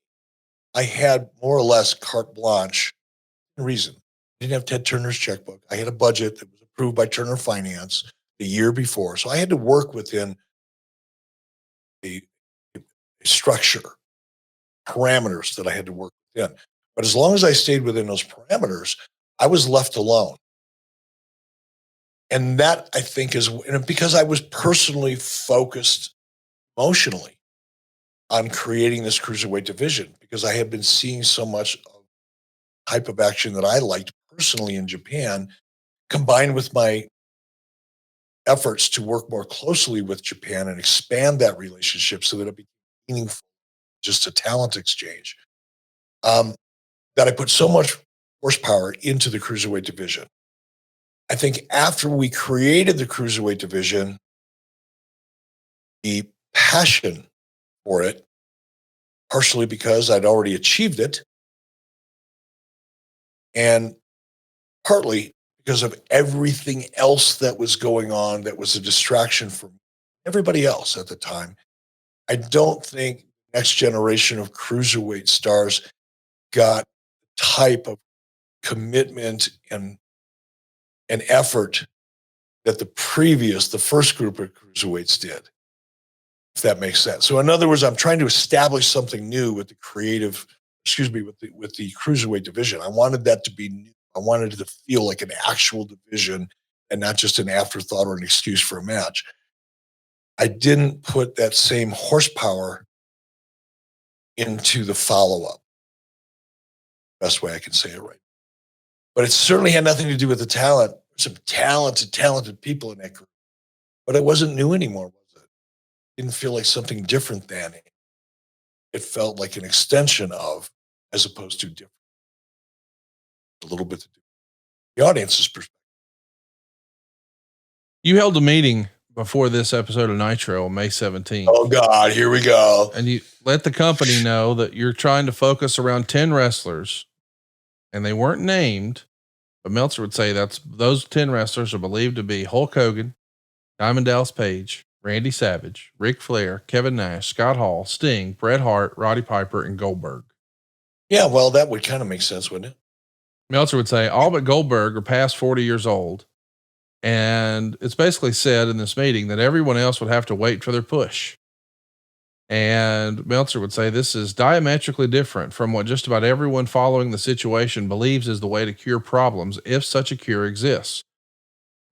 I had more or less carte blanche. Reason, I didn't have Ted Turner's checkbook. I had a budget that was approved by Turner Finance the year before. So I had to work within a structure, parameters that I had to work within. But as long as I stayed within those parameters, I was left alone. And that, I think, is because I was personally focused emotionally on creating this cruiserweight division, because I had been seeing so much of type of action that I liked personally in Japan, combined with my efforts to work more closely with Japan and expand that relationship so that it became meaningful, just a talent exchange, that I put so much horsepower into the cruiserweight division. I think after we created the cruiserweight division, the passion for it, partially because I'd already achieved it, and partly because of everything else that was going on that was a distraction from everybody else at the time. I don't think next generation of cruiserweight stars got the type of commitment and effort that the first group of cruiserweights did, if that makes sense. So in other words, I'm trying to establish something new with the cruiserweight division. I wanted that to be new. I wanted it to feel like an actual division and not just an afterthought or an excuse for a match. I didn't put that same horsepower into the follow-up. Best way I can say it right. But it certainly had nothing to do with the talent. Some talented people in that group. But it wasn't new anymore, was it? It didn't feel like something different than it. It felt like an extension of, as opposed to different. A little bit to do with the audience's perspective. You held a meeting before this episode of Nitro on May 17th. Oh God, here we go. And you let the company know that you're trying to focus around 10 wrestlers, and they weren't named, but Meltzer would say those 10 wrestlers are believed to be Hulk Hogan, Diamond Dallas Page, Randy Savage, Ric Flair, Kevin Nash, Scott Hall, Sting, Bret Hart, Roddy Piper, and Goldberg. Yeah, well, that would kind of make sense, wouldn't it? Meltzer would say all but Goldberg are past 40 years old. And it's basically said in this meeting that everyone else would have to wait for their push. And Meltzer would say this is diametrically different from what just about everyone following the situation believes is the way to cure problems, if such a cure exists.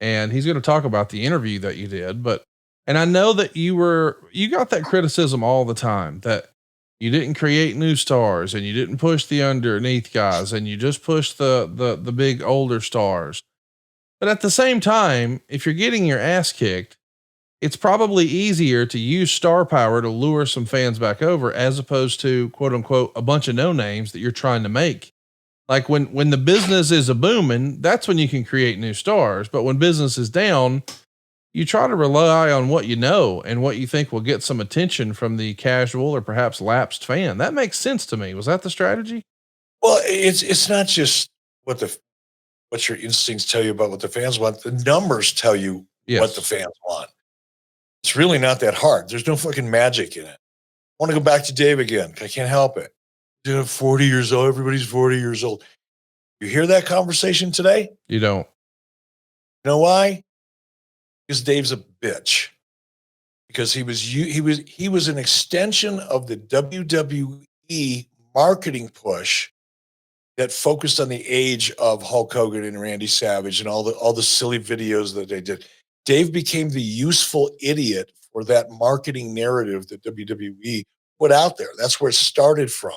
And he's going to talk about the interview that you did, and I know that you got that criticism all the time that you didn't create new stars and you didn't push the underneath guys and you just pushed the big older stars. But at the same time, if you're getting your ass kicked, it's probably easier to use star power to lure some fans back over, as opposed to quote unquote, a bunch of no names that you're trying to make. Like when the business is a booming, that's when you can create new stars. But when business is down, you try to rely on what you know and what you think will get some attention from the casual or perhaps lapsed fan. That makes sense to me. Was that the strategy? Well, it's not just what your instincts tell you about what the fans want. The numbers tell you what the fans want. It's really not that hard. There's no fucking magic in it. I want to go back to Dave again. I can't help it. Dude, 40 years old. Everybody's 40 years old. You hear that conversation today? You don't. You know why? Because Dave's a bitch. Because he was an extension of the WWE marketing push that focused on the age of Hulk Hogan and Randy Savage and all the silly videos that they did. Dave became the useful idiot for that marketing narrative that WWE put out there. That's where it started from.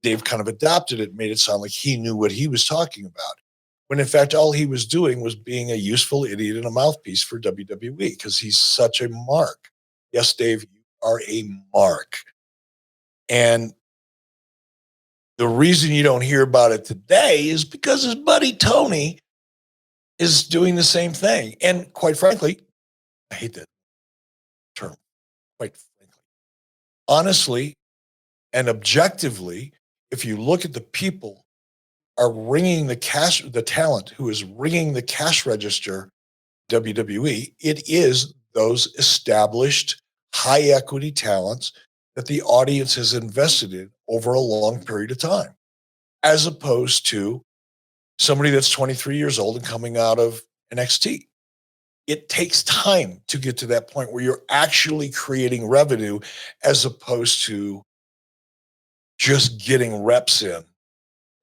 Dave kind of adopted it, made it sound like he knew what he was talking about. When in fact, all he was doing was being a useful idiot and a mouthpiece for WWE because he's such a mark. Yes, Dave, you are a mark. And the reason you don't hear about it today is because his buddy Tony is doing the same thing. And quite frankly, I hate that term, quite frankly. Honestly and objectively, if you look at the people are ringing the talent who is ringing the cash register, WWE, it is those established high equity talents that the audience has invested in over a long period of time, as opposed to somebody that's 23 years old and coming out of NXT. It takes time to get to that point where you're actually creating revenue as opposed to just getting reps in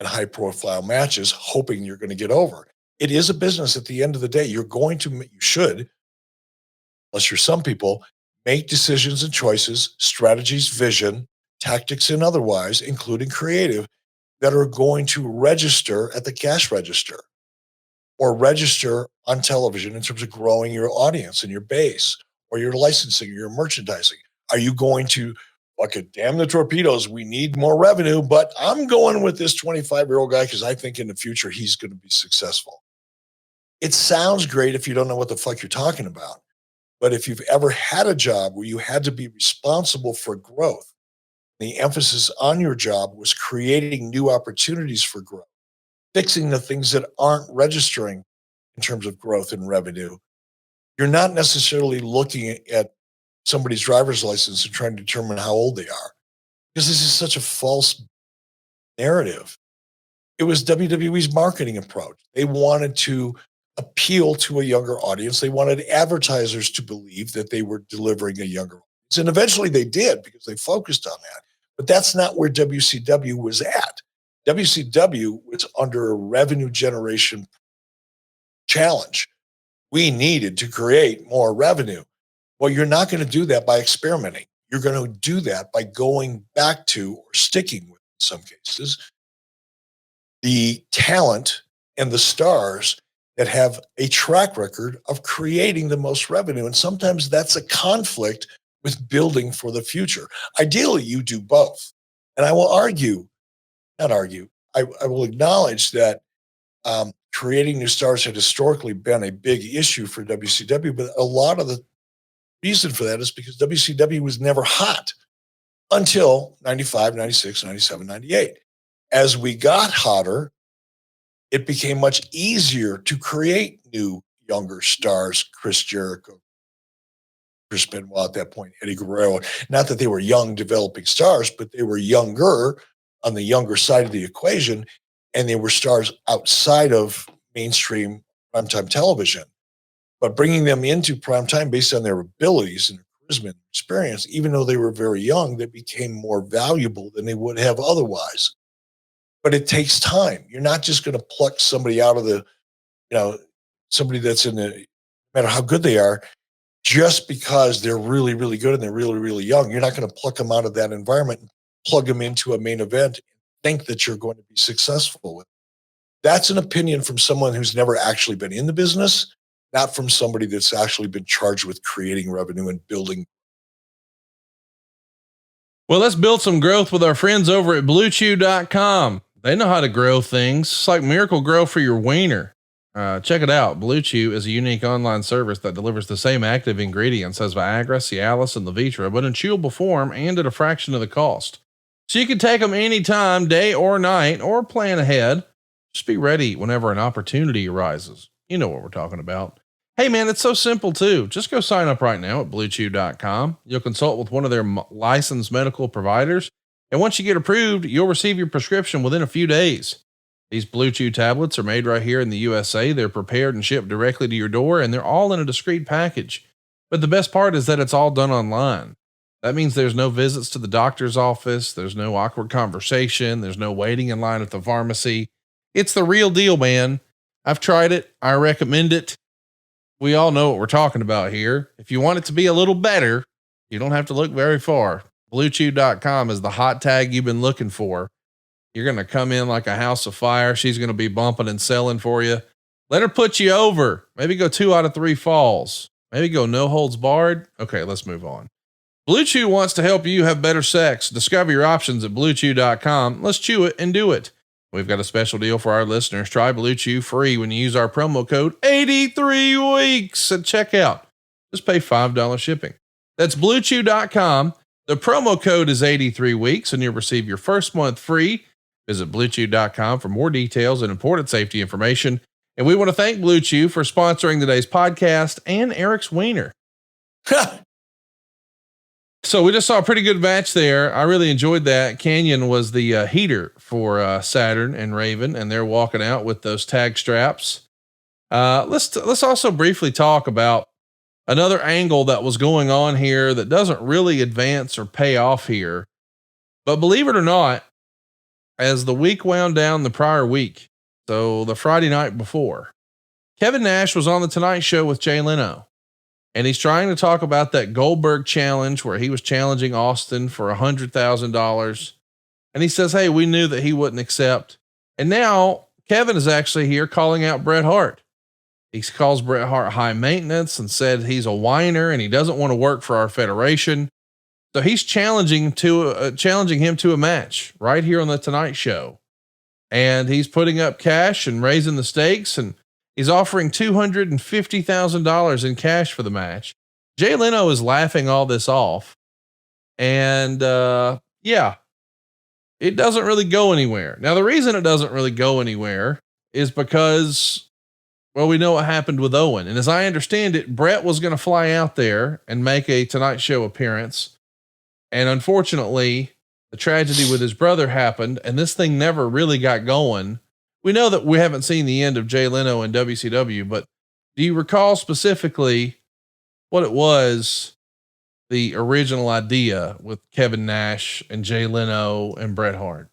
high profile matches, hoping you're going to get over. It is a business at the end of the day. You should, unless you're some people, make decisions and choices, strategies, vision, tactics, and otherwise, including creative, that are going to register at the cash register or register on television in terms of growing your audience and your base or your licensing or your merchandising. Are you going to damn the torpedoes, we need more revenue, but I'm going with this 25-year-old guy because I think in the future he's going to be successful. It sounds great if you don't know what the fuck you're talking about. But if you've ever had a job where you had to be responsible for growth, the emphasis on your job was creating new opportunities for growth, fixing the things that aren't registering in terms of growth and revenue, you're not necessarily looking at somebody's driver's license and trying to determine how old they are, because this is such a false narrative. It was WWE's marketing approach. They wanted to appeal to a younger audience. They wanted advertisers to believe that they were delivering a younger audience. And eventually they did because they focused on that. But that's not where WCW was at. WCW was under a revenue generation challenge. We needed to create more revenue. Well, you're not going to do that by experimenting. You're going to do that by going back to or sticking with, in some cases, the talent and the stars that have a track record of creating the most revenue. And sometimes that's a conflict with building for the future. Ideally, you do both. And I will I will acknowledge that creating new stars had historically been a big issue for WCW, but a lot of the reason for that is because WCW was never hot until 95, 96, 97, 98. As we got hotter, it became much easier to create new, younger stars, Chris Jericho, Chris Benoit at that point, Eddie Guerrero. Not that they were young, developing stars, but they were younger on the younger side of the equation, and they were stars outside of mainstream primetime television. But bringing them into primetime based on their abilities and charisma and experience, even though they were very young, they became more valuable than they would have otherwise. But it takes time. You're not just going to pluck somebody out of the, somebody that's in the, no matter how good they are, just because they're really, really good and they're really, really young. You're not going to pluck them out of that environment and plug them into a main event and think that you're going to be successful with it. That's an opinion from someone who's never actually been in the business, not from somebody that's actually been charged with creating revenue and building. Well, let's build some growth with our friends over at BlueChew.com. They know how to grow things. It's like Miracle Grow for your wiener. Check it out. Blue Chew is a unique online service that delivers the same active ingredients as Viagra, Cialis, and Levitra, but in chewable form and at a fraction of the cost. So you can take them anytime, day or night, or plan ahead. Just be ready whenever an opportunity arises. You know what we're talking about. Hey man, it's so simple too. Just go sign up right now at BlueChew.com. You'll consult with one of their licensed medical providers. And once you get approved, you'll receive your prescription within a few days. These Blue Chew tablets are made right here in the USA. They're prepared and shipped directly to your door, and they're all in a discreet package. But the best part is that it's all done online. That means there's no visits to the doctor's office. There's no awkward conversation. There's no waiting in line at the pharmacy. It's the real deal, man. I've tried it. I recommend it. We all know what we're talking about here. If you want it to be a little better, you don't have to look very far. BlueChew.com is the hot tag you've been looking for. You're going to come in like a house of fire. She's going to be bumping and selling for you. Let her put you over. Maybe go 2 out of 3 falls. Maybe go no holds barred. Okay, let's move on. Blue Chew wants to help you have better sex. Discover your options at bluechew.com. Let's chew it and do it. We've got a special deal for our listeners. Try Blue Chew free when you use our promo code 83 weeks at checkout. Just pay $5 shipping. That's bluechew.com. The promo code is 83 weeks and you'll receive your first month free. Visit bluechew.com for more details and important safety information. And we want to thank Blue Chew for sponsoring today's podcast and Eric's wiener. So we just saw a pretty good match there. I really enjoyed that. Canyon was the heater for Saturn and Raven, and they're walking out with those tag straps. Let's also briefly talk about another angle that was going on here that doesn't really advance or pay off here. But believe it or not, as the week wound down the prior week, so the Friday night before, Kevin Nash was on the Tonight Show with Jay Leno. And he's trying to talk about that Goldberg challenge where he was challenging Austin for $100,000. And he says, hey, we knew that he wouldn't accept. And now Kevin is actually here calling out Bret Hart. He calls Bret Hart high maintenance and said he's a whiner and he doesn't want to work for our federation. So he's challenging him to a match right here on the Tonight Show. And he's putting up cash and raising the stakes, and he's offering $250,000 in cash for the match. Jay Leno is laughing all this off. And, yeah, it doesn't really go anywhere. Now, the reason it doesn't really go anywhere is because, well, we know what happened with Owen. And as I understand it, Bret was going to fly out there and make a Tonight Show appearance. And unfortunately, the tragedy with his brother happened, and this thing never really got going. We know that we haven't seen the end of Jay Leno in WCW, but do you recall specifically what it was, the original idea with Kevin Nash and Jay Leno and Bret Hart?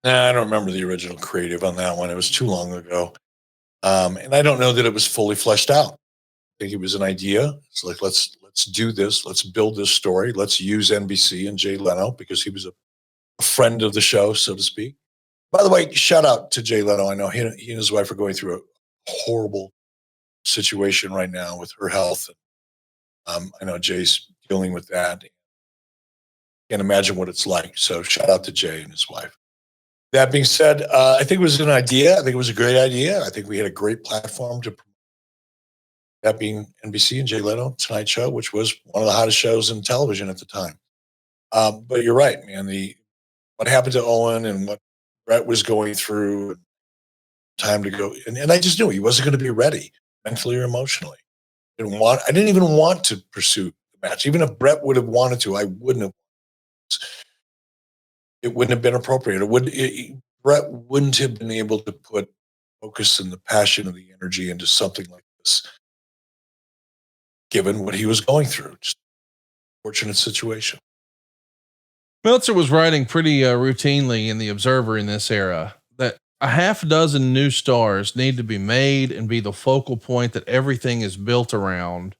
Nah, I don't remember the original creative on that one. It was too long ago. And I don't know that it was fully fleshed out. I think it was an idea. It's like, let's do this. Let's build this story. Let's use NBC and Jay Leno because he was a friend of the show, so to speak. By the way, shout out to Jay Leno. I know he and his wife are going through a horrible situation right now with her health. I know Jay's dealing with that. Can't imagine what it's like. So shout out to Jay and his wife. That being said, I think it was an idea. I think it was a great idea. I think we had a great platform to promote. That being NBC and Jay Leno Tonight Show, which was one of the hottest shows in television at the time. But you're right, man. What happened to Owen and what Bret was going through, time to go. And I just knew he wasn't going to be ready mentally or emotionally. I didn't even want to pursue the match. Even if Bret would have wanted to, I wouldn't have. It wouldn't have been appropriate. Bret wouldn't have been able to put focus and the passion and the energy into something like this, given what he was going through. Just a fortunate situation. Meltzer was writing pretty routinely in the Observer in this era that a half dozen new stars need to be made and be the focal point that everything is built around.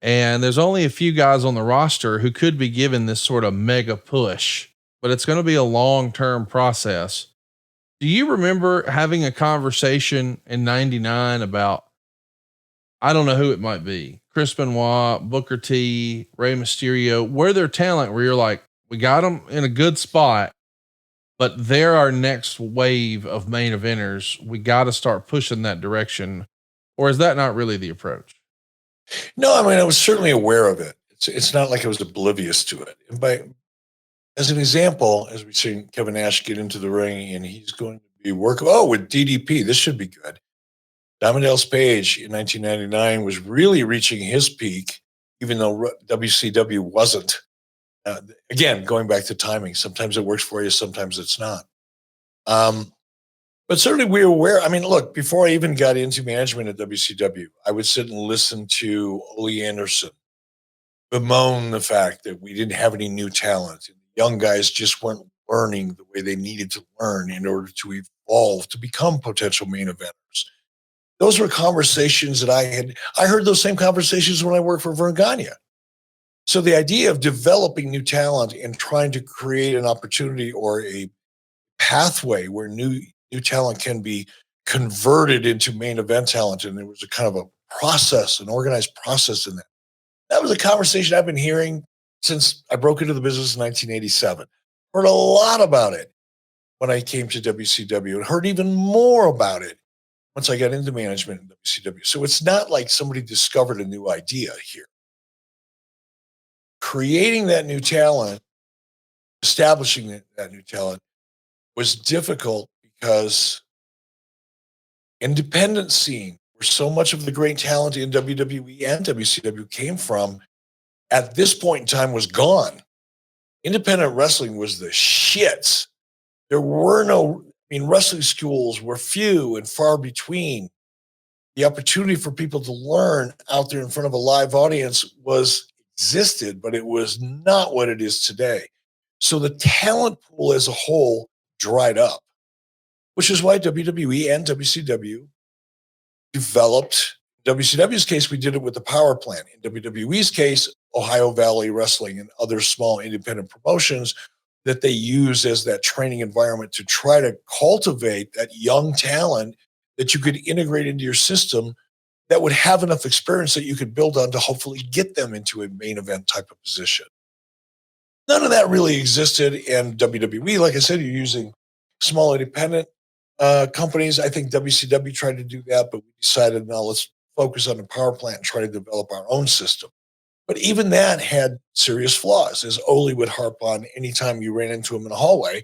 And there's only a few guys on the roster who could be given this sort of mega push, but it's going to be a long-term process. Do you remember having a conversation in 99 about, I don't know who it might be, Chris Benoit, Booker T, Rey Mysterio, where their talent, where you're like, we got them in a good spot, but they're our next wave of main eventers. We got to start pushing that direction. Or is that not really the approach? No, I mean, I was certainly aware of it. It's not like I was oblivious to it. And as an example, as we've seen Kevin Nash get into the ring and he's going to be working, with DDP, this should be good. Diamond Dallas Page in 1999 was really reaching his peak, even though WCW wasn't. Again, going back to timing, sometimes it works for you, sometimes it's not. But certainly we were aware. I mean, look, before I even got into management at WCW, I would sit and listen to Ole Anderson bemoan the fact that we didn't have any new talent. And young guys just weren't learning the way they needed to learn in order to evolve, to become potential main eventers. Those were conversations that I heard those same conversations when I worked for Vern Gagne. So the idea of developing new talent and trying to create an opportunity or a pathway where new talent can be converted into main event talent. And there was a kind of a process, an organized process in that. That was a conversation I've been hearing since I broke into the business in 1987. Heard a lot about it when I came to WCW and heard even more about it once I got into management in WCW. So it's not like somebody discovered a new idea here. Creating that new talent, establishing that new talent was difficult because independent scene, where so much of the great talent in WWE and WCW came from, at this point in time was gone. Independent wrestling was the shits. There were no, wrestling schools were few and far between. The opportunity for people to learn out there in front of a live audience existed, but it was not what it is today. So the talent pool as a whole dried up, which is why WWE and WCW developed. In WCW's case, we did it with the power plant. In WWE's case, Ohio Valley Wrestling and other small independent promotions that they use as that training environment to try to cultivate that young talent that you could integrate into your system that would have enough experience that you could build on to hopefully get them into a main event type of position. None of that really existed in WWE. Like I said, you're using small independent companies. I think WCW tried to do that, but we decided, no, let's focus on the power plant and try to develop our own system. But even that had serious flaws, as Ole would harp on anytime you ran into him in a hallway.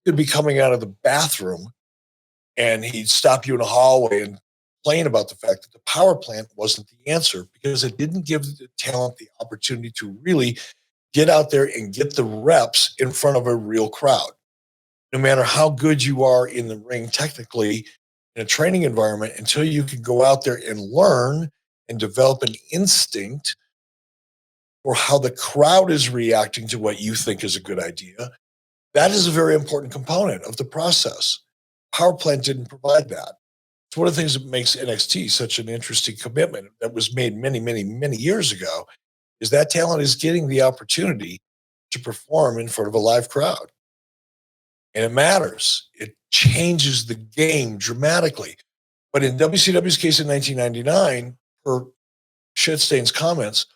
He'd be coming out of the bathroom and he'd stop you in a hallway and complain about the fact that the power plant wasn't the answer because it didn't give the talent the opportunity to really get out there and get the reps in front of a real crowd. No matter how good you are in the ring technically in a training environment, until you can go out there and learn and develop an instinct for how the crowd is reacting to what you think is a good idea, that is a very important component of the process. Power plant didn't provide that. It's one of the things that makes NXT such an interesting commitment that was made many, many, many years ago, is that talent is getting the opportunity to perform in front of a live crowd. And it matters. It changes the game dramatically. But in WCW's case in 1999, per Shitstain's comments,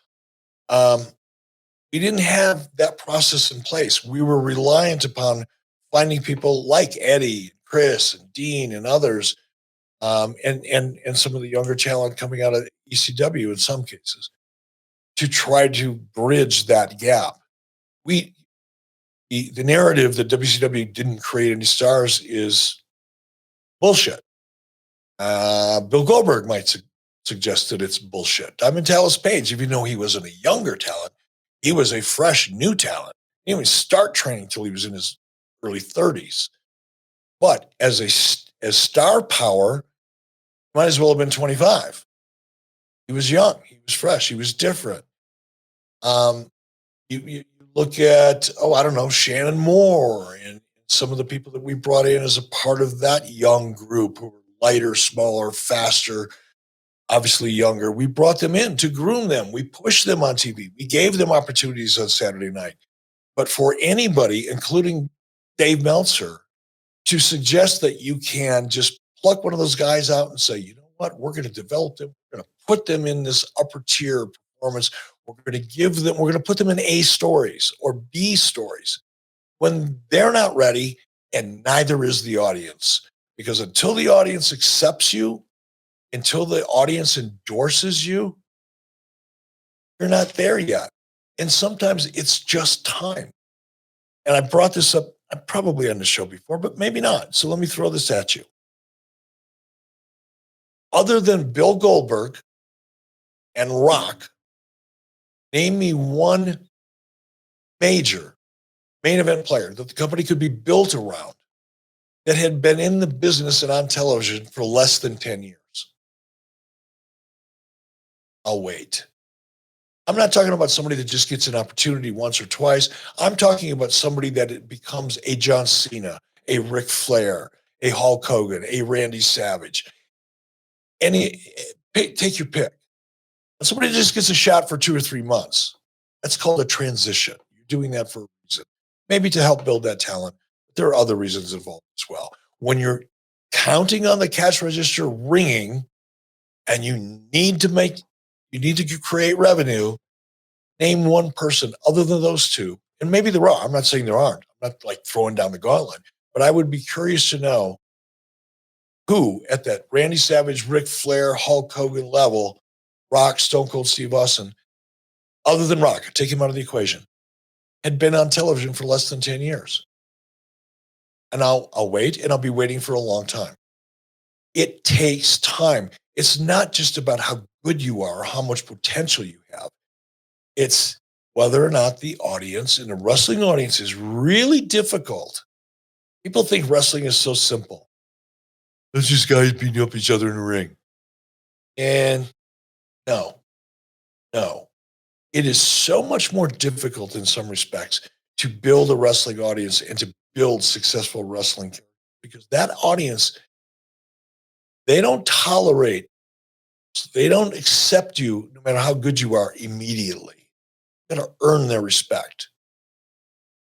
we didn't have that process in place. We were reliant upon finding people like Eddie, Chris, and Dean, and others, and some of the younger talent coming out of ECW in some cases, to try to bridge that gap. The narrative that WCW didn't create any stars is bullshit. Bill Goldberg might suggest that it's bullshit. Diamond Dallas Page, even though he wasn't a younger talent, he was a fresh new talent. He didn't even start training till he was in his early 30s. But as star power, might as well have been 25. He was young. He was fresh. He was different. You look at, Shannon Moore and some of the people that we brought in as a part of that young group who were lighter, smaller, faster, obviously younger. We brought them in to groom them. We pushed them on TV. We gave them opportunities on Saturday night. But for anybody, including Dave Meltzer, to suggest that you can just pluck one of those guys out and say, you know what, we're going to develop them. We're going to put them in this upper tier performance. We're going to put them in A stories or B stories when they're not ready, and neither is the audience. Because until the audience accepts you, until the audience endorses you, you're not there yet. And sometimes it's just time. And I brought this up, I'm probably on the show before, but maybe not. So let me throw this at you. Other than Bill Goldberg and Rock, name me one major main event player that the company could be built around that had been in the business and on television for less than 10 years. I'll wait. I'm not talking about somebody that just gets an opportunity once or twice. I'm talking about somebody that it becomes a John Cena, a Ric Flair, a Hulk Hogan, a Randy Savage. Take your pick. Somebody just gets a shot for 2 or 3 months. That's called a transition. You're doing that for a reason. Maybe to help build that talent. there are other reasons involved as well. When you're counting on the cash register ringing and you need to create revenue, name one person other than those two. And maybe there are. I'm not saying there aren't. I'm not like throwing down the gauntlet, but I would be curious to know who at that Randy Savage, Ric Flair, Hulk Hogan level, Rock, Stone Cold Steve Austin, other than Rock, take him out of the equation, had been on television for less than 10 years. And I'll wait, and I'll be waiting for a long time. It takes time. It's not just about how good you are or how much potential you have. It's whether or not the audience, and the wrestling audience is really difficult. People think wrestling is so simple. It's just guys beating up each other in the ring. And no. It is so much more difficult in some respects to build a wrestling audience and to build successful wrestling characters, because that audience, they don't accept you no matter how good you are immediately. You got to earn their respect.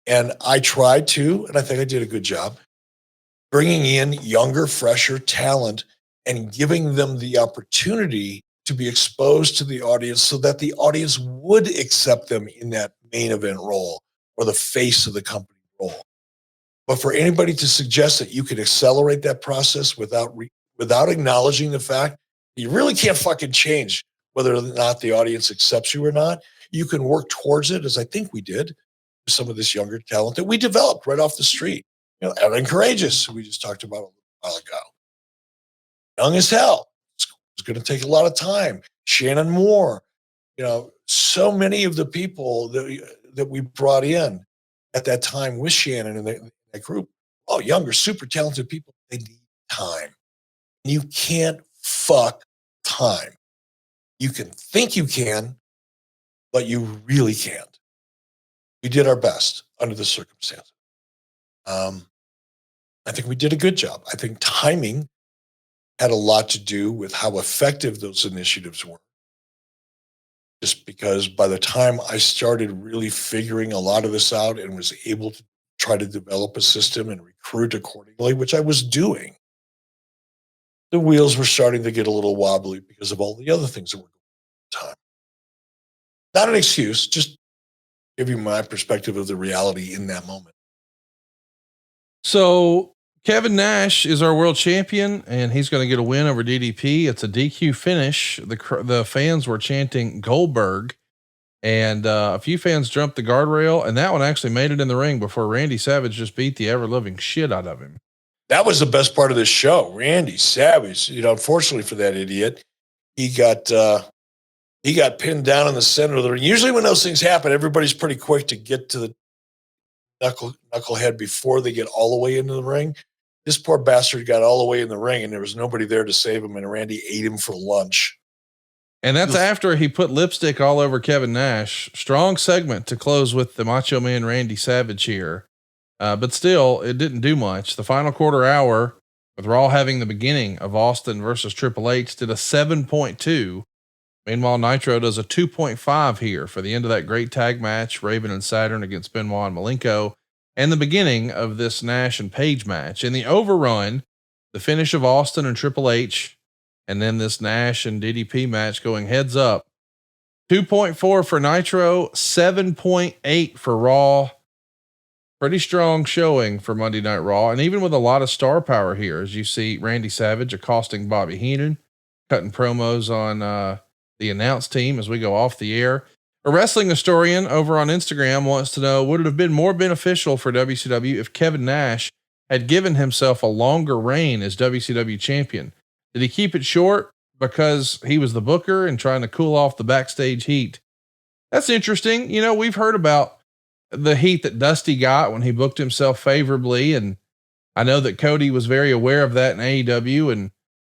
And I tried to, and I think I did a good job, bringing in younger, fresher talent and giving them the opportunity to be exposed to the audience so that the audience would accept them in that main event role or the face of the company role. But for anybody to suggest that you could accelerate that process without acknowledging the fact that you really can't fucking change whether or not the audience accepts you or not, you can work towards it, as I think we did with some of this younger talent that we developed right off the street. You know, Ellen Courageous, who we just talked about a while ago. Young as hell. It's going to take a lot of time. Shannon Moore, you know, so many of the people that we brought in at that time with Shannon and that group, all younger, super talented people. They need time. You can't fuck time. You can think you can, but you really can't. We did our best under the circumstances. I think we did a good job. I think timing had a lot to do with how effective those initiatives were. Just because by the time I started really figuring a lot of this out and was able to try to develop a system and recruit accordingly, which I was doing, the wheels were starting to get a little wobbly because of all the other things that were going on at the time. Not an excuse, just give you my perspective of the reality in that moment. So Kevin Nash is our world champion, and he's going to get a win over DDP. It's a DQ finish. The fans were chanting Goldberg, and a few fans jumped the guardrail, and that one actually made it in the ring before Randy Savage just beat the ever living shit out of him. That was the best part of this show. Randy Savage, you know, unfortunately for that idiot, he got pinned down in the center of the ring. Usually when those things happen, everybody's pretty quick to get to the knucklehead before they get all the way into the ring. This poor bastard got all the way in the ring and there was nobody there to save him, and Randy ate him for lunch. And that's after he put lipstick all over Kevin Nash. Strong segment to close with the Macho Man Randy Savage here. But still, it didn't do much. The final quarter hour, with Raw having the beginning of Austin versus Triple H, did a 7.2. Meanwhile, Nitro does a 2.5 here for the end of that great tag match, Raven and Saturn against Benoit and Malenko, and the beginning of this Nash and Page match. In the overrun, the finish of Austin and Triple H, and then this Nash and DDP match going heads up. 2.4 for Nitro, 7.8 for Raw. Pretty strong showing for Monday Night Raw. And even with a lot of star power here, as you see Randy Savage accosting Bobby Heenan, cutting promos on the announce team as we go off the air. A wrestling historian over on Instagram wants to know, would it have been more beneficial for WCW if Kevin Nash had given himself a longer reign as WCW champion? Did he keep it short because he was the booker and trying to cool off the backstage heat? That's interesting. You know, we've heard about the heat that Dusty got when he booked himself favorably. And I know that Cody was very aware of that in AEW and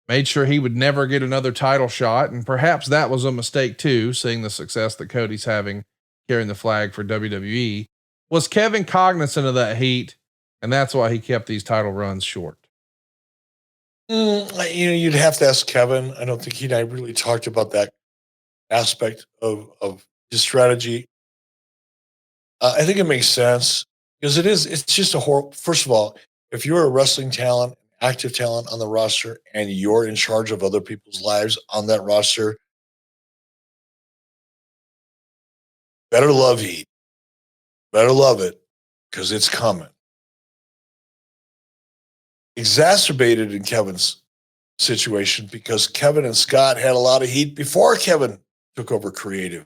made sure he would never get another title shot. And perhaps that was a mistake too, seeing the success that Cody's having carrying the flag for WWE. Was Kevin cognizant of that heat? And that's why he kept these title runs short. You know, you'd have to ask Kevin. I don't think he and I really talked about that aspect of his strategy. I think it makes sense. Because it's just a horrible. First of all, if you're a wrestling talent, active talent on the roster, and you're in charge of other people's lives on that roster, better love heat. Better love it, because it's coming. Exacerbated in Kevin's situation because Kevin and Scott had a lot of heat before Kevin took over creative.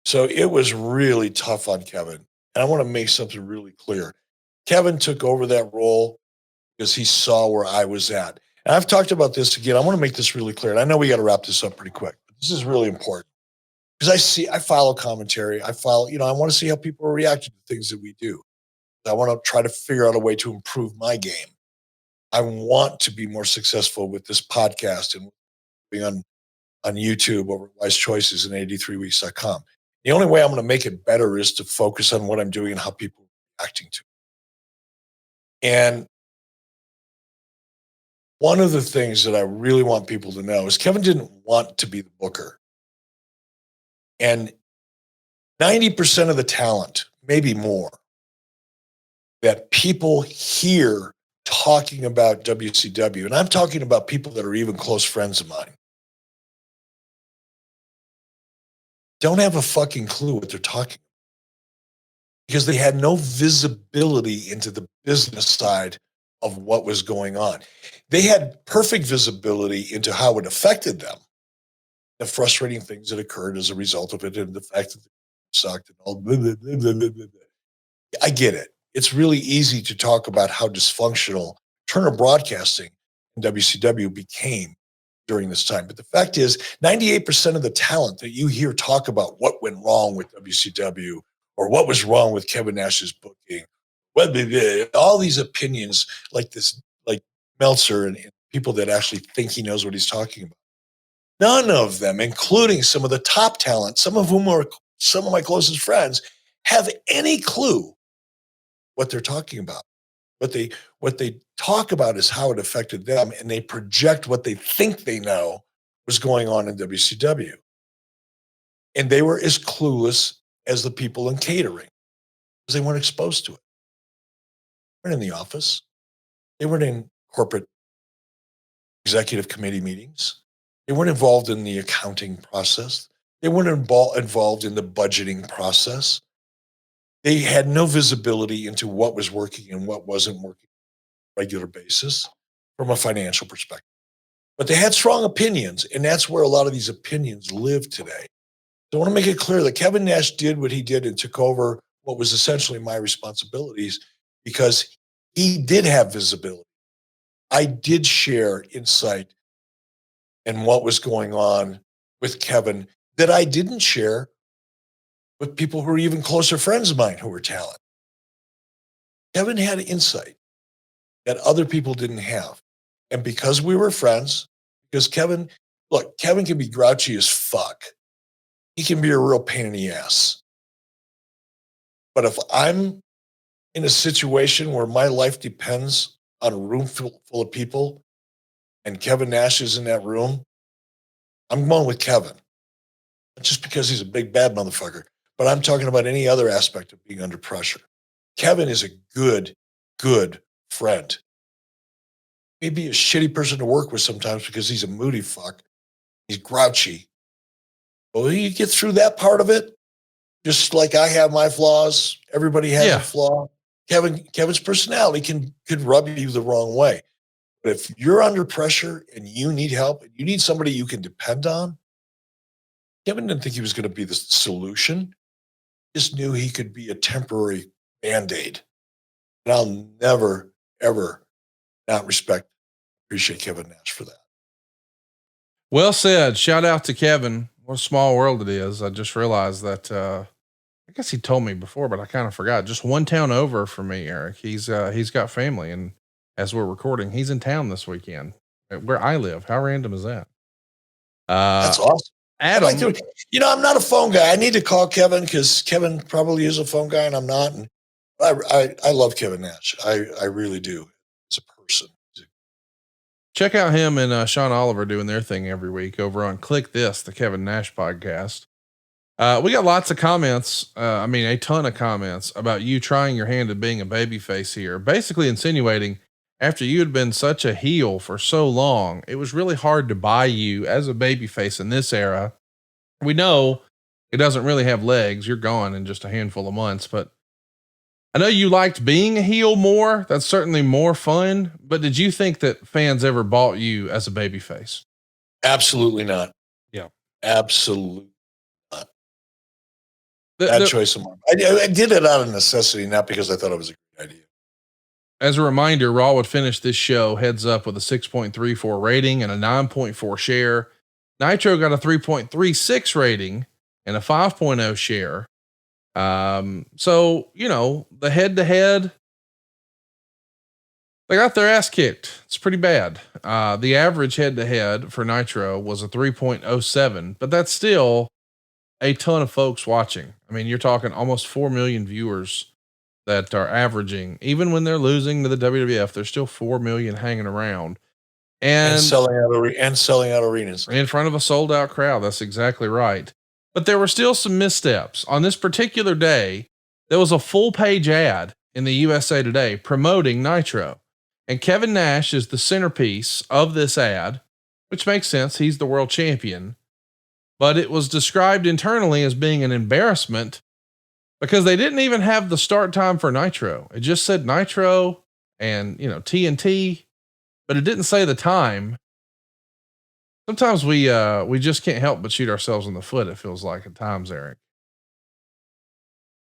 So it was really tough on Kevin. And I want to make something really clear. Kevin took over that role because he saw where I was at. And I've talked about this again. I want to make this really clear. And I know we got to wrap this up pretty quick. But this is really important because I follow commentary. I want to see how people are reacting to things that we do. I want to try to figure out a way to improve my game. I want to be more successful with this podcast and being on YouTube over Wise Choices and 83weeks.com. The only way I'm going to make it better is to focus on what I'm doing and how people are reacting to it. And one of the things that I really want people to know is Kevin didn't want to be the booker. And 90% of the talent, maybe more, that people hear talking about WCW, and I'm talking about people that are even close friends of mine, don't have a fucking clue what they're talking about because they had no visibility into the business side of what was going on. They had perfect visibility into how it affected them, the frustrating things that occurred as a result of it, and the fact that it sucked and all. Blah, blah, blah, blah, blah, blah. I get it. It's really easy to talk about how dysfunctional Turner Broadcasting and WCW became during this time. But the fact is, 98% of the talent that you hear talk about what went wrong with WCW or what was wrong with Kevin Nash's booking, all these opinions like Meltzer and people that actually think he knows what he's talking about. None of them, including some of the top talent, some of whom are some of my closest friends, have any clue what they're talking about. What they talk about is how it affected them, and they project what they think they know was going on in WCW. And they were as clueless as the people in catering because they weren't exposed to it. They weren't in the office. They weren't in corporate executive committee meetings. They weren't involved in the accounting process. They weren't involved in the budgeting process. They had no visibility into what was working and what wasn't working on a regular basis from a financial perspective. But they had strong opinions, and that's where a lot of these opinions live today. So I want to make it clear that Kevin Nash did what he did and took over what was essentially my responsibilities because he did have visibility. I did share insight and what was going on with Kevin that I didn't share with people who are even closer friends of mine who were talented. Kevin had insight that other people didn't have. And because we were friends, because Kevin can be grouchy as fuck. He can be a real pain in the ass. But if I'm in a situation where my life depends on a room full of people and Kevin Nash is in that room, I'm going with Kevin. Not just because he's a big bad motherfucker, but I'm talking about any other aspect of being under pressure. Kevin is a good friend. Maybe a shitty person to work with sometimes because he's a moody fuck. He's grouchy. But when you get through that part of it, just like I have my flaws, everybody has a flaw. Kevin's personality could rub you the wrong way. But if you're under pressure and you need help, and you need somebody you can depend on, Kevin didn't think he was going to be the solution. He just knew he could be a temporary Band-Aid. And I'll never, ever not appreciate Kevin Nash for that. Well said. Shout out to Kevin. What a small world it is. I just realized that, I guess he told me before, but I kind of forgot. Just one town over from me, Eric. He's got family, and as we're recording, he's in town this weekend where I live. How random is that? That's awesome. Adam, I'm not a phone guy. I need to call Kevin because Kevin probably is a phone guy and I'm not. And I love Kevin Nash. I really do as a person. check out him and Sean Oliver doing their thing every week over on Click This, the Kevin Nash podcast. We got lots of comments. A ton of comments about you trying your hand at being a babyface here, basically insinuating after you had been such a heel for so long, it was really hard to buy you as a babyface in this era. We know it doesn't really have legs. You're gone in just a handful of months, but I know you liked being a heel more. That's certainly more fun. But did you think that fans ever bought you as a babyface? Absolutely not. Yeah. Absolutely not. Bad choice of mine. I did it out of necessity, not because I thought it was a great idea. As a reminder, Raw would finish this show heads up with a 6.34 rating and a 9.4 share. Nitro got a 3.36 rating and a 5.0 share. So, the head to head, they got their ass kicked. It's pretty bad. The average head to head for Nitro was a 3.07, but that's still a ton of folks watching. I mean, you're talking almost 4 million viewers that are averaging, even when they're losing to the WWF, there's still 4 million hanging around and selling out arenas in front of a sold out crowd. That's exactly right. But there were still some missteps on this particular day. There was a full page ad in the USA Today promoting Nitro, and Kevin Nash is the centerpiece of this ad, which makes sense. He's the world champion, but it was described internally as being an embarrassment because they didn't even have the start time for Nitro. It just said Nitro and, TNT, but it didn't say the time. Sometimes we just can't help but shoot ourselves in the foot. It feels like at times, Eric.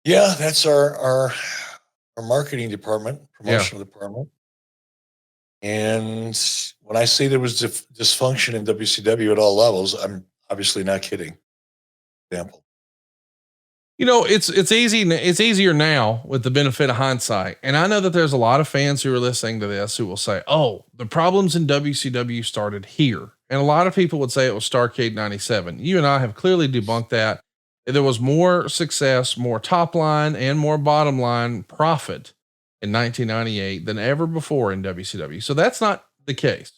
Yeah, that's our marketing department, promotional department. And when I say there was dysfunction in WCW at all levels, I'm obviously not kidding. Example. It's easy. It's easier now with the benefit of hindsight. And I know that there's a lot of fans who are listening to this who will say, oh, the problems in WCW started here. And a lot of people would say it was Starrcade 97. You and I have clearly debunked that. There was more success, more top line and more bottom line profit in 1998 than ever before in WCW. So that's not the case.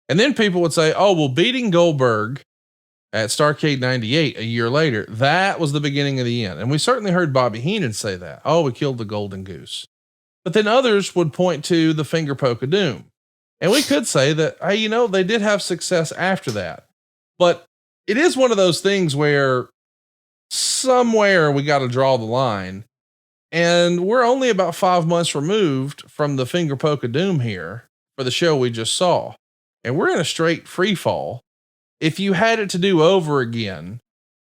And then people would say, oh, well, beating Goldberg at Starrcade 98 a year later, that was the beginning of the end. And we certainly heard Bobby Heenan say that. Oh, we killed the golden goose. But then others would point to the finger poke of doom. And we could say that, hey, they did have success after that. But it is one of those things where somewhere we got to draw the line. And we're only about 5 months removed from the finger poke of doom here for the show we just saw. And we're in a straight free fall. If you had it to do over again,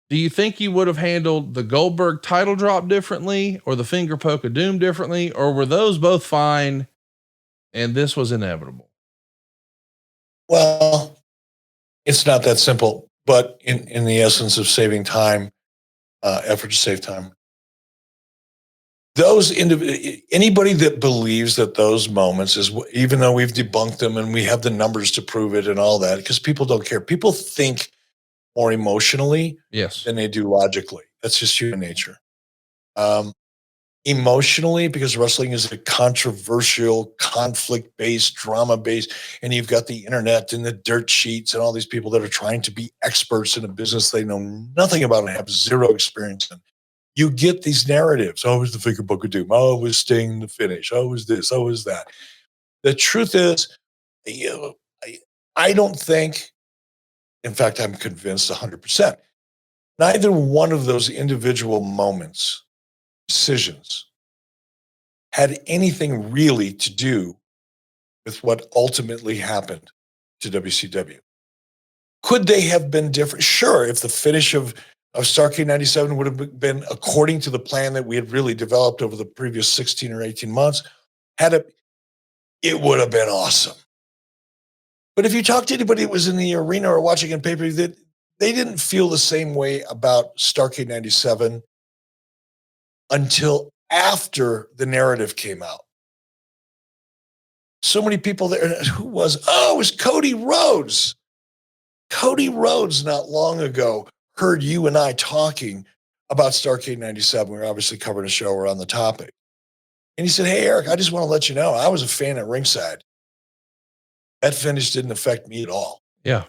do you think you would have handled the Goldberg title drop differently or the finger poke of doom differently? Or were those both fine and this was inevitable? Well, it's not that simple, but in the essence of saving time, effort to save time, anybody that believes that those moments is, even though we've debunked them and we have the numbers to prove it and all that, because people don't care. People think more emotionally than they do logically. That's just human nature. Emotionally, because wrestling is a controversial, conflict-based, drama-based, and you've got the internet and the dirt sheets and all these people that are trying to be experts in a business they know nothing about and have zero experience in. You get these narratives. Oh, it was the finger poke of doom. Oh, it was Sting the finish. Oh, it was this. Oh, it was that. The truth is, I don't think, in fact, I'm convinced 100%, neither one of those individual moments, decisions, had anything really to do with what ultimately happened to WCW. Could they have been different? Sure, if the finish of Starrcade 97 would have been according to the plan that we had really developed over the previous 16 or 18 months, it would have been awesome. But if you talk to anybody that was in the arena or watching in pay-per-view, that they didn't feel the same way about Starrcade 97 until after the narrative came out. So many people there, it was Cody Rhodes. Cody Rhodes not long ago heard you and I talking about Starrcade 97. We were obviously covering a show around the topic. And he said, hey, Eric, I just want to let you know, I was a fan at ringside. That finish didn't affect me at all. Yeah.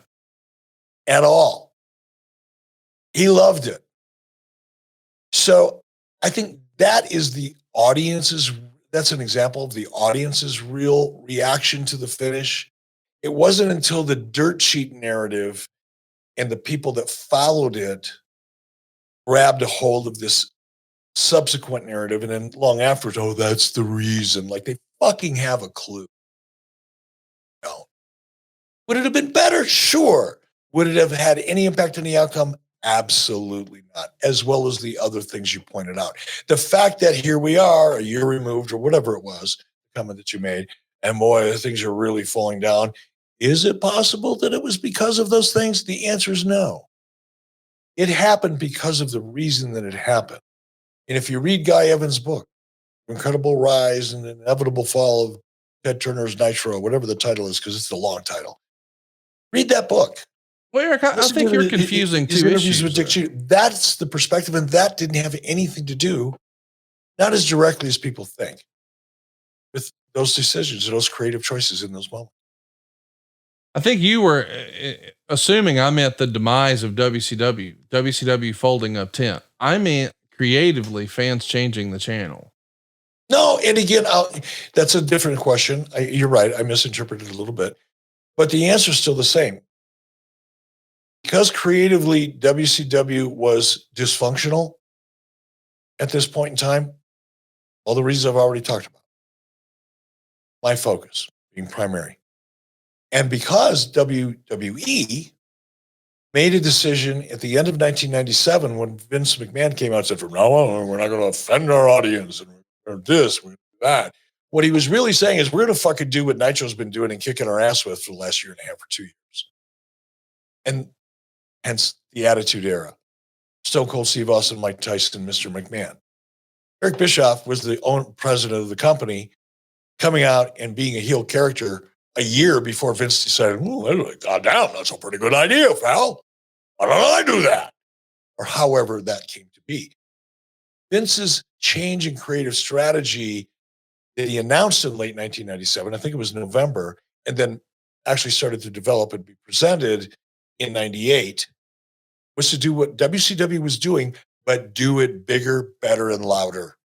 At all. He loved it. So I think that is that's an example of the audience's real reaction to the finish. It wasn't until the dirt sheet narrative and the people that followed it grabbed a hold of this subsequent narrative. And then long afterwards, oh, that's the reason. Like they fucking have a clue. No. Would it have been better? Sure. Would it have had any impact on the outcome? Absolutely not. As well as the other things you pointed out. The fact that here we are, a year removed or whatever it was, the comment that you made, and boy, things are really falling down. Is it possible that it was because of those things? The answer is no. It happened because of the reason that it happened. And if you read Guy Evans' book, Incredible Rise and Inevitable Fall of Ted Turner's Nitro, whatever the title is, because it's a long title, read that book. Well, Eric, I think you're confusing two issues. With Dick Cheatham. That's the perspective, and that didn't have anything to do, not as directly as people think, with those decisions, those creative choices in those moments. I think you were assuming I meant the demise of WCW folding up tent. I meant creatively fans changing the channel. No, and again, that's a different question. You're right. I misinterpreted a little bit, but the answer is still the same. Because creatively WCW was dysfunctional at this point in time, all the reasons I've already talked about. My focus being primary. And because WWE made a decision at the end of 1997 when Vince McMahon came out and said, from now on, we're not going to offend our audience and we're going to do this, we're going to do that. What he was really saying is we're going to fucking do what Nitro's been doing and kicking our ass with for the last year and a half or 2 years. And hence the Attitude Era. Stone Cold Steve Austin, Mike Tyson, Mr. McMahon. Eric Bischoff was the president of the company, coming out and being a heel character a year before Vince decided, God damn, that's a pretty good idea, pal. Why don't I do that? Or however that came to be. Vince's change in creative strategy that he announced in late 1997, I think it was November, and then actually started to develop and be presented in 98, was to do what WCW was doing, but do it bigger, better, and louder.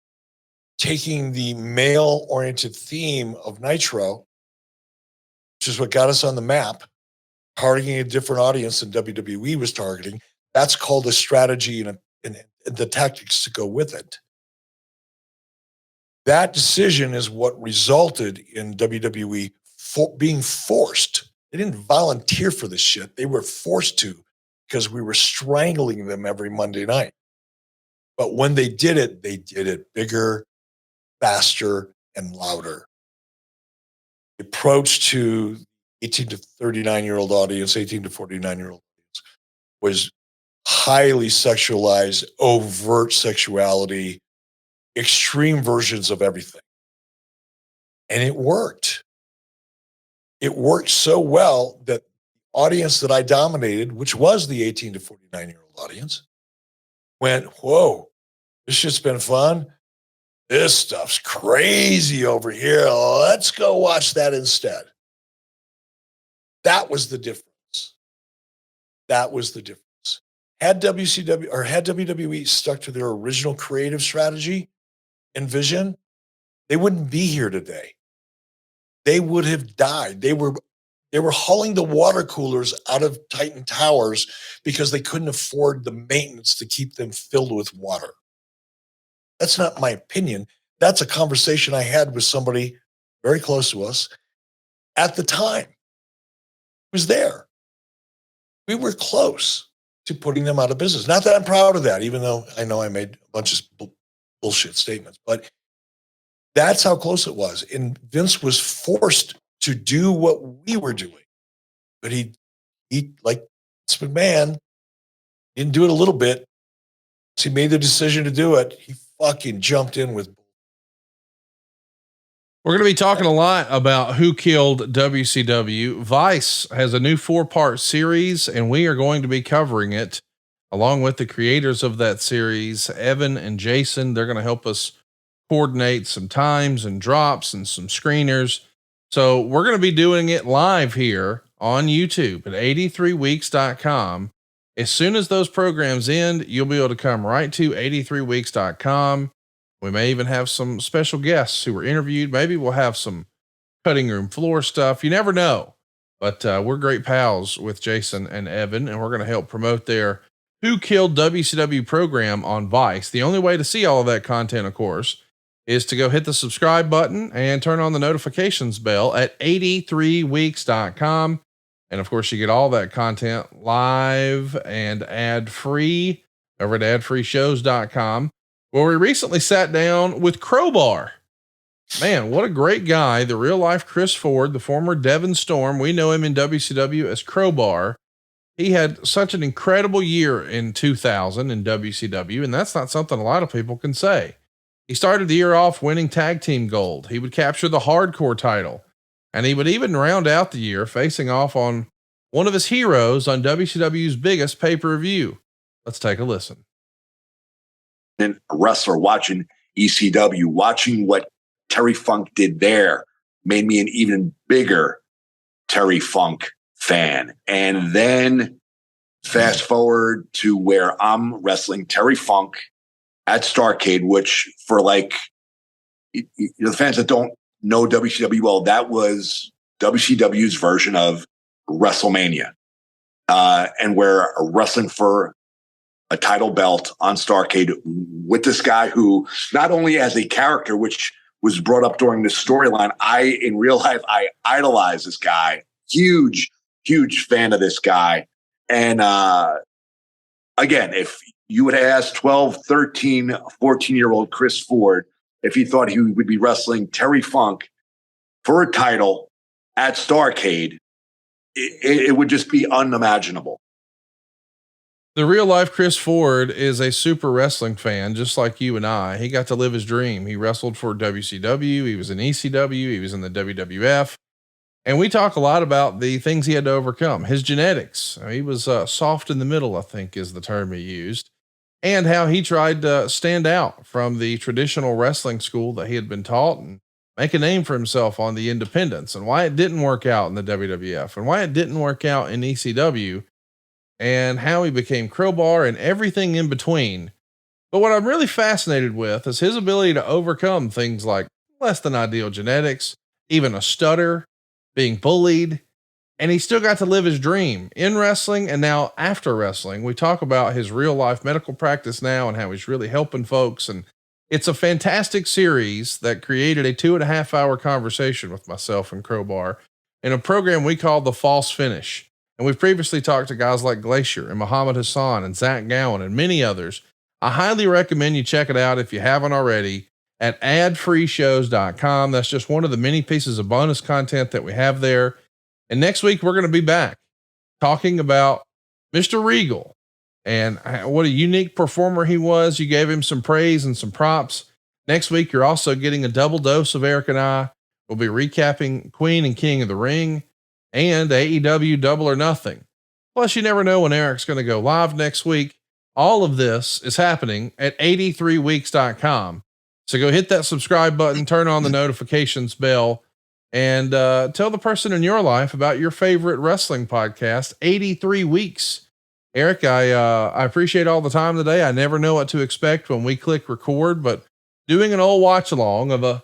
Taking the male-oriented theme of Nitro, which is what got us on the map, targeting a different audience than WWE was targeting. That's called a strategy and the tactics to go with it. That decision is what resulted in WWE being forced. They didn't volunteer for this shit. They were forced to because we were strangling them every Monday night. But when they did it bigger, faster, and louder. The approach to 18 to 39-year-old audience, 18 to 49-year-old audience was highly sexualized, overt sexuality, extreme versions of everything. And it worked. It worked so well that the audience that I dominated, which was the 18 to 49-year-old audience, went, whoa, this shit's been fun. This stuff's crazy over here. Let's go watch that instead. That was the difference. That was the difference. Had WCW or had WWE stuck to their original creative strategy and vision, they wouldn't be here today. They would have died. They were hauling the water coolers out of Titan Towers because they couldn't afford the maintenance to keep them filled with water. That's not my opinion. That's a conversation I had with somebody very close to us at the time. It was there. We were close to putting them out of business. Not that I'm proud of that, even though I know I made a bunch of bullshit statements, but that's how close it was. And Vince was forced to do what we were doing. But he like Vince McMahon, didn't do it a little bit. So he made the decision to do it. He fucking jumped in with. We're going to be talking a lot about who killed WCW. Vice has a new 4-part series, and we are going to be covering it along with the creators of that series, Evan and Jason. They're going to help us coordinate some times and drops and some screeners. So we're going to be doing it live here on YouTube at 83weeks.com. As soon as those programs end, you'll be able to come right to 83weeks.com. We may even have some special guests who were interviewed. Maybe we'll have some cutting room floor stuff. You never know, but we're great pals with Jason and Evan, and we're going to help promote their Who Killed WCW program on Vice. The only way to see all of that content, of course, is to go hit the subscribe button and turn on the notifications bell at 83weeks.com. And of course, you get all that content live and ad free over at adfreeshows.com, where we recently sat down with Crowbar. Man, what a great guy. The real life Chris Ford, the former Devon Storm. We know him in WCW as Crowbar. He had such an incredible year in 2000 in WCW, and that's not something a lot of people can say. He started the year off winning tag team gold. He would capture the hardcore title, and he would even round out the year facing off on one of his heroes on WCW's biggest pay-per-view. Let's take a listen. And a wrestler watching ECW, watching what Terry Funk did there made me an even bigger Terry Funk fan. And then fast forward to where I'm wrestling Terry Funk at Starrcade, which for the fans that don't know WCW well, that was WCW's version of WrestleMania. And we're wrestling for a title belt on Starrcade with this guy who not only as a character, which was brought up during this storyline, in real life, I idolize this guy. Huge fan of this guy. And again, if you would ask 12, 13, 14-year-old Chris Ford if he thought he would be wrestling Terry Funk for a title at Starrcade, it would just be unimaginable. The real life Chris Ford is a super wrestling fan, just like you and I. He got to live his dream. He wrestled for WCW. He was in ECW. He was in the WWF. And we talk a lot about the things he had to overcome, his genetics. He was soft in the middle, I think is the term he used, and how he tried to stand out from the traditional wrestling school that he had been taught and make a name for himself on the independents, and why it didn't work out in the WWF and why it didn't work out in ECW, and how he became Crowbar and everything in between. But what I'm really fascinated with is his ability to overcome things like less than ideal genetics, even a stutter, being bullied, and he still got to live his dream in wrestling. And now after wrestling, we talk about his real life medical practice now and how he's really helping folks. And it's a fantastic series that created a 2.5 hour conversation with myself and Crowbar in a program we called The False Finish. And we've previously talked to guys like Glacier and Muhammad Hassan and Zach Gowen and many others. I highly recommend you check it out if you haven't already at adfreeshows.com. That's just one of the many pieces of bonus content that we have there. And next week, we're going to be back talking about Mr. Regal and what a unique performer he was. You gave him some praise and some props. Next week, you're also getting a double dose of Eric and I. We'll be recapping Queen and King of the Ring and AEW Double or Nothing. Plus, you never know when Eric's going to go live next week. All of this is happening at 83weeks.com. So go hit that subscribe button, turn on the notifications bell, and tell the person in your life about your favorite wrestling podcast, 83 Weeks. Eric, I appreciate all the time today. I never know what to expect when we click record, but doing an old watch along of a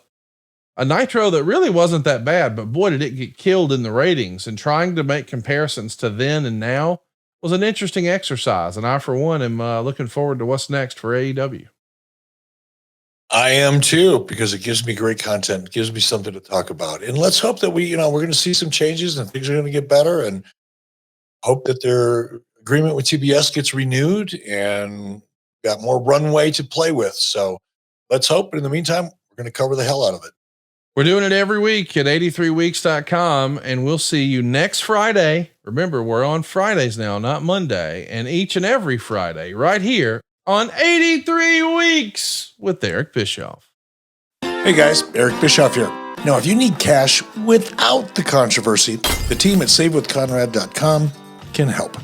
Nitro that really wasn't that bad, but boy, did it get killed in the ratings, and trying to make comparisons to then and now was an interesting exercise. And I, for one, am looking forward to what's next for AEW. I am too, because it gives me great content, gives me something to talk about. And let's hope that we're going to see some changes and things are going to get better, and hope that their agreement with TBS gets renewed and got more runway to play with. So let's hope. But in the meantime, we're going to cover the hell out of it. We're doing it every week at 83weeks.com, and we'll see you next Friday. Remember, we're on Fridays now, not Monday, and each and every Friday right here on 83 Weeks with Eric Bischoff. Hey guys, Eric Bischoff here. Now, if you need cash without the controversy, the team at SaveWithConrad.com can help.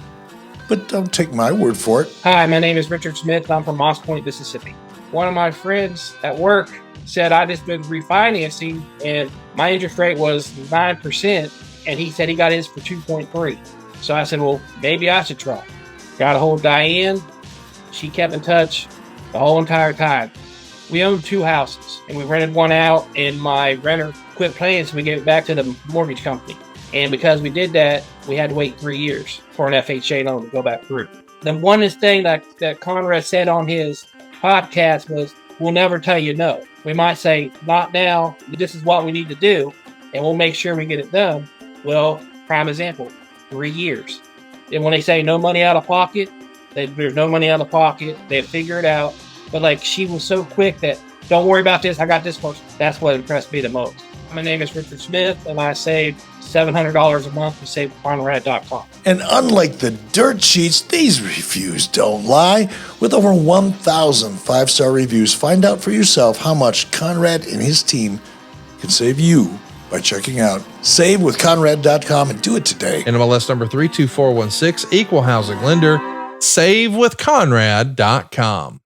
But don't take my word for it. Hi, my name is Richard Smith. I'm from Moss Point, Mississippi. One of my friends at work said I just been refinancing and my interest rate was 9%, and he said he got his for 2.3. So I said, well, maybe I should try. Got a hold of Diane. She kept in touch the whole entire time. We owned 2 houses, and we rented one out, and my renter quit paying, so we gave it back to the mortgage company. And because we did that, we had to wait 3 years for an FHA loan to go back through. The one thing that Conrad said on his podcast was, we'll never tell you no. We might say, not now, this is what we need to do, and we'll make sure we get it done. Well, prime example, 3 years. And when they say no money out of pocket, there's no money out of pocket. They figure it out. But like, she was so quick that, don't worry about this, I got this person. That's what impressed me the most. My name is Richard Smith, and I saved $700 a month with SaveWithConrad.com. And unlike the dirt sheets, these reviews don't lie. With over 1,000 5-star reviews, find out for yourself how much Conrad and his team can save you by checking out SaveWithConrad.com and do it today. NMLS number 32416, equal housing lender, SaveWithConrad.com.